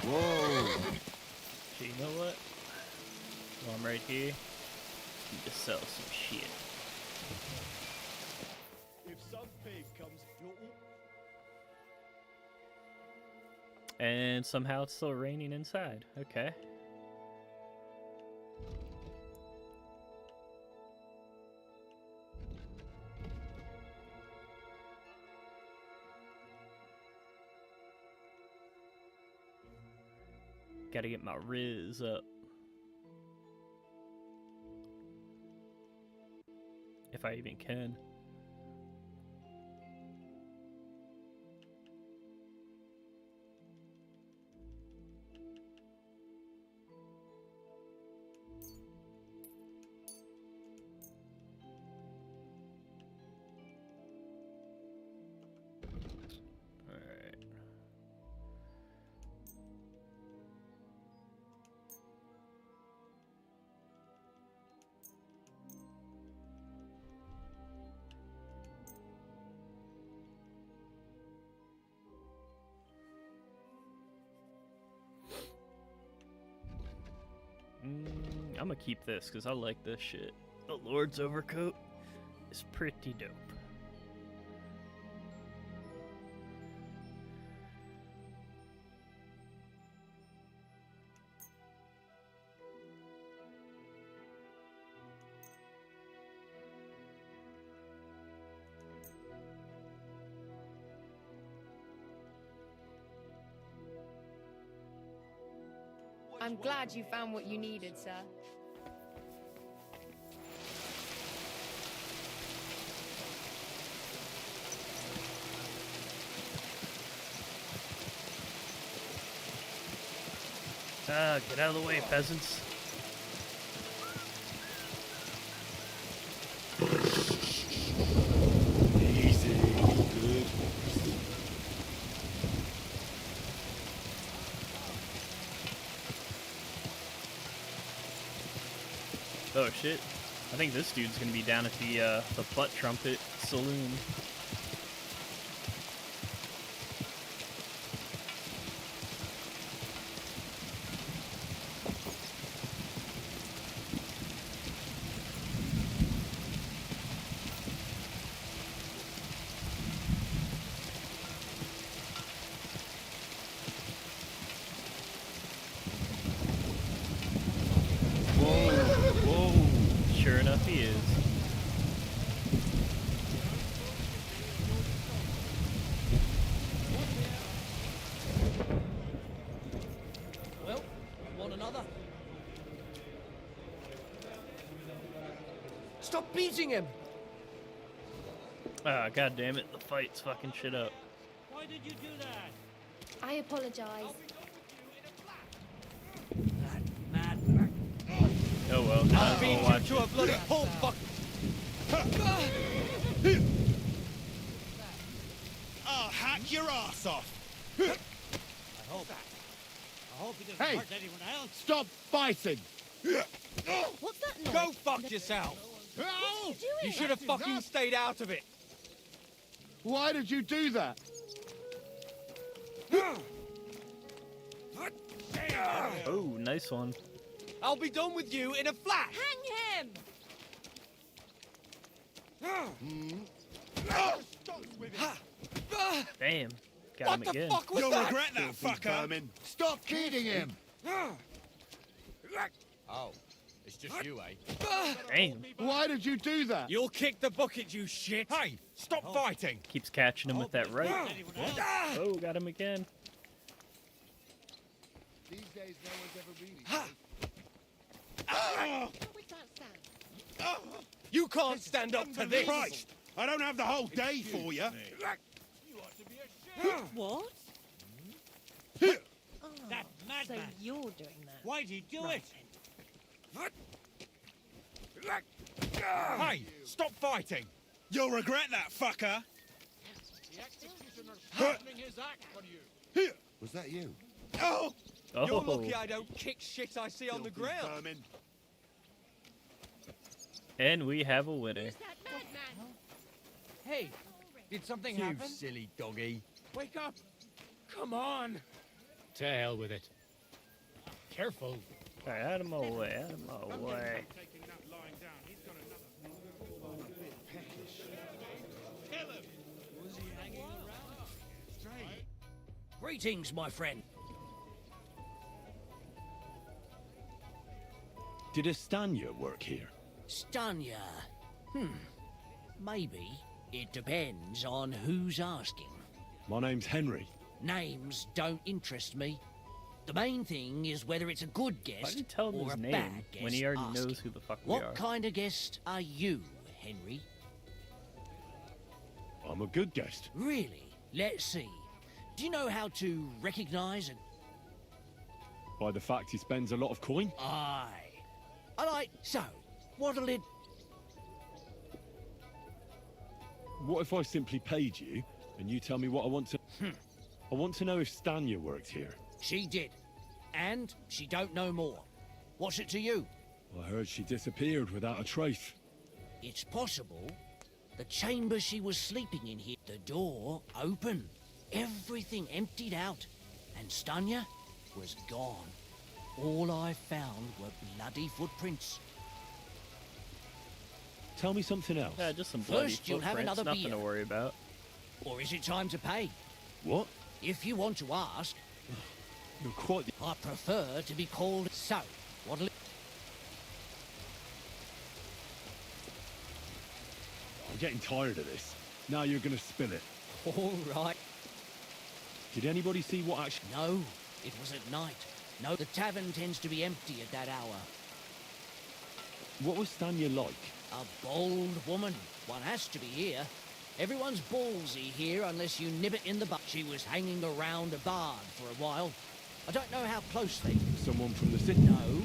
Whoa. So you know what? While I'm right here, need to sell some shit. And somehow it's still raining inside. Okay. Gotta get my riz up. If I even can. I'm gonna keep this because I like this shit. The Lord's overcoat is pretty dope. I'm glad you found what you needed, sir. Get out of the way, peasants. Easy, good. Oh shit. I think this dude's gonna be down at the Plutt Trumpet Saloon. Sure enough, he is. Well, one another. Stop beating him! Ah, god damn it, the fight's fucking shit up. Why did you do that? I apologize. Oh well, I'll beat I'll you watch to it. a bloody pulp fuck. I'll hack your ass off. I hope he doesn't Hey, hurt anyone else. stop fighting. What's that noise? Go fuck yourself! What are you doing? You should have fucking stayed out of it. Why did you do that? Oh, nice one. I'll be done with you in a flash. Hang him! Damn. Got What him the again. fuck was You'll that? regret that, fucker. Stop cheating him. Oh, it's just you, eh? Damn. Why did you do that? You'll kick the bucket, you shit. Hey, stop fighting! Keeps catching him with that right. Oh, got him again. These days, no one's ever really. You can't stand up to this. Christ, I don't have the whole day for you. What? That So madman. you're doing that? Why'd he do Right. it? Hey, stop fighting! You'll regret that, fucker. The executioner hardening his act on you. Was that you? Oh, You're Oh, lucky I don't kick shit I see on the ground. vermin. and we have a winner. Who's that madman? Hey, did something You happen? silly doggy. Wake up! Come on! To hell with it. Careful. Alright, out of my way, out of my way. Taking that lying down. He's got another. A bit peckish. Kill him. Was he hanging around? Straight. Greetings, my friend. Did Estania work here? Stanya. Maybe. It depends on who's asking. My name's Henry. Names don't interest me. The main thing is whether it's a good guest Why did you tell him or his a name bad guest when he already asking. knows who the fuck we What are? kind of guest are you, Henry? I'm a good guest. Really? Let's see. Do you know how to recognize a... By the fact he spends a lot of coin? Aye. I like... So, what'll it... What if I simply paid you, and you tell me what I want to... I want to know if Stanya worked here. She did. And she don't know more. What's it to you? I heard she disappeared without a trace. It's possible. The chamber she was sleeping in here, the door open. Everything emptied out. And Stanya was gone. All I found were bloody footprints. Tell me something else. Yeah, just some bloody First, you'll have footprints, another nothing beer. to worry about. Or is it time to pay? What? If you want to ask, You're quite the... I prefer to be called so. What'll it... I'm getting tired of this. Now you're gonna spill it. All right. Did anybody see what actually... No, it was at night. No, the tavern tends to be empty at that hour. What was Stanya like? A bold woman. One has to be here. Everyone's ballsy here unless you nib it in the butt. She was hanging around a barn for a while. I don't know how close they... Someone from the city? No.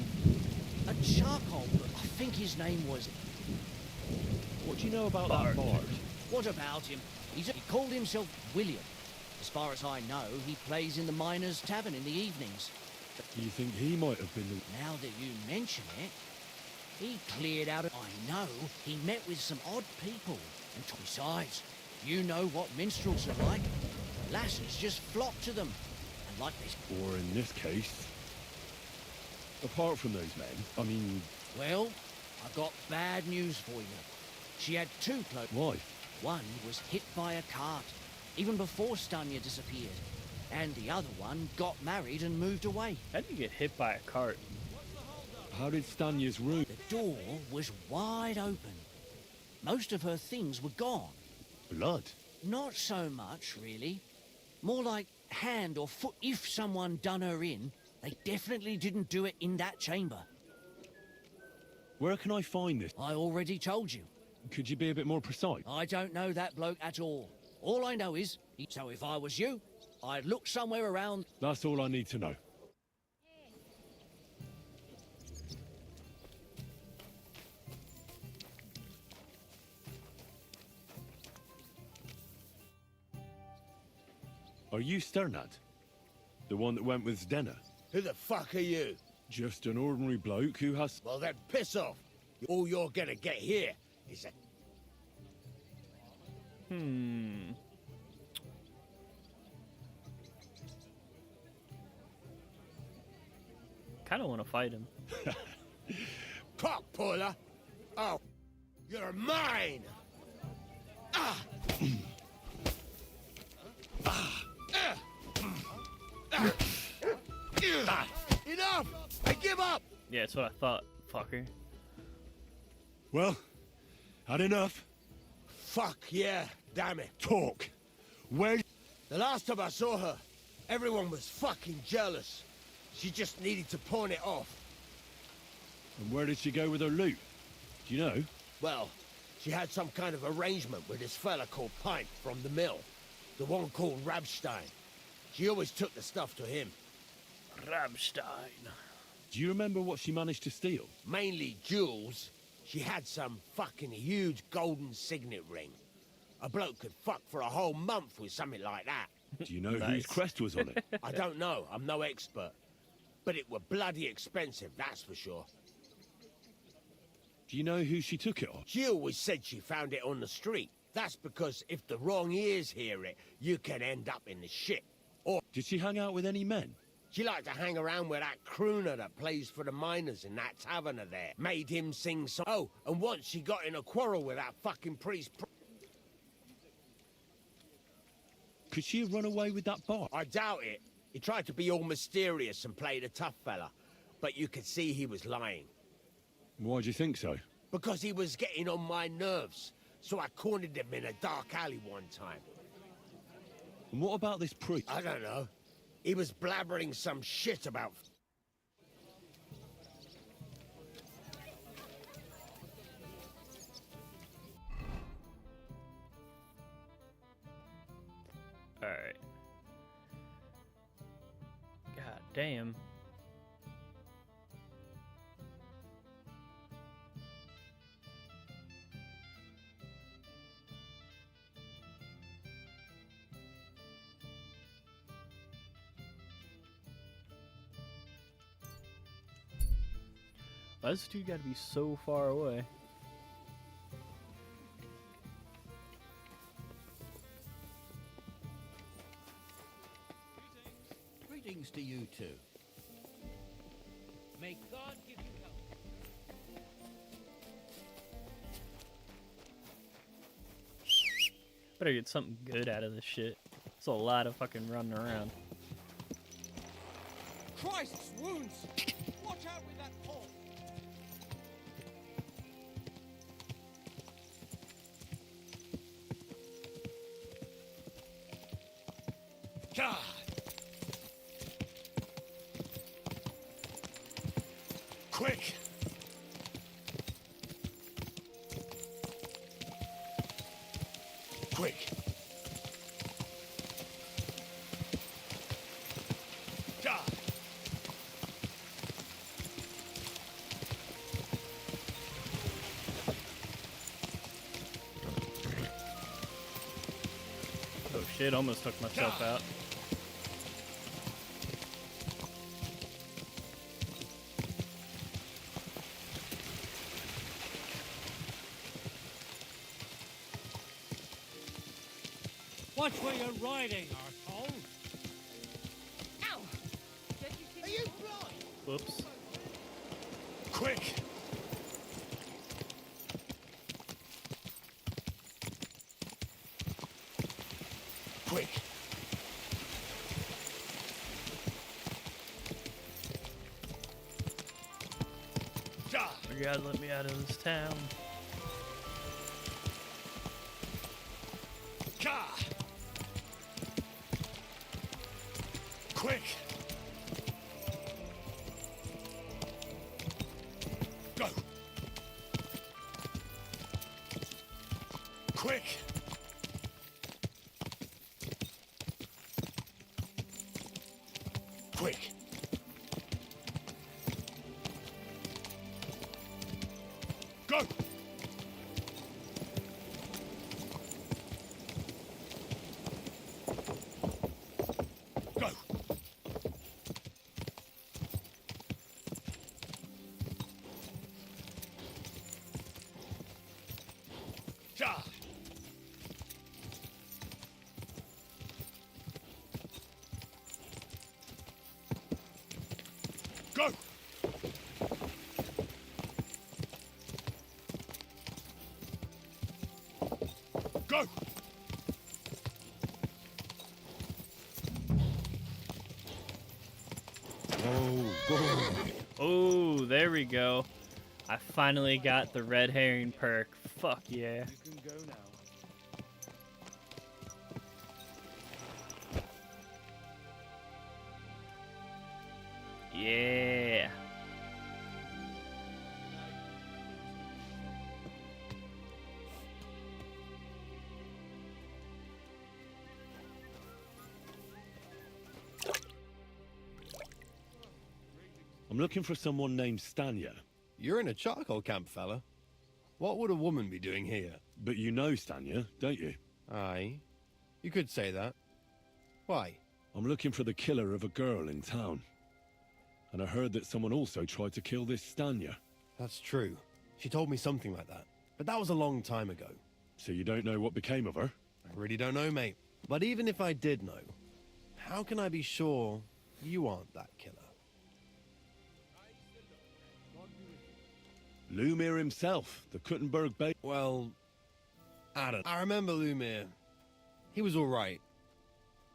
A charcoal, but I think his name was... What do you know about that bard? What about him? He called himself William. As far as I know, he plays in the Miners' Tavern in the evenings. You think he might have been the... Now that you mention it, he cleared out... I know, he met with some odd people. And besides, you know what minstrels are like. Lasses just flock to them. And like this... Or in this case... Apart from those men, I mean... Well, I've got bad news for you. She had two close... Why? One was hit by a cart, even before Stanya disappeared. And the other one got married and moved away. How did you get hit by a cart? How did Stanya's room... The door was wide open. Most of her things were gone. Blood? Not so much, really. More like hand or foot. If someone done her in, they definitely didn't do it in that chamber. Where can I find this? I already told you. Could you be a bit more precise? I don't know that bloke at all. All I know is, so if I was you, I'd look somewhere around. That's all I need to know. Are you Sternad? The one that went with Zdena? Who the fuck are you? Just an ordinary bloke who has... Well then, piss off. All you're gonna get here is a... Kind of want to fight him. Cock puller? Oh, you're mine! Ah! Enough! I give up! Yeah, that's what I thought, fucker. Well, had enough. Fuck yeah, damn it. Talk. Where... The last time I saw her, everyone was fucking jealous. She just needed to pawn it off. And where did she go with her loot? Do you know? Well, she had some kind of arrangement with this fella called Pint from the mill. The one called Rabstein. She always took the stuff to him. Rabstein. Do you remember what she managed to steal? Mainly jewels. She had some fucking huge golden signet ring. A bloke could fuck for a whole month with something like that. Do you know whose crest was on it? I don't know. I'm no expert. But it were bloody expensive, that's for sure. Do you know who she took it on? She always said she found it on the street. That's because if the wrong ears hear it, you can end up in the shit. Or... Did she hang out with any men? She liked to hang around with that crooner that plays for the miners in that taverner there. Made him sing some... Oh, and once she got in a quarrel with that fucking priest... Could she have run away with that bar? I doubt it. He tried to be all mysterious and played a tough fella, but you could see he was lying. Why do you think so? Because he was getting on my nerves, so I cornered him in a dark alley one time. And what about this priest? I don't know. He was blabbering some shit about... Alright. God damn. Those two gotta be so far away. Greetings to you too. May God give you help. Better get something good out of this shit. It's a lot of fucking running around. Christ's wounds! Watch out with that pole! God! Quick! Quick! God! Oh shit, almost took myself out. Watch where you're riding, arsehole. Ow! Are you blind? Whoops. Quick! Quick! God! Oh God, let me out of this town. God! Quick! Go! Quick! Quick! Go! Go! Ja! Go! Go! Oh, there we go. I finally got the red herring perk. Fuck yeah. You can go now. Yeah. I'm looking for someone named Stanya. You're in a charcoal camp, fella. What would a woman be doing here? But you know Stanya, don't you? Aye. You could say that. Why? I'm looking for the killer of a girl in town. And I heard that someone also tried to kill this Stanya. That's true. She told me something like that. But that was a long time ago. So you don't know what became of her? I really don't know, mate. But even if I did know, how can I be sure you aren't that killer? Lumir himself, the Kuttenberg Bay. Well, I remember Lumir. He was all right.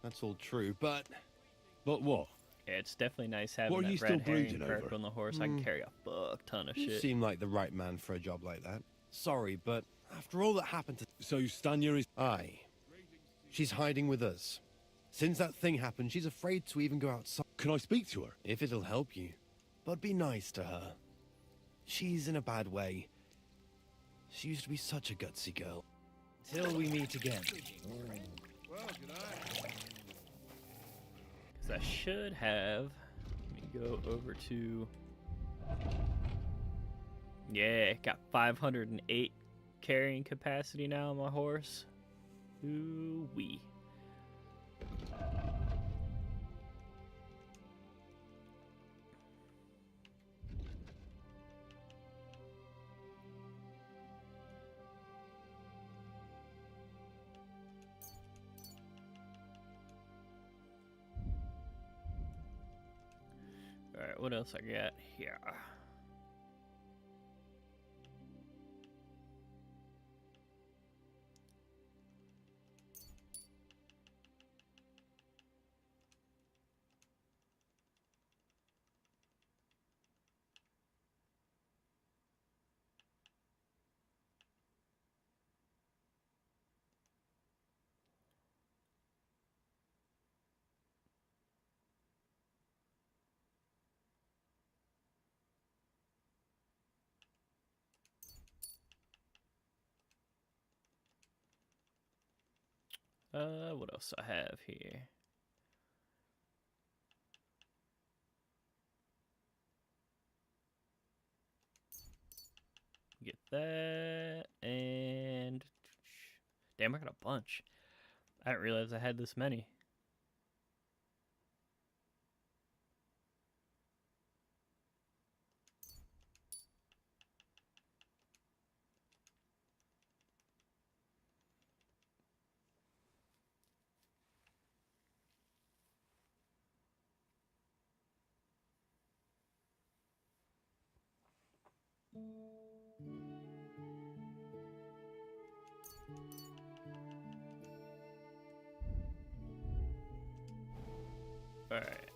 That's all true, but... But what? Yeah, it's definitely nice having What are that you still red herring brooding perk over? on the horse. I can carry a fuck ton of You shit. seem like the right man for a job like that. Sorry, but after all that happened to... So Stanya is... Aye. She's hiding with us. Since that thing happened, she's afraid to even go outside. Can I speak to her? If it'll help you. But be nice to her. She's in a bad way. She used to be such a gutsy girl. Till we meet again. Because I should have... Let me go over to... Yeah, got 508 carrying capacity now on my horse. Ooh-wee. Alright, what else I got here? What else I have here? Get that, and damn, I got a bunch. I didn't realize I had this many. All right.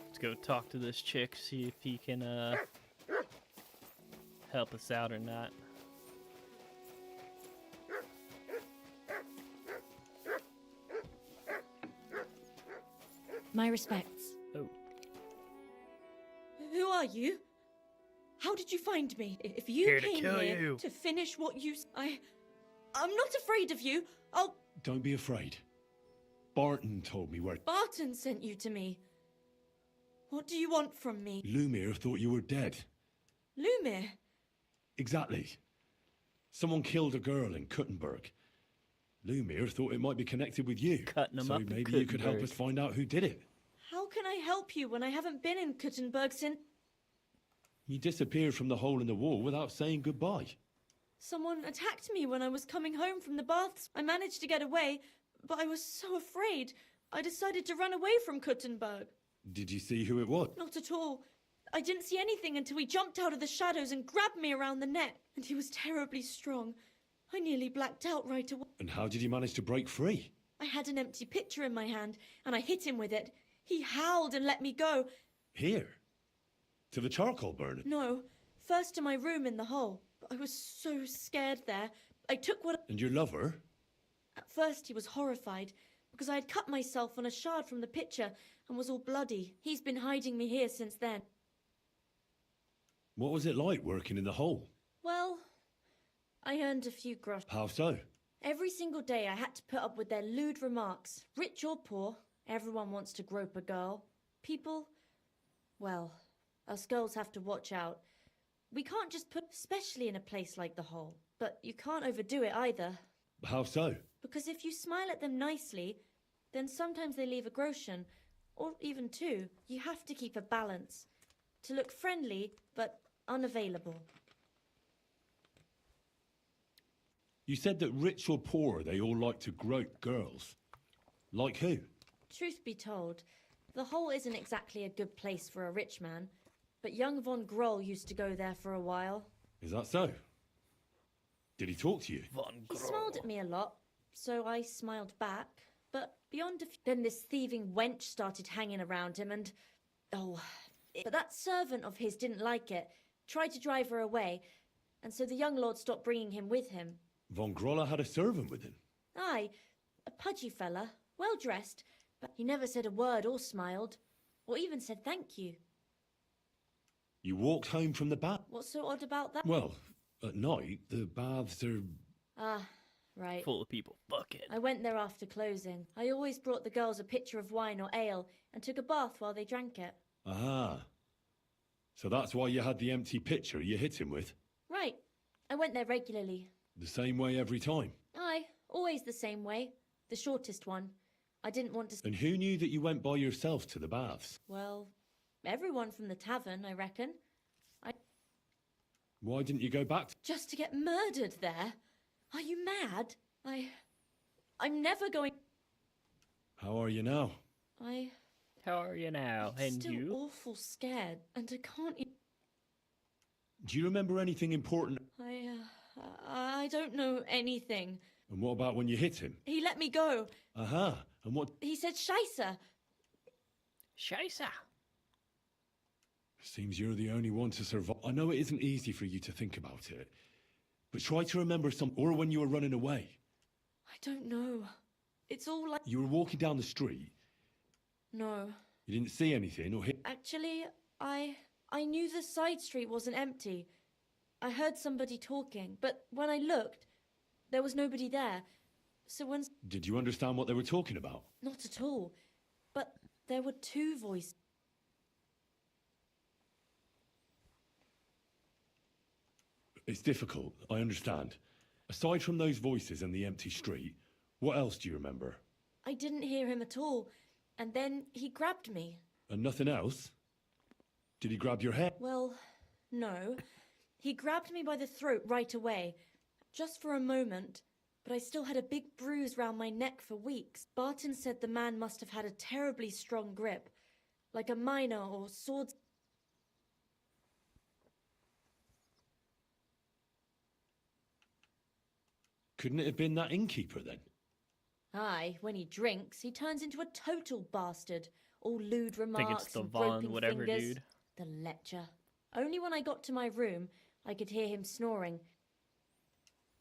Let's go talk to this chick, see if he can help us out or not. My respects. Oh. Who are you? How did you find me? If you Here to came kill here you. to finish what you... I'm not afraid of you. I'll... Don't be afraid. Barton told me where... Barton sent you to me. What do you want from me? Lumir thought you were dead. Lumir? Exactly. Someone killed a girl in Kuttenberg. Lumir thought it might be connected with you. Cutting them so up in maybe you could help Kuttenberg. us find out who did it. How can I help you when I haven't been in Kuttenberg since... You disappeared from the hole in the wall without saying goodbye. Someone attacked me when I was coming home from the baths. I managed to get away, but I was so afraid. I decided to run away from Kuttenberg. Did you see who it was? Not at all. I didn't see anything until he jumped out of the shadows and grabbed me around the neck. And he was terribly strong. I nearly blacked out right away. And how did you manage to break free? I had an empty pitcher in my hand, and I hit him with it. He howled and let me go. Here? To the charcoal burner? No, first to my room in the hole. But I was so scared there. I took what... And your lover? At first he was horrified, because I had cut myself on a shard from the pitcher and was all bloody. He's been hiding me here since then. What was it like working in the hole? Well, I earned a few grosh. How so? Every single day I had to put up with their lewd remarks. Rich or poor, everyone wants to grope a girl. People, well, us girls have to watch out. We can't just put, especially in a place like the hole. But you can't overdo it either. How so? Because if you smile at them nicely, then sometimes they leave a groschen, or even two. You have to keep a balance. To look friendly, but unavailable. You said that rich or poor, they all like to grope girls. Like who? Truth be told, the hole isn't exactly a good place for a rich man, but young von Groll used to go there for a while. Is that so? Did he talk to you? He smiled at me a lot, so I smiled back. But beyond then this thieving wench started hanging around him and... But that servant of his didn't like it, tried to drive her away, and so the young lord stopped bringing him with him. Von Grolla had a servant with him? Aye, a pudgy fella, well-dressed, but he never said a word or smiled, or even said thank you. You walked home from the bath? What's so odd about that? Well, at night, the baths are... Ah, right. Full of people. Fuck it. I went there after closing. I always brought the girls a pitcher of wine or ale and took a bath while they drank it. Aha. So that's why you had the empty pitcher you hit him with? Right. I went there regularly. The same way every time? Aye, always the same way. The shortest one. I didn't want to... And who knew that you went by yourself to the baths? Well, everyone from the tavern, I reckon. Why didn't you go back? Just to get murdered there? Are you mad? I'm never going... How are you now? How are you now? And still you? Awful scared, and I can't... Do you remember anything important? I don't know anything. And what about when you hit him? He let me go. Aha. And what... He said Scheisse. Scheisse. Seems you're the only one to survive. I know it isn't easy for you to think about it, but try to remember or when you were running away. I don't know. It's all like... You were walking down the street. No. You didn't see anything or hit... Actually, I knew the side street wasn't empty. I heard somebody talking, but when I looked, there was nobody there. So when... Did you understand what they were talking about? Not at all. But there were two voices. It's difficult, I understand. Aside from those voices and the empty street, what else do you remember? I didn't hear him at all, and then he grabbed me. And nothing else? Did he grab your head? Well, no. He grabbed me by the throat right away, just for a moment, but I still had a big bruise round my neck for weeks. Barton said the man must have had a terribly strong grip, like a miner or swords... Couldn't it have been that innkeeper then? Aye, when he drinks, he turns into a total bastard. All lewd remarks Think it's the and Von groping whatever fingers. dude. The lecher. Only when I got to my room, I could hear him snoring.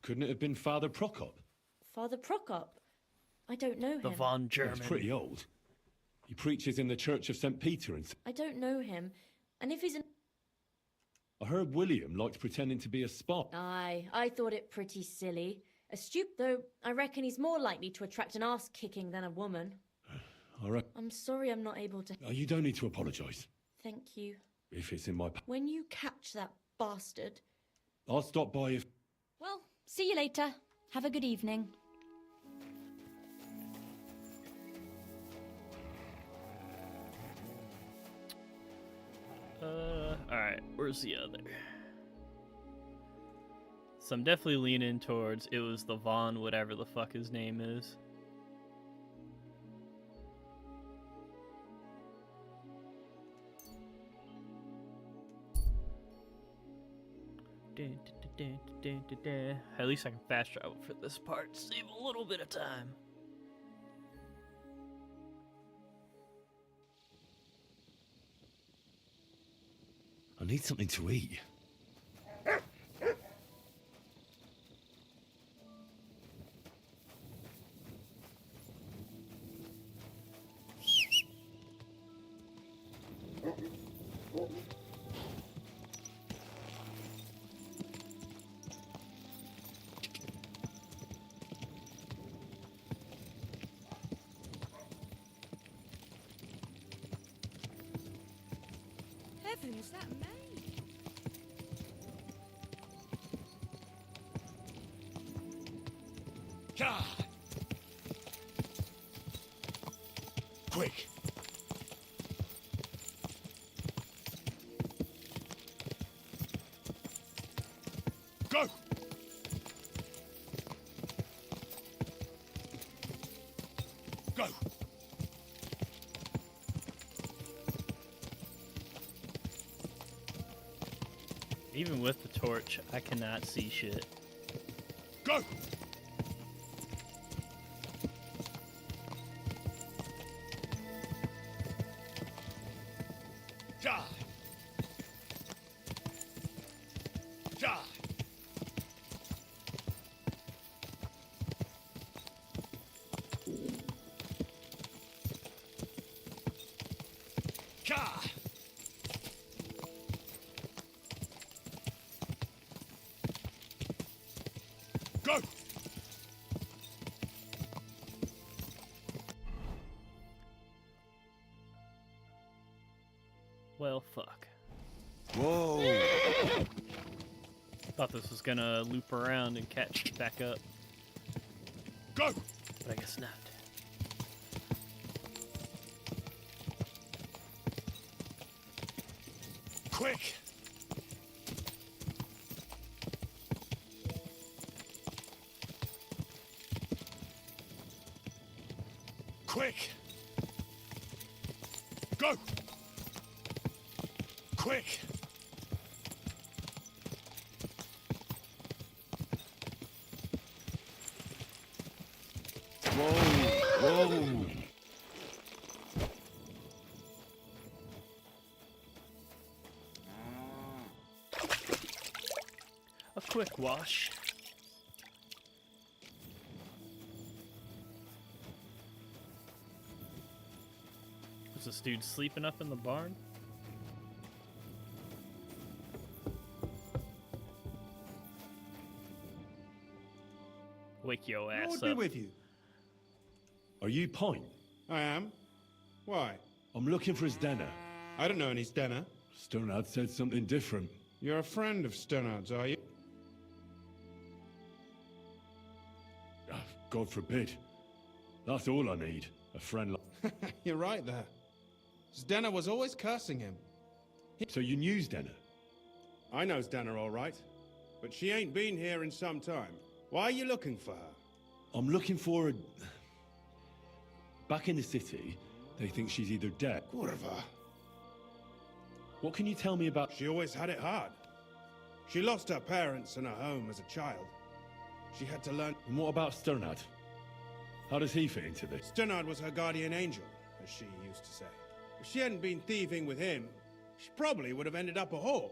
Couldn't it have been Father Prokop? Father Prokop? I don't know The him. Von German. He's pretty old. He preaches in the Church of St. Peter and... I don't know him. And if he's an... I heard William liked pretending to be a spy. Aye, I thought it pretty silly. Astute, though, I reckon he's more likely to attract an ass-kicking than a woman. All right. I'm sorry I'm not able to... You don't need to apologise. Thank you. If it's in my... When you catch that bastard... I'll stop by if... Well, see you later. Have a good evening. Alright, where's the other? So I'm definitely leaning towards it was the Von, whatever the fuck his name is. At least I can fast travel for this part, save a little bit of time. I need something to eat. Heavens, that maid! God! Quick! Go! Go! Even with the torch, I cannot see shit. Go! Ja! Ja! Ja! Go! Well, fuck. Whoa! Thought this was gonna loop around and catch back up. Go! But I guess not. Quick! Quick! Go! Quick! Whoa! Whoa! A quick wash. Was this dude sleeping up in the barn? Wake your ass Lord be up. with you. Are you Pine? I am. Why? I'm looking for his Denner. I don't know any Stenner. Sternad said something different. You're a friend of Sternard's, are you? God forbid. That's all I need. A friend like... You're right there. Zdenna was always cursing him. So you knew Zdenna? I know Zdenna all right, but she ain't been here in some time. Why are you looking for her? I'm looking for a... Back in the city, they think she's either dead... Kurva. What can you tell me about... She always had it hard. She lost her parents and her home as a child. She had to learn... And what about Sternad? How does he fit into this? Sternard was her guardian angel, as she used to say. If she hadn't been thieving with him, she probably would have ended up a whore.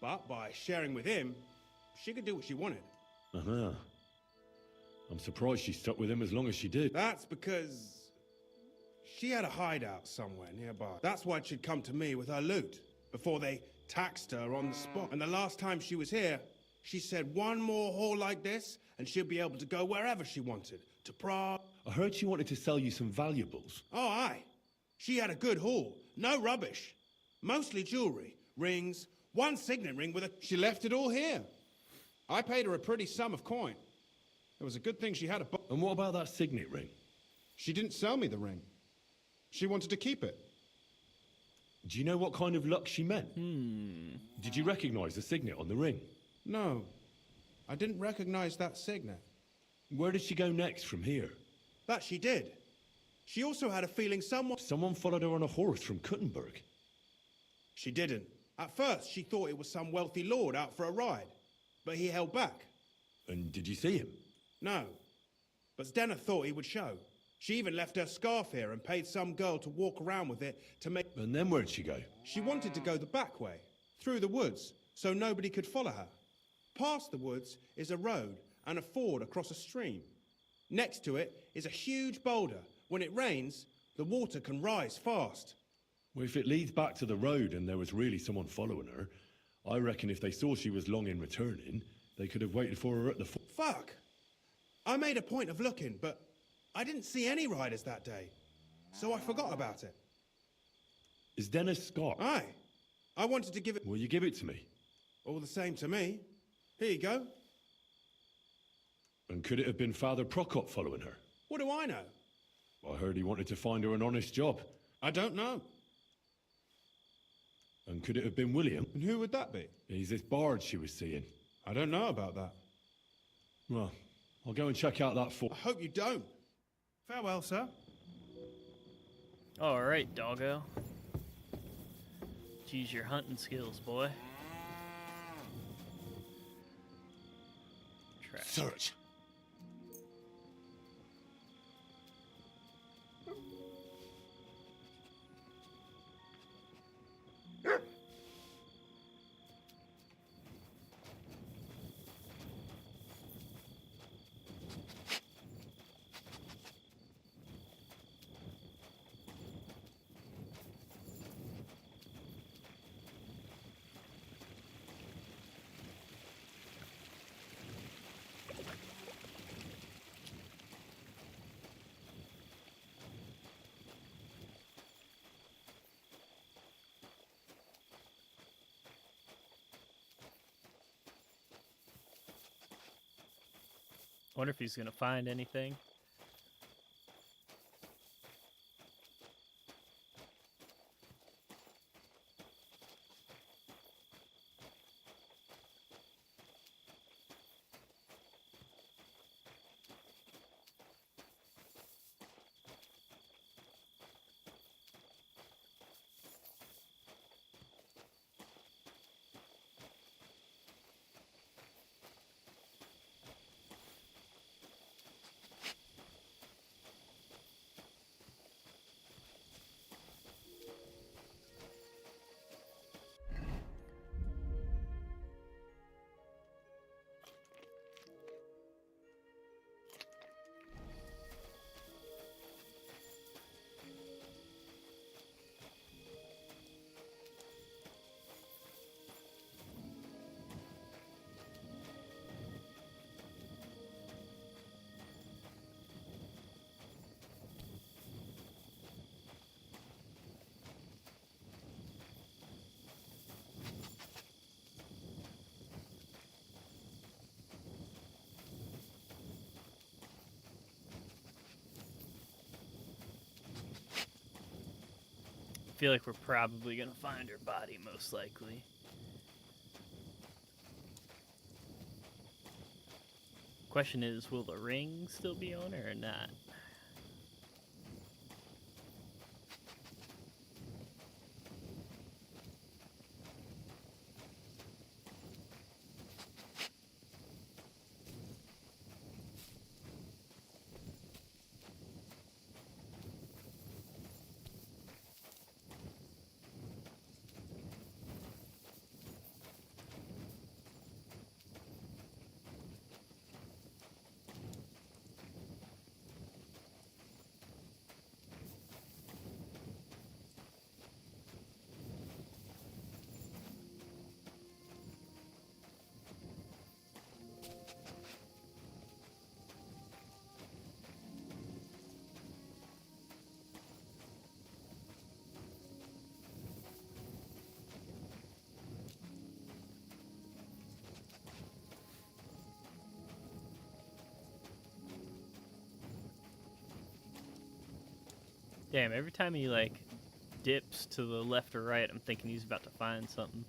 But by sharing with him, she could do what she wanted. Uh-huh. I'm surprised she stuck with him as long as she did. That's because... she had a hideout somewhere nearby. That's why she'd come to me with her loot, before they taxed her on the spot. And the last time she was here, she said one more haul like this, and she'd be able to go wherever she wanted. To Prague. I heard she wanted to sell you some valuables. Oh, aye. She had a good haul. No rubbish. Mostly jewelry, rings, one signet ring with a... She left it all here. I paid her a pretty sum of coin. It was a good thing she had a... And what about that signet ring? She didn't sell me the ring. She wanted to keep it. Do you know what kind of luck she meant? Did you recognize the signet on the ring? No. I didn't recognize that signet. Where did she go next from here? That she did. She also had a feeling someone... Someone followed her on a horse from Kuttenberg. She didn't. At first, she thought it was some wealthy lord out for a ride. But he held back. And did you see him? No. But Zdenna thought he would show. She even left her scarf here and paid some girl to walk around with it to make... And then where'd she go? She wanted to go the back way, through the woods, so nobody could follow her. Past the woods is a road and a ford across a stream. Next to it is a huge boulder. When it rains, the water can rise fast. Well, if it leads back to the road and there was really someone following her, I reckon if they saw she was long in returning, they could have waited for her at the ford. Fuck! I made a point of looking, but I didn't see any riders that day, so I forgot about it. Is Dennis Scott? Aye. I wanted to give it... Will you give it to me? All the same to me. Here you go. And could it have been Father Prokop following her? What do I know? I heard he wanted to find her an honest job. I don't know. And could it have been William? And who would that be? He's this bard she was seeing. I don't know about that. Well, I'll go and check out that fort. I hope you don't. Farewell, sir. Alright, doggo. Use your hunting skills, boy. Search. Wonder if he's gonna find anything. I feel like we're probably gonna find her body, most likely. Question is, will the ring still be on her or not? Damn, every time he, like, dips to the left or right, I'm thinking he's about to find something.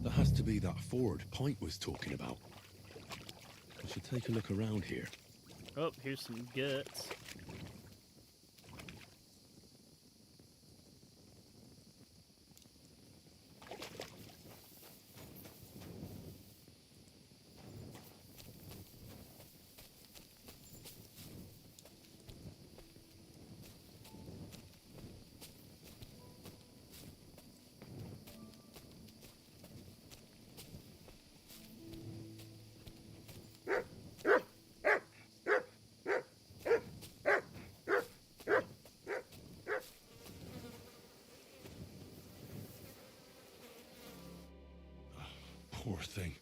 That has to be that ford Pint was talking about. I should take a look around here. Oh, here's some guts. Poor thing.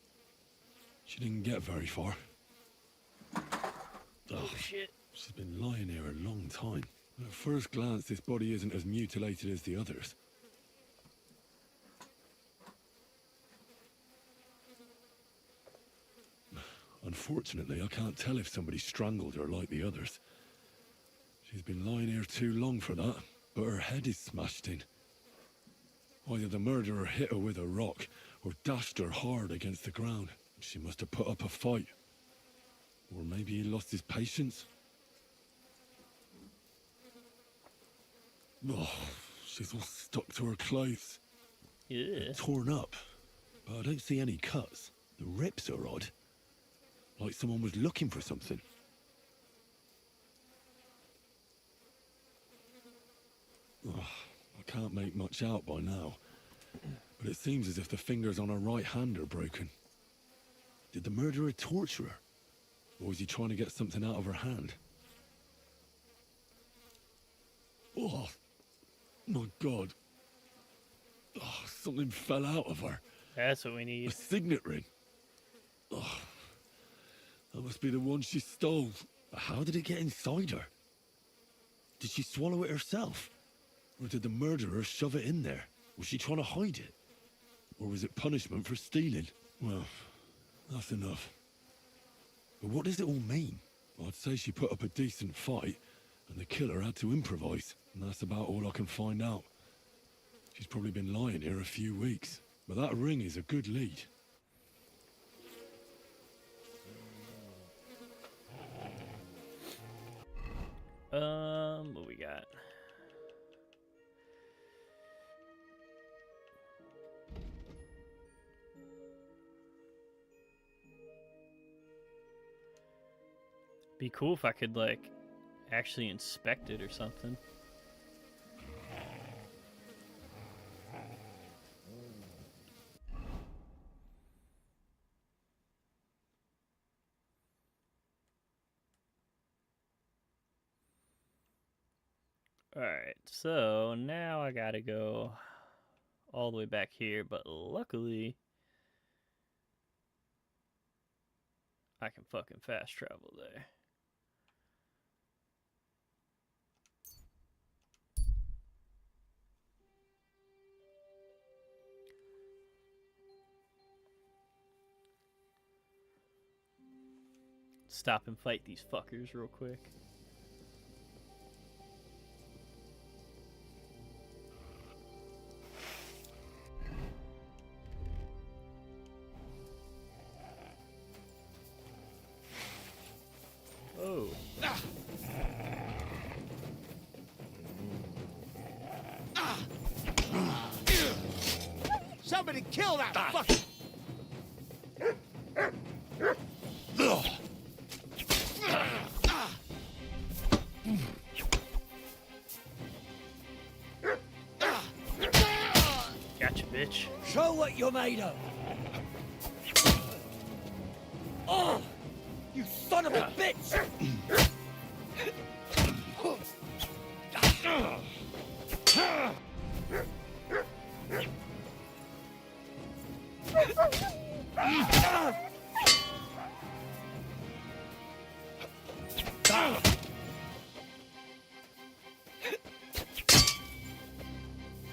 She didn't get very far. Oh, shit. She's been lying here a long time. At first glance, this body isn't as mutilated as the others. Unfortunately, I can't tell if somebody strangled her like the others. She's been lying here too long for that, but her head is smashed in. Either the murderer hit her with a rock, or dashed her hard against the ground. She must have put up a fight. Or maybe he lost his patience. Oh, she's all stuck to her clothes. Yeah. Torn up, but I don't see any cuts. The rips are odd. Like someone was looking for something. Oh, I can't make much out by now, but it seems as if the fingers on her right hand are broken. Did the murderer torture her? Or was he trying to get something out of her hand? Oh, my God. Oh, something fell out of her. That's what we need. A signet ring. Oh, that must be the one she stole. How did it get inside her? Did she swallow it herself? Or did the murderer shove it in there? Was she trying to hide it? Or was it punishment for stealing? Well, that's enough. But what does it all mean? I'd say she put up a decent fight, and the killer had to improvise, and that's about all I can find out. She's probably been lying here a few weeks, but that ring is a good lead. What we got? Be cool if I could, like, actually inspect it or something. Alright, so now I gotta go all the way back here, but luckily I can fucking fast travel there. Stop and fight these fuckers real quick. Oh. Somebody kill that fucker! Gotcha, bitch. Show what you're made of. Oh, you son of a bitch!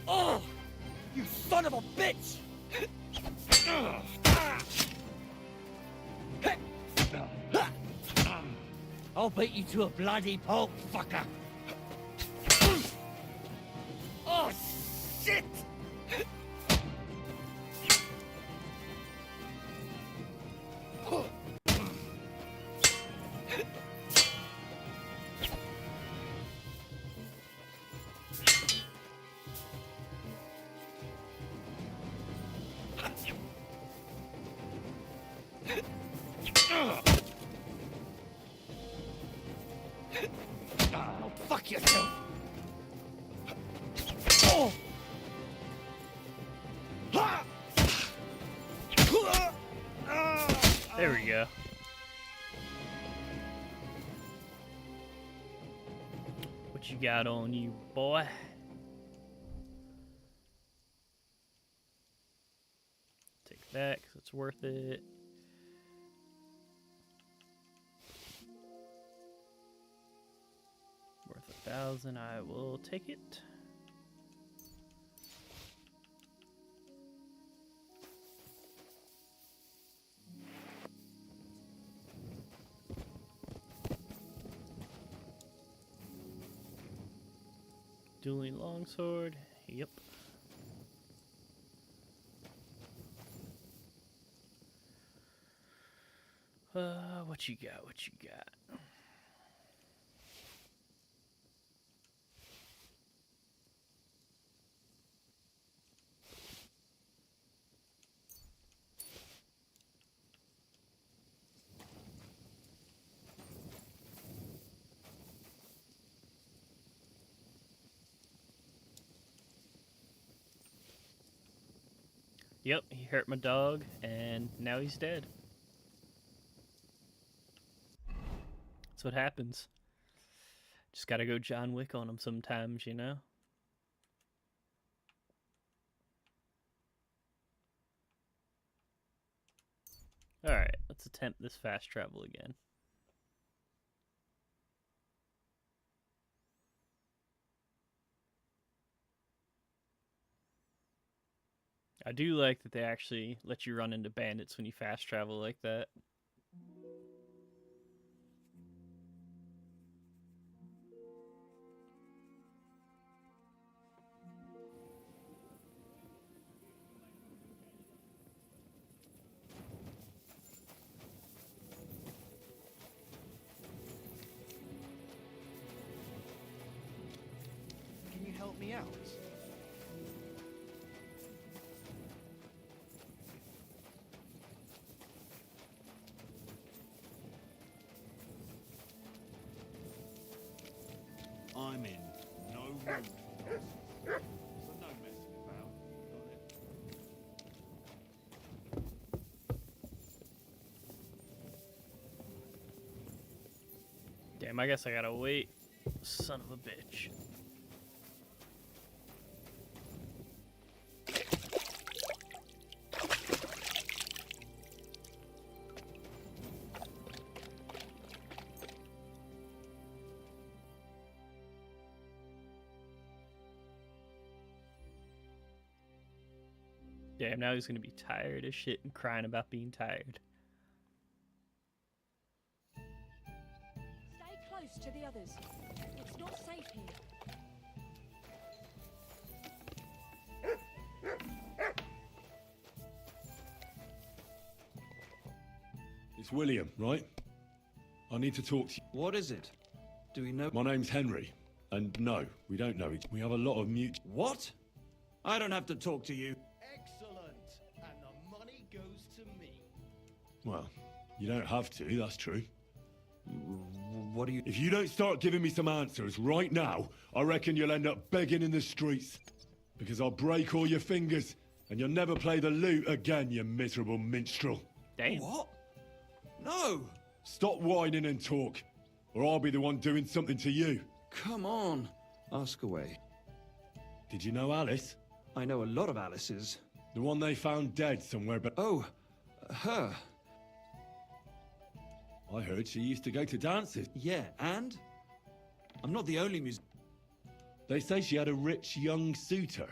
Oh, you son of a bitch! I'll beat you to a bloody pulp, fucker! Oh, shit! Oh, fuck yourself! Oh! There we go. What you got on you, boy? Take that, 'cause it's worth it. Worth 1,000, I will take it. Dueling longsword, yep. What you got? What you got? Yep, he hurt my dog, and now he's dead. That's what happens. Just gotta go John Wick on him sometimes, you know? Alright, let's attempt this fast travel again. I do like that they actually let you run into bandits when you fast travel like that. Can you help me out? I'm in no mood for nonsense. So no messing about. Got it? Damn, I guess I gotta wait. Son of a bitch. Damn, now he's gonna be tired as shit and crying about being tired. Stay close to the others. It's not safe here. It's William, right? I need to talk to you. What is it? Do we know? My name's Henry. And no, we don't know each. We have a lot of mutual. What? I don't have to talk to you. Excellent. And the money goes to me. Well, you don't have to, that's true. What do you... If you don't start giving me some answers right now, I reckon you'll end up begging in the streets. Because I'll break all your fingers, and you'll never play the lute again, you miserable minstrel. Damn. What? No! Stop whining and talk, or I'll be the one doing something to you. Come on. Ask away. Did you know Alice? I know a lot of Alices. The one they found dead somewhere, but... Oh, her. I heard she used to go to dances. Yeah, and? I'm not the only musician. They say she had a rich young suitor.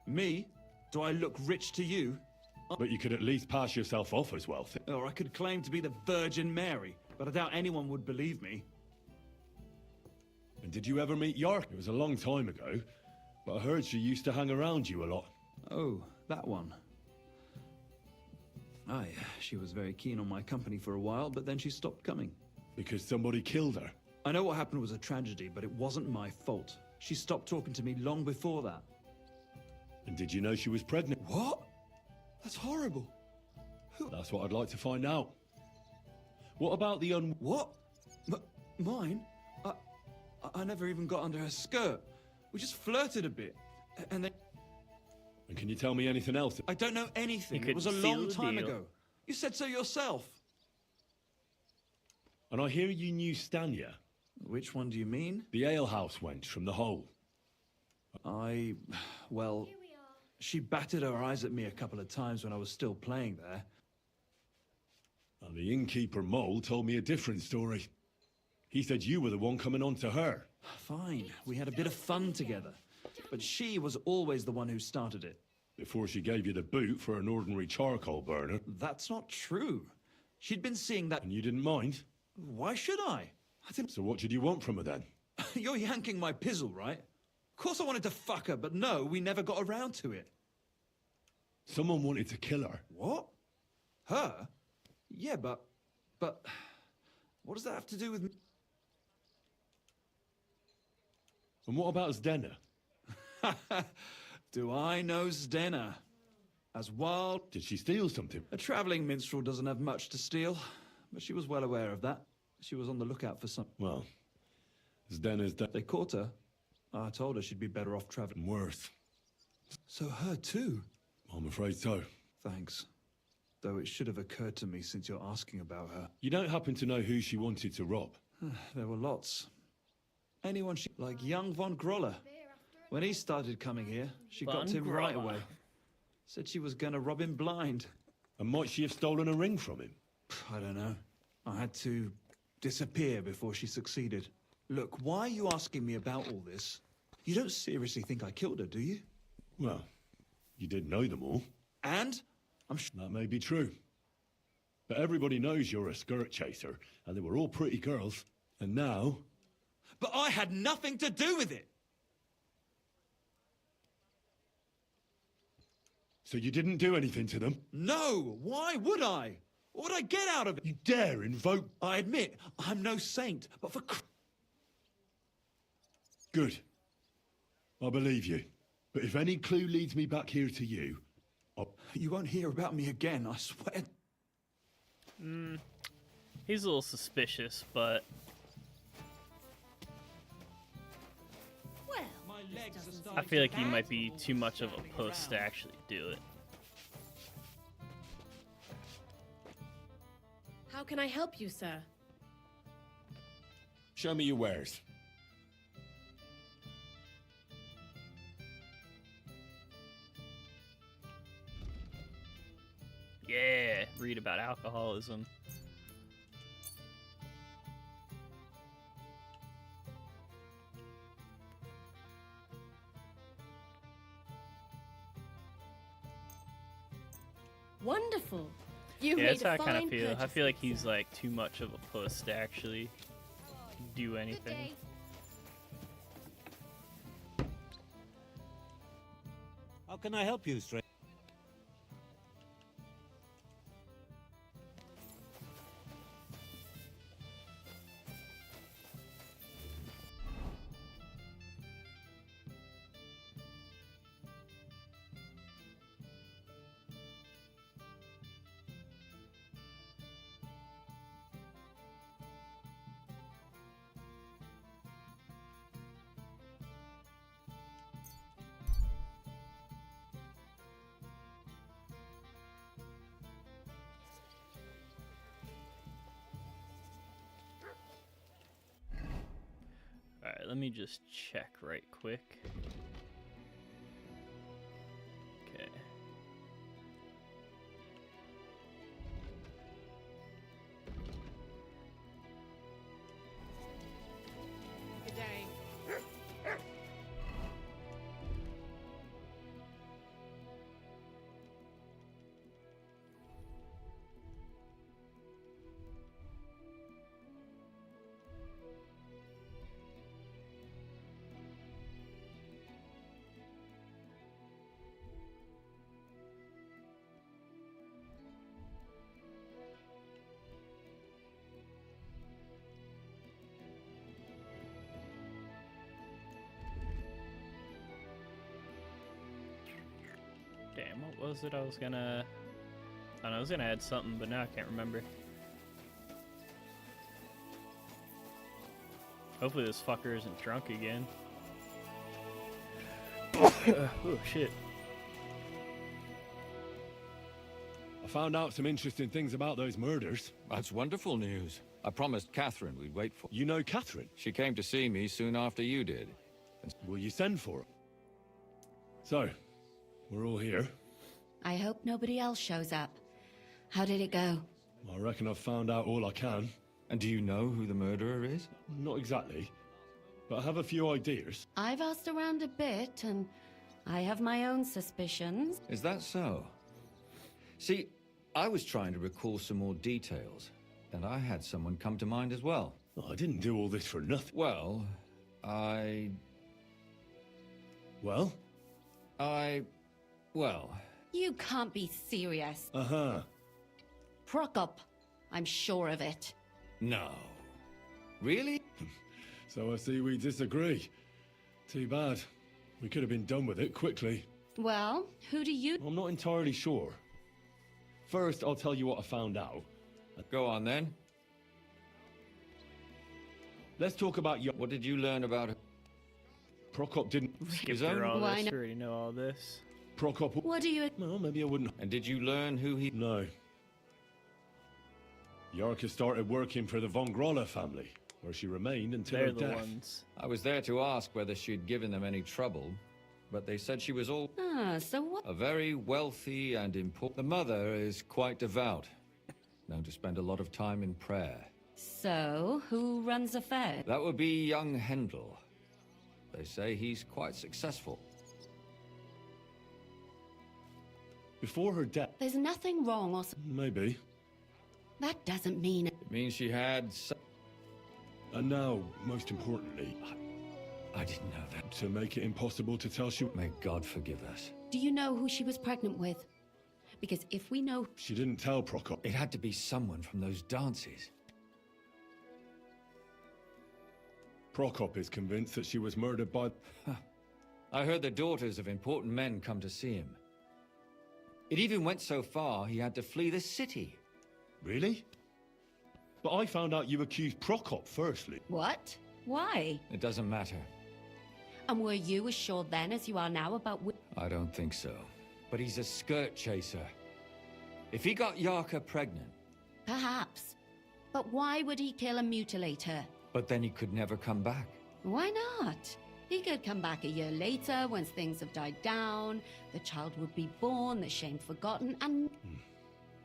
Me? Do I look rich to you? But you could at least pass yourself off as wealthy. Or I could claim to be the Virgin Mary, but I doubt anyone would believe me. And did you ever meet York? It was a long time ago, but I heard she used to hang around you a lot. Oh, that one. Aye, she was very keen on my company for a while, but then she stopped coming. Because somebody killed her? I know what happened was a tragedy, but it wasn't my fault. She stopped talking to me long before that. And did you know she was pregnant? What? That's horrible. That's what I'd like to find out. What about the What? Mine? I never even got under her skirt. We just flirted a bit, and then... And can you tell me anything else? I don't know anything. You It was a could long seal the time deal. ago. You said so yourself. And I hear you knew Stanya. Which one do you mean? The alehouse wench from the hole. Well, she batted her eyes at me a couple of times when I was still playing there. And the innkeeper Mole told me a different story. He said you were the one coming on to her. Fine, we had a bit of fun together. But she was always the one who started it. Before she gave you the boot for an ordinary charcoal burner. That's not true. She'd been seeing that... And you didn't mind? Why should I? So what did you want from her then? You're yanking my pizzle, right? Of course I wanted to fuck her, but no, we never got around to it. Someone wanted to kill her. What? Her? Yeah, but... What does that have to do with me? And what about Zdena? Do I know Zdena? As wild... Did she steal something? A travelling minstrel doesn't have much to steal, but she was well aware of that. She was on the lookout for some... Well, Zdena's dead. They caught her. I told her she'd be better off travelling. Worse. So her too? I'm afraid so. Thanks. Though it should have occurred to me since you're asking about her. You don't happen to know who she wanted to rob? There were lots. Anyone like young von Groller. When he started coming here, she got to him right away. Said she was going to rob him blind. And might she have stolen a ring from him? I don't know. I had to disappear before she succeeded. Look, why are you asking me about all this? You don't seriously think I killed her, do you? Well, you did know them all. And? That may be true. But everybody knows you're a skirt chaser, and they were all pretty girls. And now... But I had nothing to do with it! So you didn't do anything to them? No! Why would I? What would I get out of it? You dare invoke... I admit, I'm no saint, but for... Good. I believe you. But if any clue leads me back here to you, You won't hear about me again, I swear. He's a little suspicious, but... Well, I feel like he might be too much of a puss to actually do it. How can I help you, sir? show me your wares. Yeah, read about alcoholism. Wonderful. You Yeah, made that's how a I kind fine of feel. I purchase. feel like he's like too much of a puss to actually do anything. How can I help you, stranger? Alright, let me just check right quick. Okay. Good day. Damn, what was it I was gonna... I don't know, I was gonna add something, but now I can't remember. Hopefully this fucker isn't drunk again. Oh, shit. I found out some interesting things about those murders. That's wonderful news. I promised Catherine we'd wait for... You know Catherine? She came to see me soon after you did. Will you send for her? So, we're all here. I hope nobody else shows up. How did it go? I reckon I've found out all I can. And do you know who the murderer is? Not exactly. but I have a few ideas. I've asked around a bit, and I have my own suspicions. Is that so? See, I was trying to recall some more details, and I had someone come to mind as well. I didn't do all this for nothing. Well, well... You can't be serious. Uh-huh. Prokop, I'm sure of it. No. Really? So I see we disagree. Too bad. We could have been done with it quickly. Well, who do you... I'm not entirely sure. First, I'll tell you what I found out. Go on, then. Let's talk about your... What did you learn about... Prokop didn't... Skip through all this. We already know all this. Prokop... What do you... Well, maybe I wouldn't... And did you learn who he... No. Yarka started working for the von Groller family, where she remained until her death. Ones. I was there to ask whether she'd given them any trouble, but they said she was all... so what... A very wealthy and important... The mother is quite devout, known to spend a lot of time in prayer. So, who runs affairs? That would be young Hendel. They say he's quite successful. Before her death... There's nothing wrong or... Maybe. That doesn't mean... It means she had... And now, most importantly... I didn't know that. To make it impossible to tell she... May God forgive us. Do you know who she was pregnant with? Because if we know... She didn't tell Prokop. It had to be someone from those dances. Prokop is convinced that she was murdered by... I heard the daughters of important men come to see him. It even went so far he had to flee the city. Really? But I found out you accused Prokop firstly. What? Why? It doesn't matter. And were you as sure then as you are now about... I don't think so. But he's a skirt chaser. If he got Yarka pregnant... Perhaps. But why would he kill and mutilate her? But then he could never come back. Why not? He could come back a year later, once things have died down, the child would be born, the shame forgotten, and...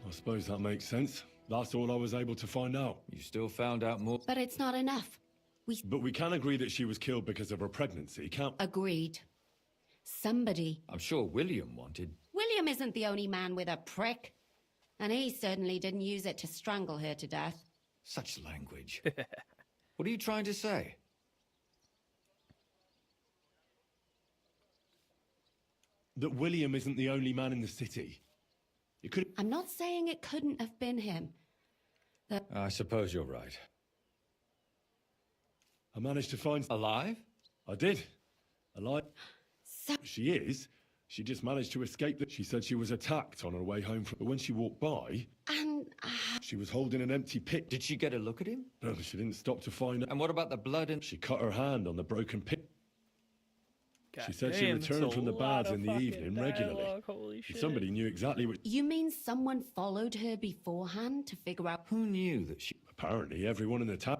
I suppose that makes sense. That's all I was able to find out. You still found out more? But it's not enough. But we can agree that she was killed because of her pregnancy, can't... Agreed. Somebody... I'm sure William wanted... William isn't the only man with a prick. And he certainly didn't use it to strangle her to death. Such language. What are you trying to say? That William isn't the only man in the city. It could... I'm not saying it couldn't have been him. I suppose you're right. I managed to find... Alive? I did. Alive. So... She is. She just managed to escape. She said she was attacked on her way home from... But when she walked by... And... She was holding an empty pit. Did she get a look at him? No, she didn't stop to find... And what about the blood and... She cut her hand on the broken pit. God she said damn, she returned from the baths in the fucking evening regularly. Holy shit. Somebody knew exactly what... You mean someone followed her beforehand to figure out... Who knew that she... Apparently everyone in the town...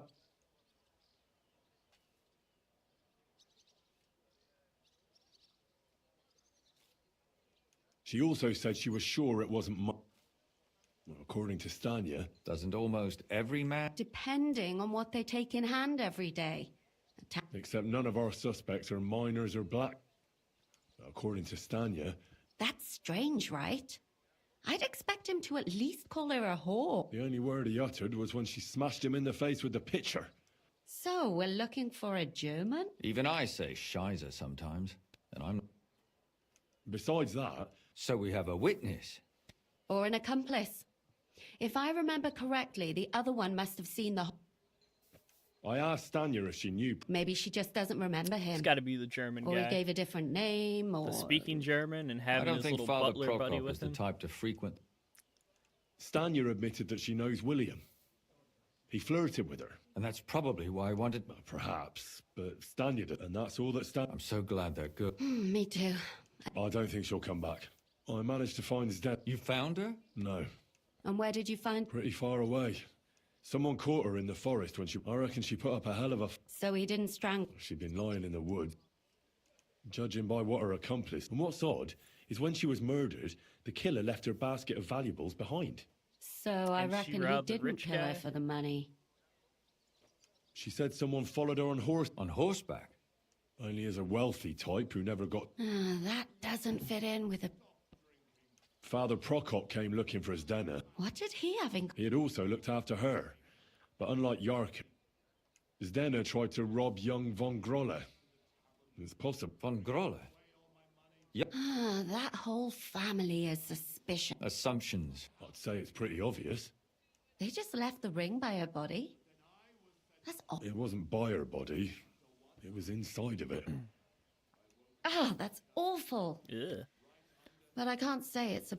She also said she was sure it wasn't well, according to Stanya. Doesn't almost every man... Depending on what they take in hand every day. Except none of our suspects are minors or black. According to Stanya. That's strange, right? I'd expect him to at least call her a whore. The only word he uttered was when she smashed him in the face with the pitcher. So, we're looking for a German? Even I say Scheiße sometimes, and I'm... Besides that... So we have a witness. Or an accomplice. If I remember correctly, the other one must have seen the... I asked Stanya if she knew. Maybe she just doesn't remember him. It's got to be the German or guy. Or he gave a different name, or... The speaking German and having his little butler buddy with him. I don't think Father Prokop is the type to frequent... Stanya admitted that she knows William. He flirted with her. And that's probably why I wanted... Perhaps, but Stanya did, and that's all that Stan... I'm so glad they're good. Me too. I don't think she'll come back. I managed to find his death. You found her? No. And where did you find... Pretty far away. Someone caught her in the forest when she... I reckon she put up a hell of a... So he didn't strangle... She'd been lying in the woods. Judging by what her accomplice... And what's odd is when she was murdered, the killer left her basket of valuables behind. So I reckon he didn't kill her for the money. She said someone followed her on horse. On horseback? Only as a wealthy type who never got... That doesn't fit in with a... Father Prokop came looking for Zdena. What did he have in... He had also looked after her. But unlike Yark, Zdena tried to rob young von Grolle. It's possible. Von Grolle? Yep. That whole family is suspicious. Assumptions. I'd say it's pretty obvious. They just left the ring by her body. That's odd. It wasn't by her body. It was inside of it. That's awful. Yeah. But I can't say it's a...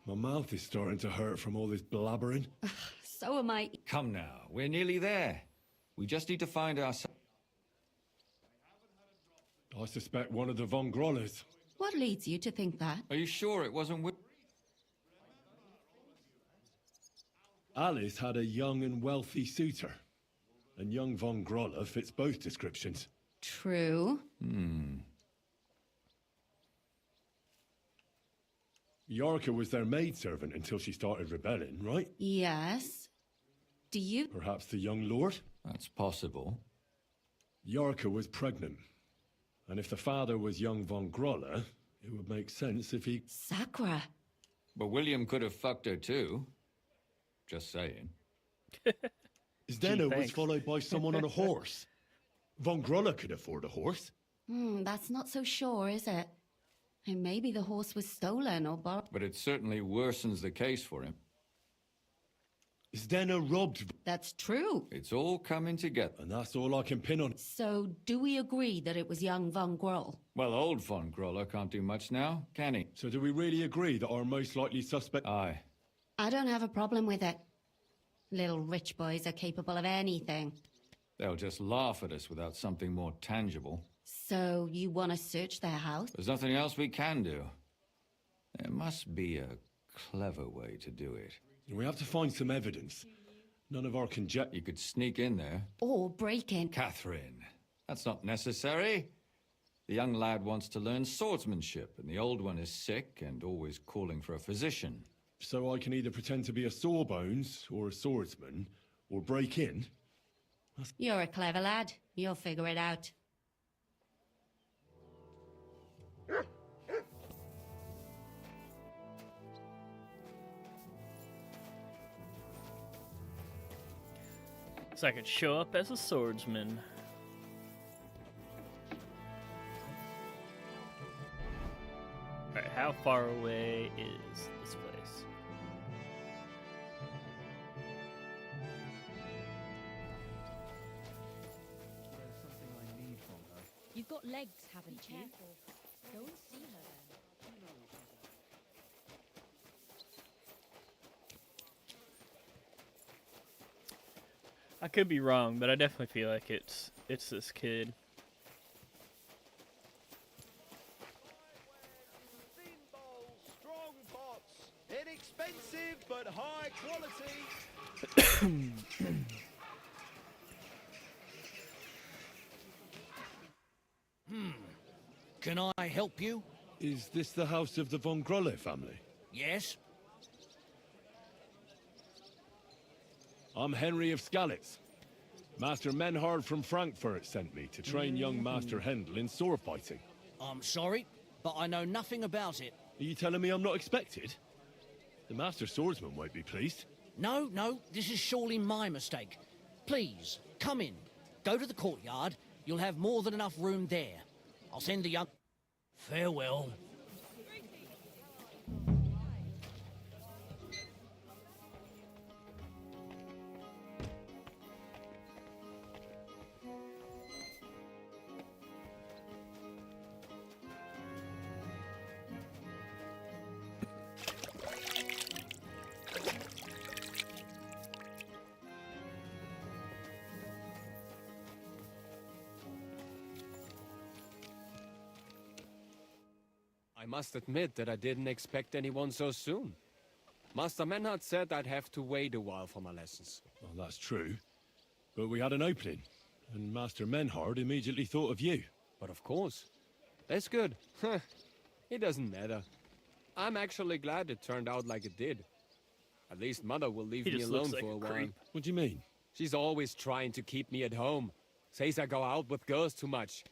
My mouth is starting to hurt from all this blabbering. So am I. Come now, we're nearly there. We just need to find our... I suspect one of the von Grolles. What leads you to think that? Are you sure it wasn't... Alice had a young and wealthy suitor. And young von Grolle fits both descriptions. True. Yarka was their maidservant until she started rebelling, right? Yes. Do you... Perhaps the young lord? That's possible. Yarka was pregnant. And if the father was young von Grolle, it would make sense if he... Sakra. But William could have fucked her too. Just saying. Zdena was followed by someone on a horse. Von Grolle could afford a horse. That's not so sure, is it? And maybe the horse was stolen or borrowed. But it certainly worsens the case for him. Zdena robbed... That's true. It's all coming together. And that's all I can pin on. So, do we agree that it was young von Groll? Well, old von Grolle can't do much now, can he? So do we really agree that our most likely suspect... Aye. I don't have a problem with it. Little rich boys are capable of anything. They'll just laugh at us without something more tangible. So, you want to search their house? There's nothing else we can do. There must be a clever way to do it. We have to find some evidence. None of our conjecture... You could sneak in there. Or break in. Catherine, that's not necessary. The young lad wants to learn swordsmanship, and the old one is sick and always calling for a physician. So I can either pretend to be a sawbones, or a swordsman, or break in? You're a clever lad. You'll figure it out. So I could show up as a swordsman. Alright, how far away is this place? There's something I need from her. You've got legs, haven't you? Go and see her then. I could be wrong, but I definitely feel like it's this kid. Strong pots, inexpensive but high quality. Can I help you? Is this the house of the von Grolle family? Yes. I'm Henry of Skalitz. Master Menhard from Frankfurt sent me to train young Master Hendel in sword fighting. I'm sorry, but I know nothing about it. Are you telling me I'm not expected? The Master Swordsman won't be pleased. No, this is surely my mistake. Please, come in. Go to the courtyard. You'll have more than enough room there. I'll send the young... Farewell. I must admit that I didn't expect anyone so soon. Master Menhard said I'd have to wait a while for my lessons. Well, that's true. But we had an opening, and Master Menhard immediately thought of you. But of course. That's good. It doesn't matter. I'm actually glad it turned out like it did. At least Mother will leave me alone for a while. What do you mean? She's always trying to keep me at home. Says I go out with girls too much.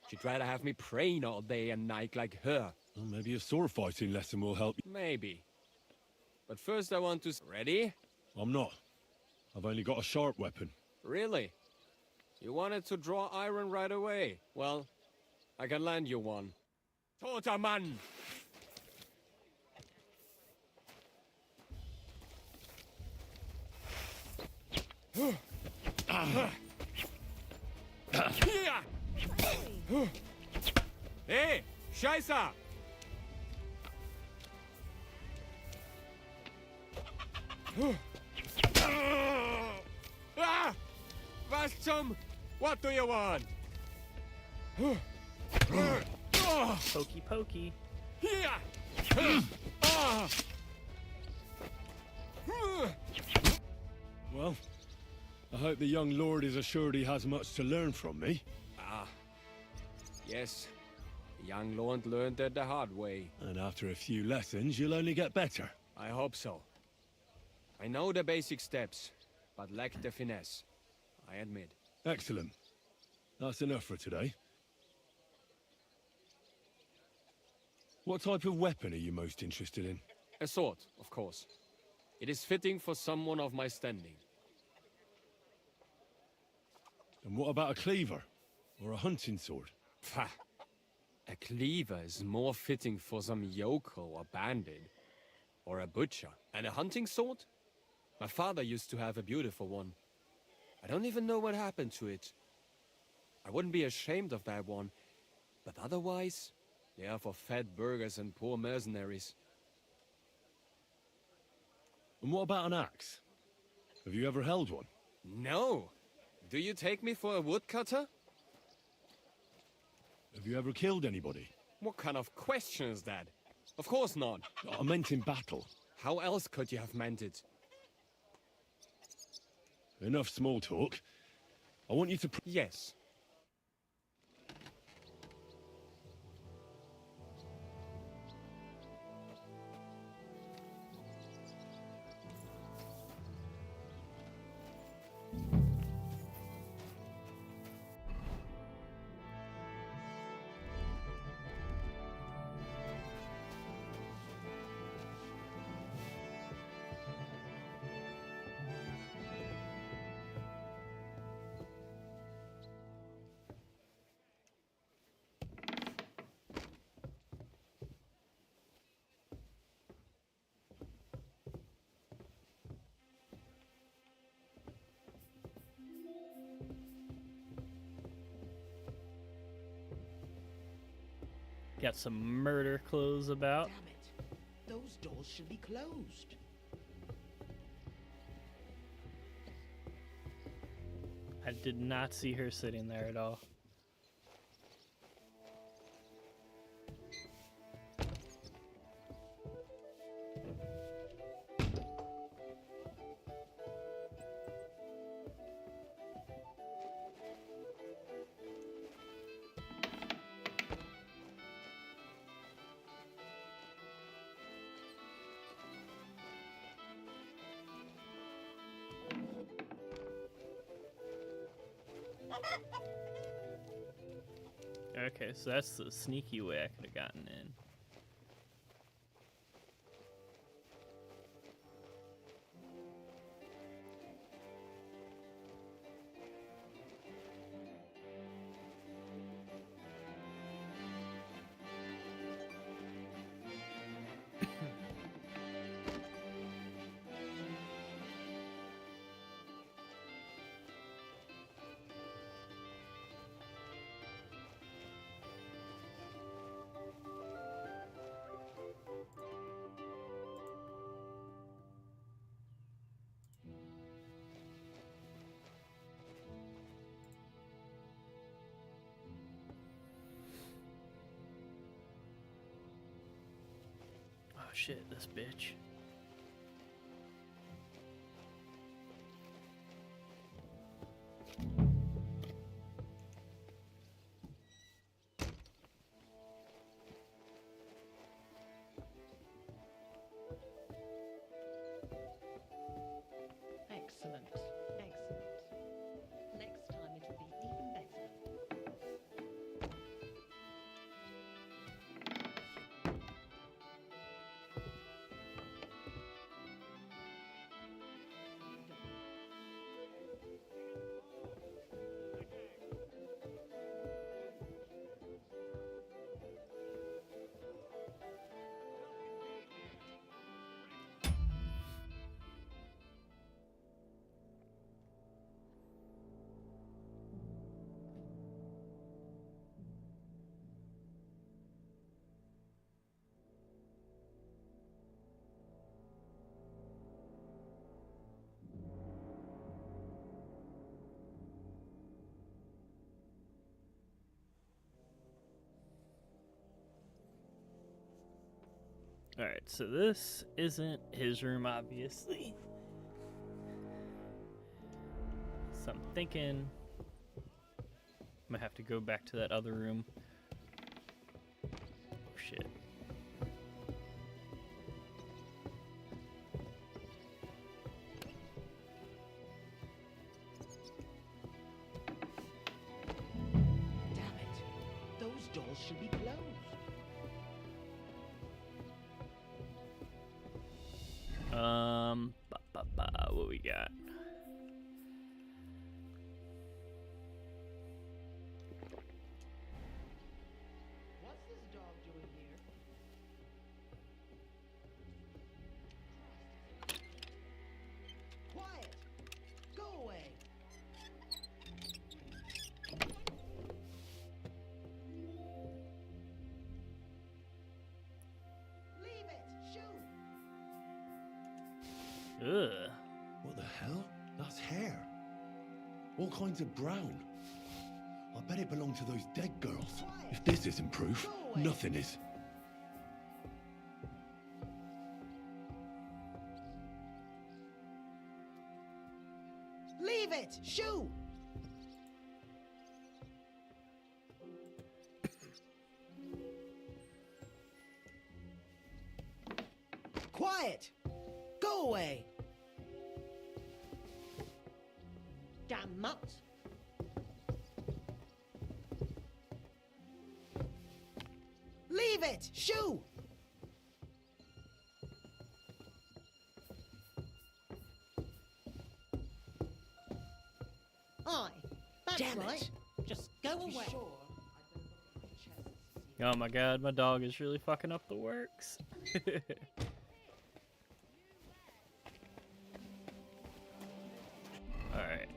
She'd rather have me praying all day and night like her. Well, maybe a sword fighting lesson will help you. Maybe. But first I want to... Ready? I'm not. I've only got a sharp weapon. Really? You wanted to draw iron right away. Well, I can lend you one. Toter Mann! Hey, Scheiße! Was zum... What do you want? Pokey pokey. Well, I hope the young lord is assured he has much to learn from me. Ah, yes. The young lord learned it the hard way. And after a few lessons, you'll only get better. I hope so. I know the basic steps, but lack the finesse. I admit. Excellent. That's enough for today. What type of weapon are you most interested in? A sword, of course. It is fitting for someone of my standing. And what about a cleaver? Or a hunting sword? Pah! A cleaver is more fitting for some yokel or bandit. Or a butcher. And a hunting sword? My father used to have a beautiful one. I don't even know what happened to it. I wouldn't be ashamed of that one. But otherwise, they are for fat burghers and poor mercenaries. And what about an axe? Have you ever held one? No! Do you take me for a woodcutter? Have you ever killed anybody? What kind of question is that? Of course not. I meant in battle. How else could you have meant it? Enough small talk. I want you to... Yes. Got some murder clothes about. Damn it. Those doors should be closed. I did not see her sitting there at all. Okay, so that's the sneaky way I could have gotten in. Oh shit, this bitch. Excellent. Excellent. Alright, so this isn't his room, obviously. So I'm thinking I'm gonna have to go back to that other room. Oh, shit. Damn it. Those doors should be closed. What we got? What's this dog doing here? Quiet! Go away! Leave it! Shoot! Ugh. What the hell? That's hair. All kinds of brown. I bet it belonged to those dead girls. If this isn't proof, nothing is. Leave it! Shoo! Quiet! Go away! Damn mutt! Leave it! Shoo! Aye, that's Damn right. it. Just go away. Oh my god, my dog is really fucking up the works. Alright.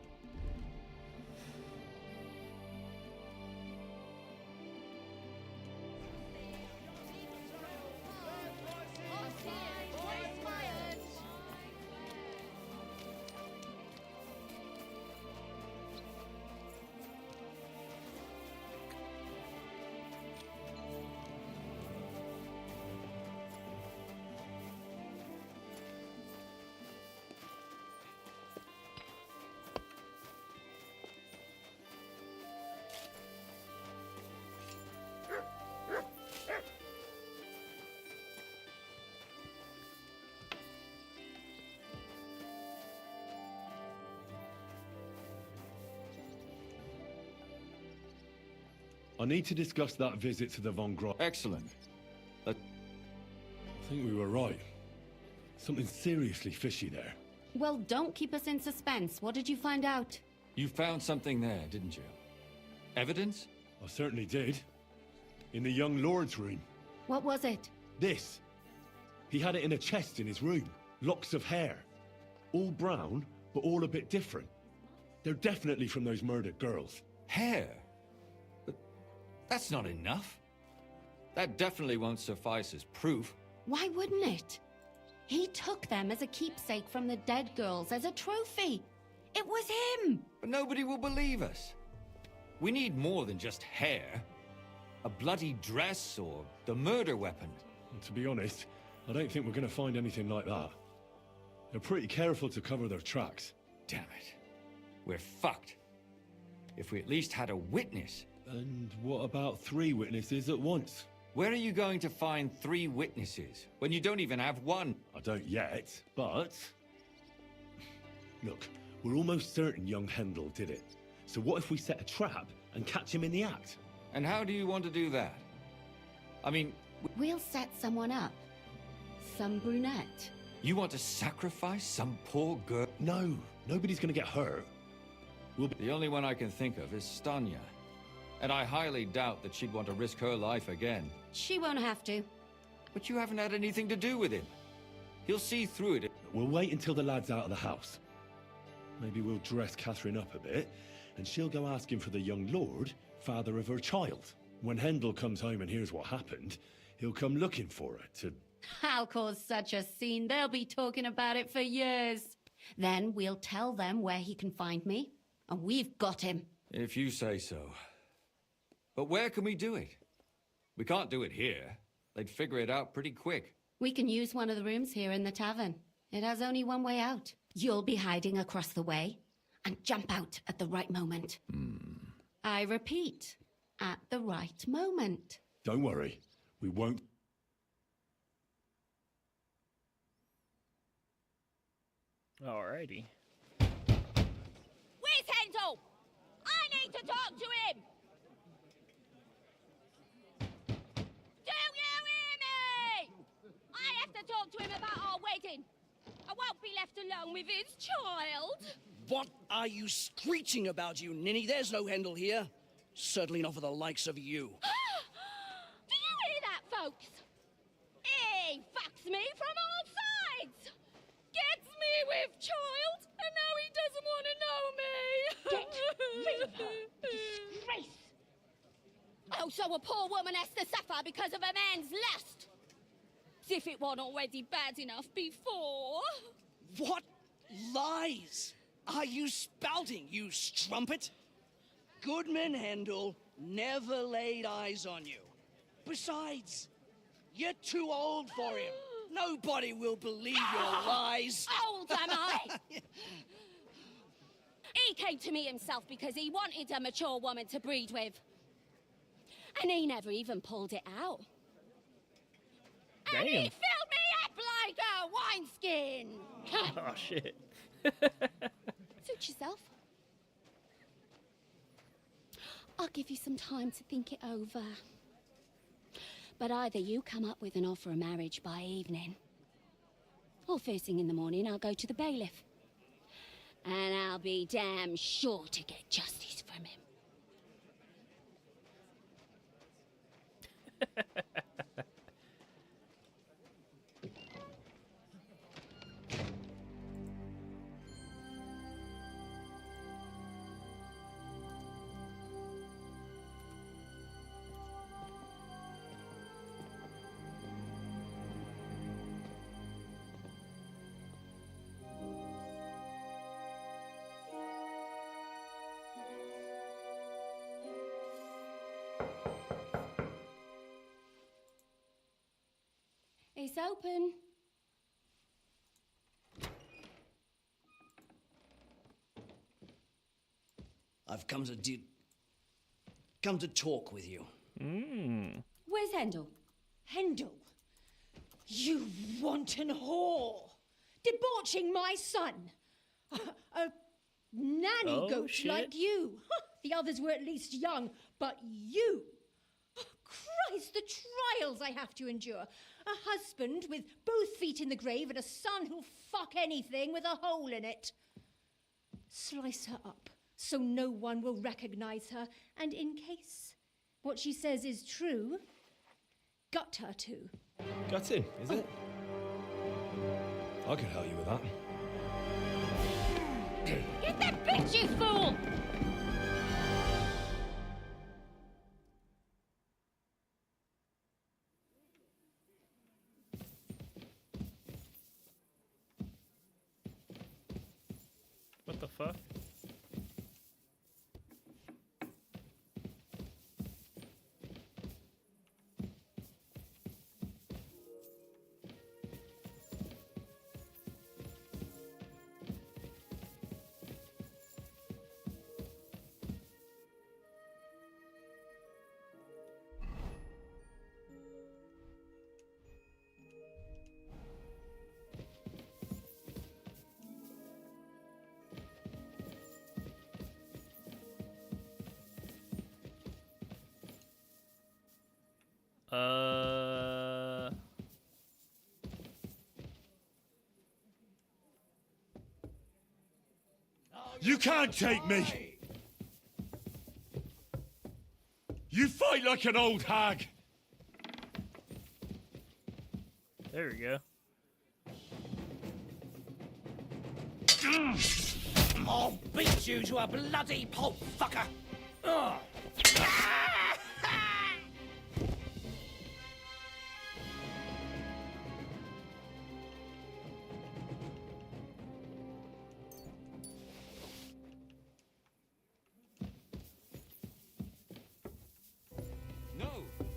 I need to discuss that visit to the Von Gro. Excellent. I think we were right. Something seriously fishy there. Well, don't keep us in suspense. What did you find out? You found something there, didn't you? Evidence? I certainly did. In the young lord's room. What was it? This. He had it in a chest in his room. Locks of hair. All brown, but all a bit different. They're definitely from those murdered girls. Hair? But that's not enough. That definitely won't suffice as proof. Why wouldn't it? He took them as a keepsake from the dead girls, as a trophy. It was him! But nobody will believe us. We need more than just hair. A bloody dress or the murder weapon. And to be honest, I don't think we're going to find anything like that. They're pretty careful to cover their tracks. Damn it. We're fucked. If we at least had a witness. And what about 3 witnesses at once? Where are you going to find 3 witnesses when you don't even have one? I don't yet, but... Look, we're almost certain young Hendel did it. So what if we set a trap and catch him in the act? And how do you want to do that? I mean... We'll set someone up. Some brunette. You want to sacrifice some poor girl? No, nobody's gonna get hurt. The only one I can think of is Stanya. And I highly doubt that she'd want to risk her life again. She won't have to. But you haven't had anything to do with him. He'll see through it. We'll wait until the lad's out of the house. Maybe we'll dress Catherine up a bit, and she'll go asking for the young lord, father of her child. When Hendel comes home and hears what happened, he'll come looking for her to... I'll cause such a scene, they'll be talking about it for years. Then we'll tell them where he can find me, and we've got him. If you say so. But where can we do it? We can't do it here. They'd figure it out pretty quick. We can use one of the rooms here in the tavern. It has only one way out. You'll be hiding across the way and jump out at the right moment. I repeat, at the right moment. Don't worry. We won't... Alrighty. Where's Handel? I need to talk to him! Do you hear me? I have to talk to him about our wedding. I won't be left alone with his child. What are you screeching about, you ninny? There's no Handel here. Certainly not for the likes of you. Do you hear that, folks? He fucks me from all sides. Gets me with child, and now he doesn't want to know me. Get rid of her. Disgrace. Oh, so a poor woman has to suffer because of a man's lust. As if it wasn't already bad enough before. What lies are you spouting, you strumpet? Goodman Handel never laid eyes on you. Besides, you're too old for him. Nobody will believe your lies. Old am I? He came to me himself because he wanted a mature woman to breed with. And he never even pulled it out. Damn. And he filled me up like a wineskin. Oh, shit. Suit yourself. I'll give you some time to think it over. But either you come up with an offer of marriage by evening, or first thing in the morning I'll go to the bailiff. And I'll be damn sure to get justice from him. It's open. I've come to talk with you. Where's Handel? Handel, you wanton whore! Debauching my son! A nanny goat shit. like you! The others were at least young, but you! Christ, the trials I have to endure! A husband with both feet in the grave and a son who'll fuck anything with a hole in it. Slice her up so no one will recognize her, and in case what she says is true, gut her too. Gutting, is it? I can help you with that. Get that bitch, you fool! What the fuck? You can't take me! You fight like an old hag! There we go. I'll beat you to a bloody pulp, fucker! Ugh. No,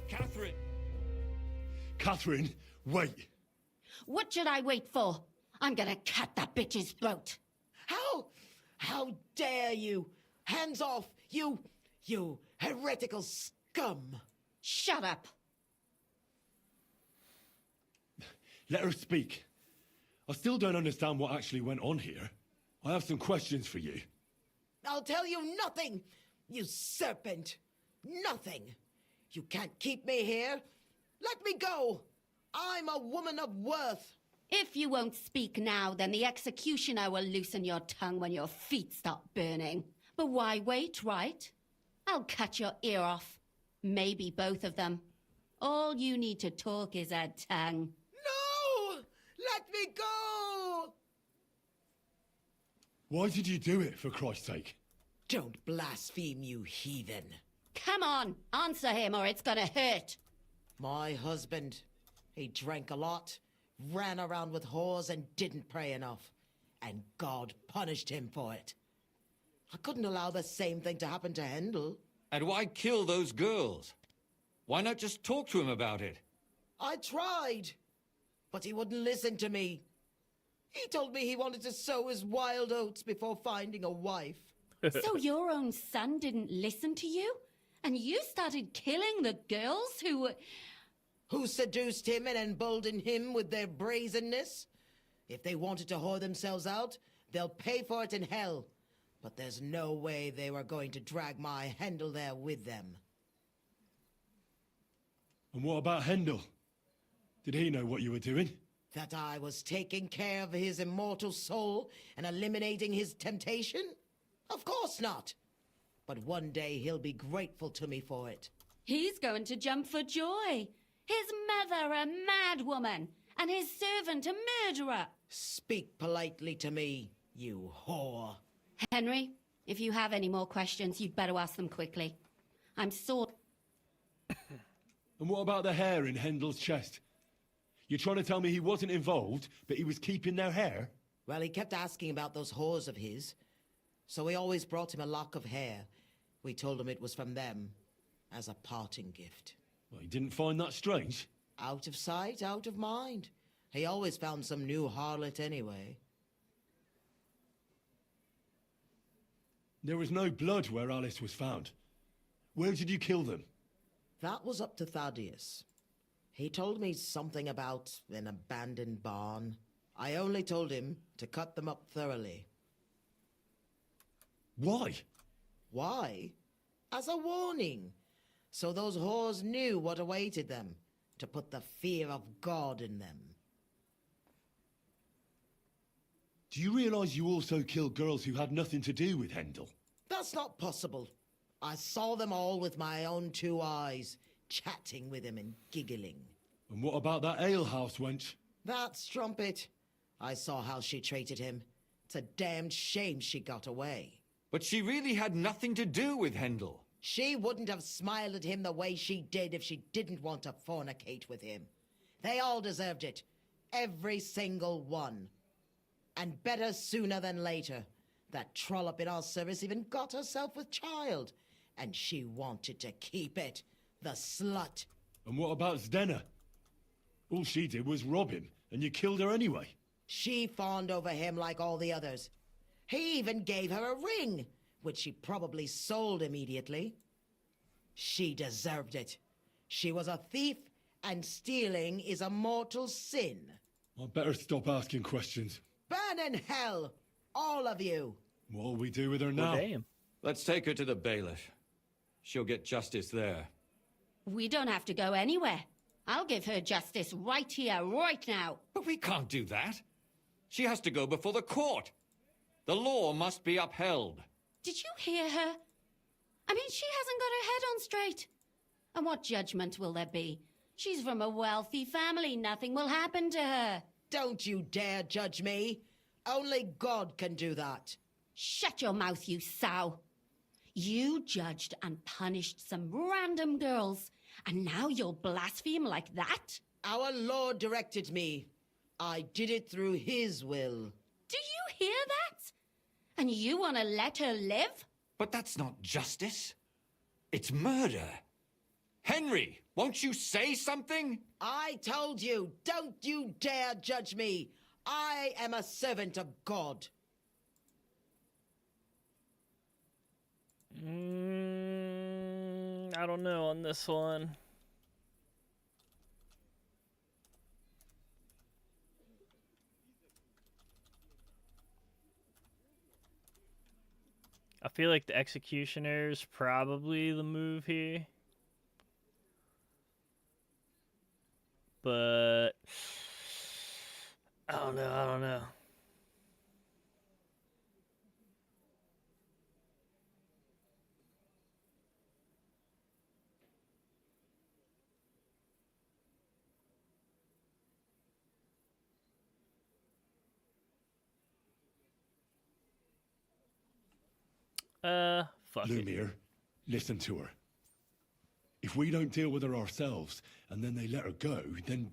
Catherine! Catherine, wait! What should I wait for? I'm gonna cut that bitch's throat. How dare you? Hands off, you heretical scum. Shut up. Let her speak. I still don't understand what actually went on here. I have some questions for you. I'll tell you nothing, you serpent. Nothing. You can't keep me here. Let me go. I'm a woman of worth. If you won't speak now, then the executioner will loosen your tongue when your feet start burning. But why wait, right? I'll cut your ear off. Maybe both of them. All you need to talk is a tongue. No! Let me go! Why did you do it, for Christ's sake? Don't blaspheme, you heathen. Come on, answer him or it's gonna hurt. My husband, he drank a lot, ran around with whores and didn't pray enough. And God punished him for it. I couldn't allow the same thing to happen to Hendel. And why kill those girls? Why not just talk to him about it? I tried, but he wouldn't listen to me. He told me he wanted to sow his wild oats before finding a wife. So your own son didn't listen to you? And you started killing the girls who seduced him and emboldened him with their brazenness? If they wanted to whore themselves out, they'll pay for it in hell. But there's no way they were going to drag my Hendel there with them. And what about Hendel? Did he know what you were doing? That I was taking care of his immortal soul and eliminating his temptation? Of course not. But one day he'll be grateful to me for it. He's going to jump for joy. His mother a mad woman, and his servant a murderer. Speak politely to me, you whore. Henry, if you have any more questions, you'd better ask them quickly. I'm sore. And what about the hair in Hendel's chest? You're trying to tell me he wasn't involved, but he was keeping their hair? Well, he kept asking about those whores of his. So we always brought him a lock of hair. We told him it was from them, as a parting gift. Well, he didn't find that strange? Out of sight, out of mind. He always found some new harlot anyway. There was no blood where Alice was found. Where did you kill them? That was up to Thaddeus. He told me something about an abandoned barn. I only told him to cut them up thoroughly. Why? Why? As a warning. So those whores knew what awaited them. To put the fear of God in them. Do you realize you also killed girls who had nothing to do with Hendel? That's not possible. I saw them all with my own two eyes, chatting with him and giggling. And what about that alehouse wench? That strumpet. I saw how she treated him. It's a damned shame she got away. But she really had nothing to do with Hendel. She wouldn't have smiled at him the way she did if she didn't want to fornicate with him. They all deserved it. Every single one. And better sooner than later. That trollop in our service even got herself with child. And she wanted to keep it. The slut. And what about Zdenna? All she did was rob him, and you killed her anyway. She fawned over him like all the others. He even gave her a ring, which she probably sold immediately. She deserved it. She was a thief, and stealing is a mortal sin. I'd better stop asking questions. Burn in hell, all of you. What'll we do with her now? Damn. Let's take her to the bailiff. She'll get justice there. We don't have to go anywhere. I'll give her justice right here, right now. But we can't do that. She has to go before the court. The law must be upheld. Did you hear her? I mean, she hasn't got her head on straight. And what judgment will there be? She's from a wealthy family. Nothing will happen to her. Don't you dare judge me. Only God can do that. Shut your mouth, you sow. You judged and punished some random girls, and now you'll blaspheme like that? Our Lord directed me. I did it through His will. Do you hear that? And you want to let her live? But that's not justice. It's murder. Henry, Won't you say something? I told you, don't you dare judge me. I am a servant of God. I don't know on this one. I feel like the executioner's probably the move here. But I don't know. Fuck Lumiere, listen to her. If we don't deal with her ourselves, and then they let her go, then...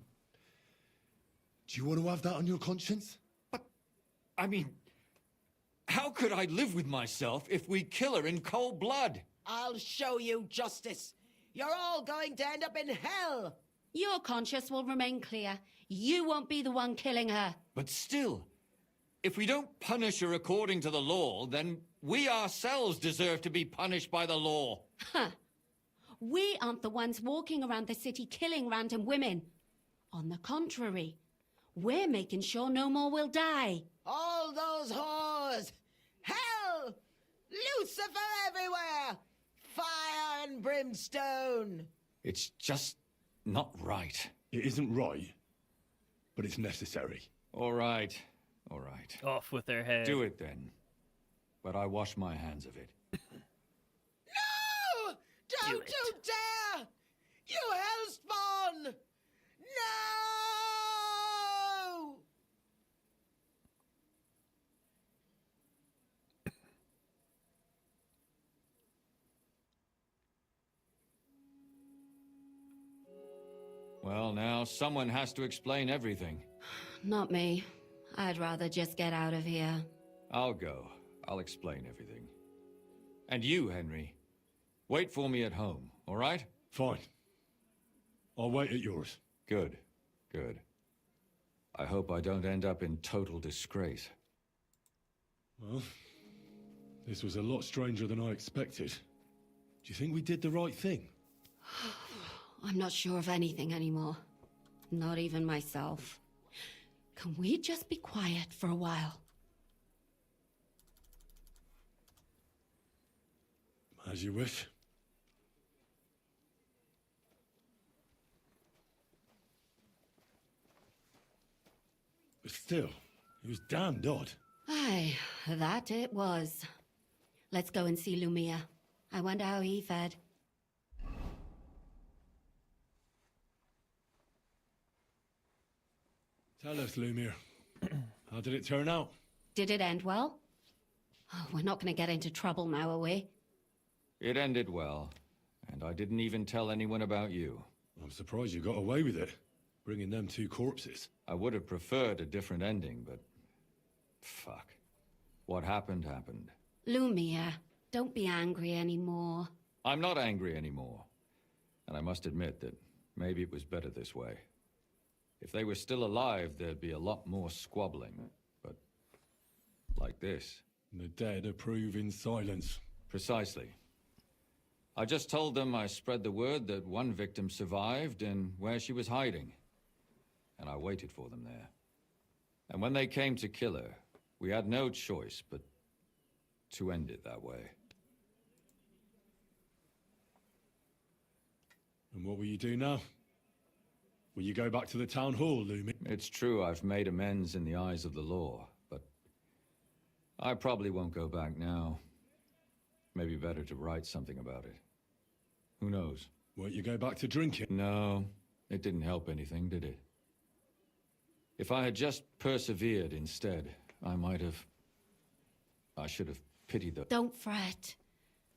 Do you want to have that on your conscience? I mean, how could I live with myself if we kill her in cold blood? I'll show you justice. You're all going to end up in hell. Your conscience will remain clear. You won't be the one killing her. But still, if we don't punish her according to the law, then we ourselves deserve to be punished by the law. Huh. We aren't the ones walking around the city killing random women. On the contrary, we're making sure no more will die. All those whores! Hell! Lucifer everywhere! Fire and brimstone! It's just not right. It isn't right, but it's necessary. All right, all right. Off with their head. Do it then. But I wash my hands of it. No! Don't you dare! You hellspawn! No! Well, now, someone has to explain everything. Not me. I'd rather just get out of here. I'll go. I'll explain everything. And you, Henry, wait for me at home, all right? Fine. I'll wait at yours. Good, good. I hope I don't end up in total disgrace. Well, this was a lot stranger than I expected. Do you think we did the right thing? I'm not sure of anything anymore. Not even myself. Can we just be quiet for a while? As you wish. But still, it was damned odd. Aye, that it was. Let's go and see Lumiere. I wonder how he fared. Tell us, Lumiere. How did it turn out? Did it end well? Oh, we're not going to get into trouble now, are we? It ended well, and I didn't even tell anyone about you. I'm surprised you got away with it, bringing them two corpses. I would have preferred a different ending, but... fuck. What happened, happened. Lumiere, don't be angry anymore. I'm not angry anymore. And I must admit that maybe it was better this way. If they were still alive, there'd be a lot more squabbling. But... like this. The dead approve in silence. Precisely. I just told them I spread the word that one victim survived and where she was hiding. And I waited for them there. And when they came to kill her, we had no choice but to end it that way. And what will you do now? Will you go back to the town hall, Lumi? It's true I've made amends in the eyes of the law, but I probably won't go back now. Maybe better to write something about it. Who knows? Won't you go back to drinking? No, it didn't help anything, did it? If I had just persevered instead, I should have pitied the... Don't fret.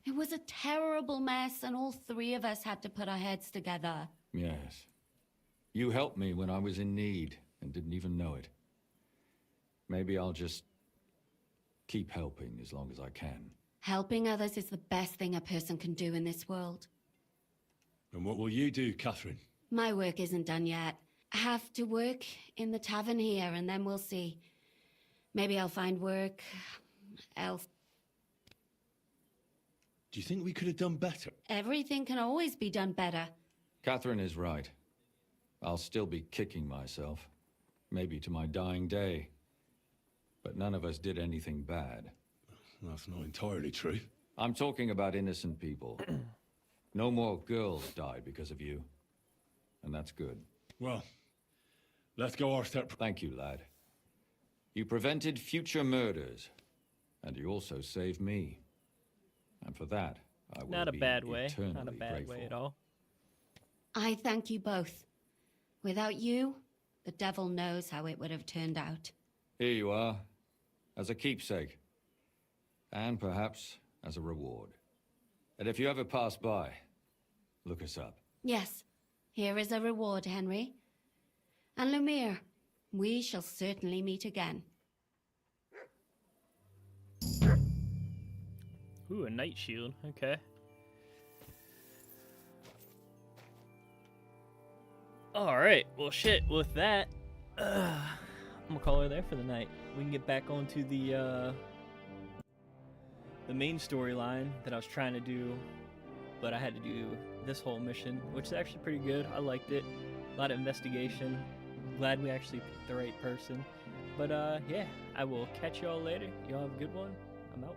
It was a terrible mess, and all three of us had to put our heads together. Yes. You helped me when I was in need, and didn't even know it. Maybe I'll just keep helping as long as I can. Helping others is the best thing a person can do in this world. And what will you do, Catherine? My work isn't done yet. I have to work in the tavern here, and then we'll see. Maybe I'll find work else. Do you think we could have done better? Everything can always be done better. Catherine is right. I'll still be kicking myself. Maybe to my dying day. But none of us did anything bad. That's not entirely true. I'm talking about innocent people. No more girls died because of you. And that's good. Well, let's go our separate... Thank you, lad. You prevented future murders. And you also saved me. And for that, I will Not a be bad way. eternally Not a bad grateful. way at all. I thank you both. Without you, the devil knows how it would have turned out. Here you are, as a keepsake. And perhaps as a reward. And if you ever pass by, look us up. Yes, here is a reward, Henry. And Lumiere, we shall certainly meet again. Ooh, a night shield. Okay. Alright, well shit, with that, I'm gonna call her there for the night. We can get back onto the main storyline that I was trying to do, but I had to do this whole mission, which is actually pretty good. I liked it. A lot of investigation. Glad we actually picked the right person. But yeah, I will catch y'all later. Y'all have a good one. I'm out.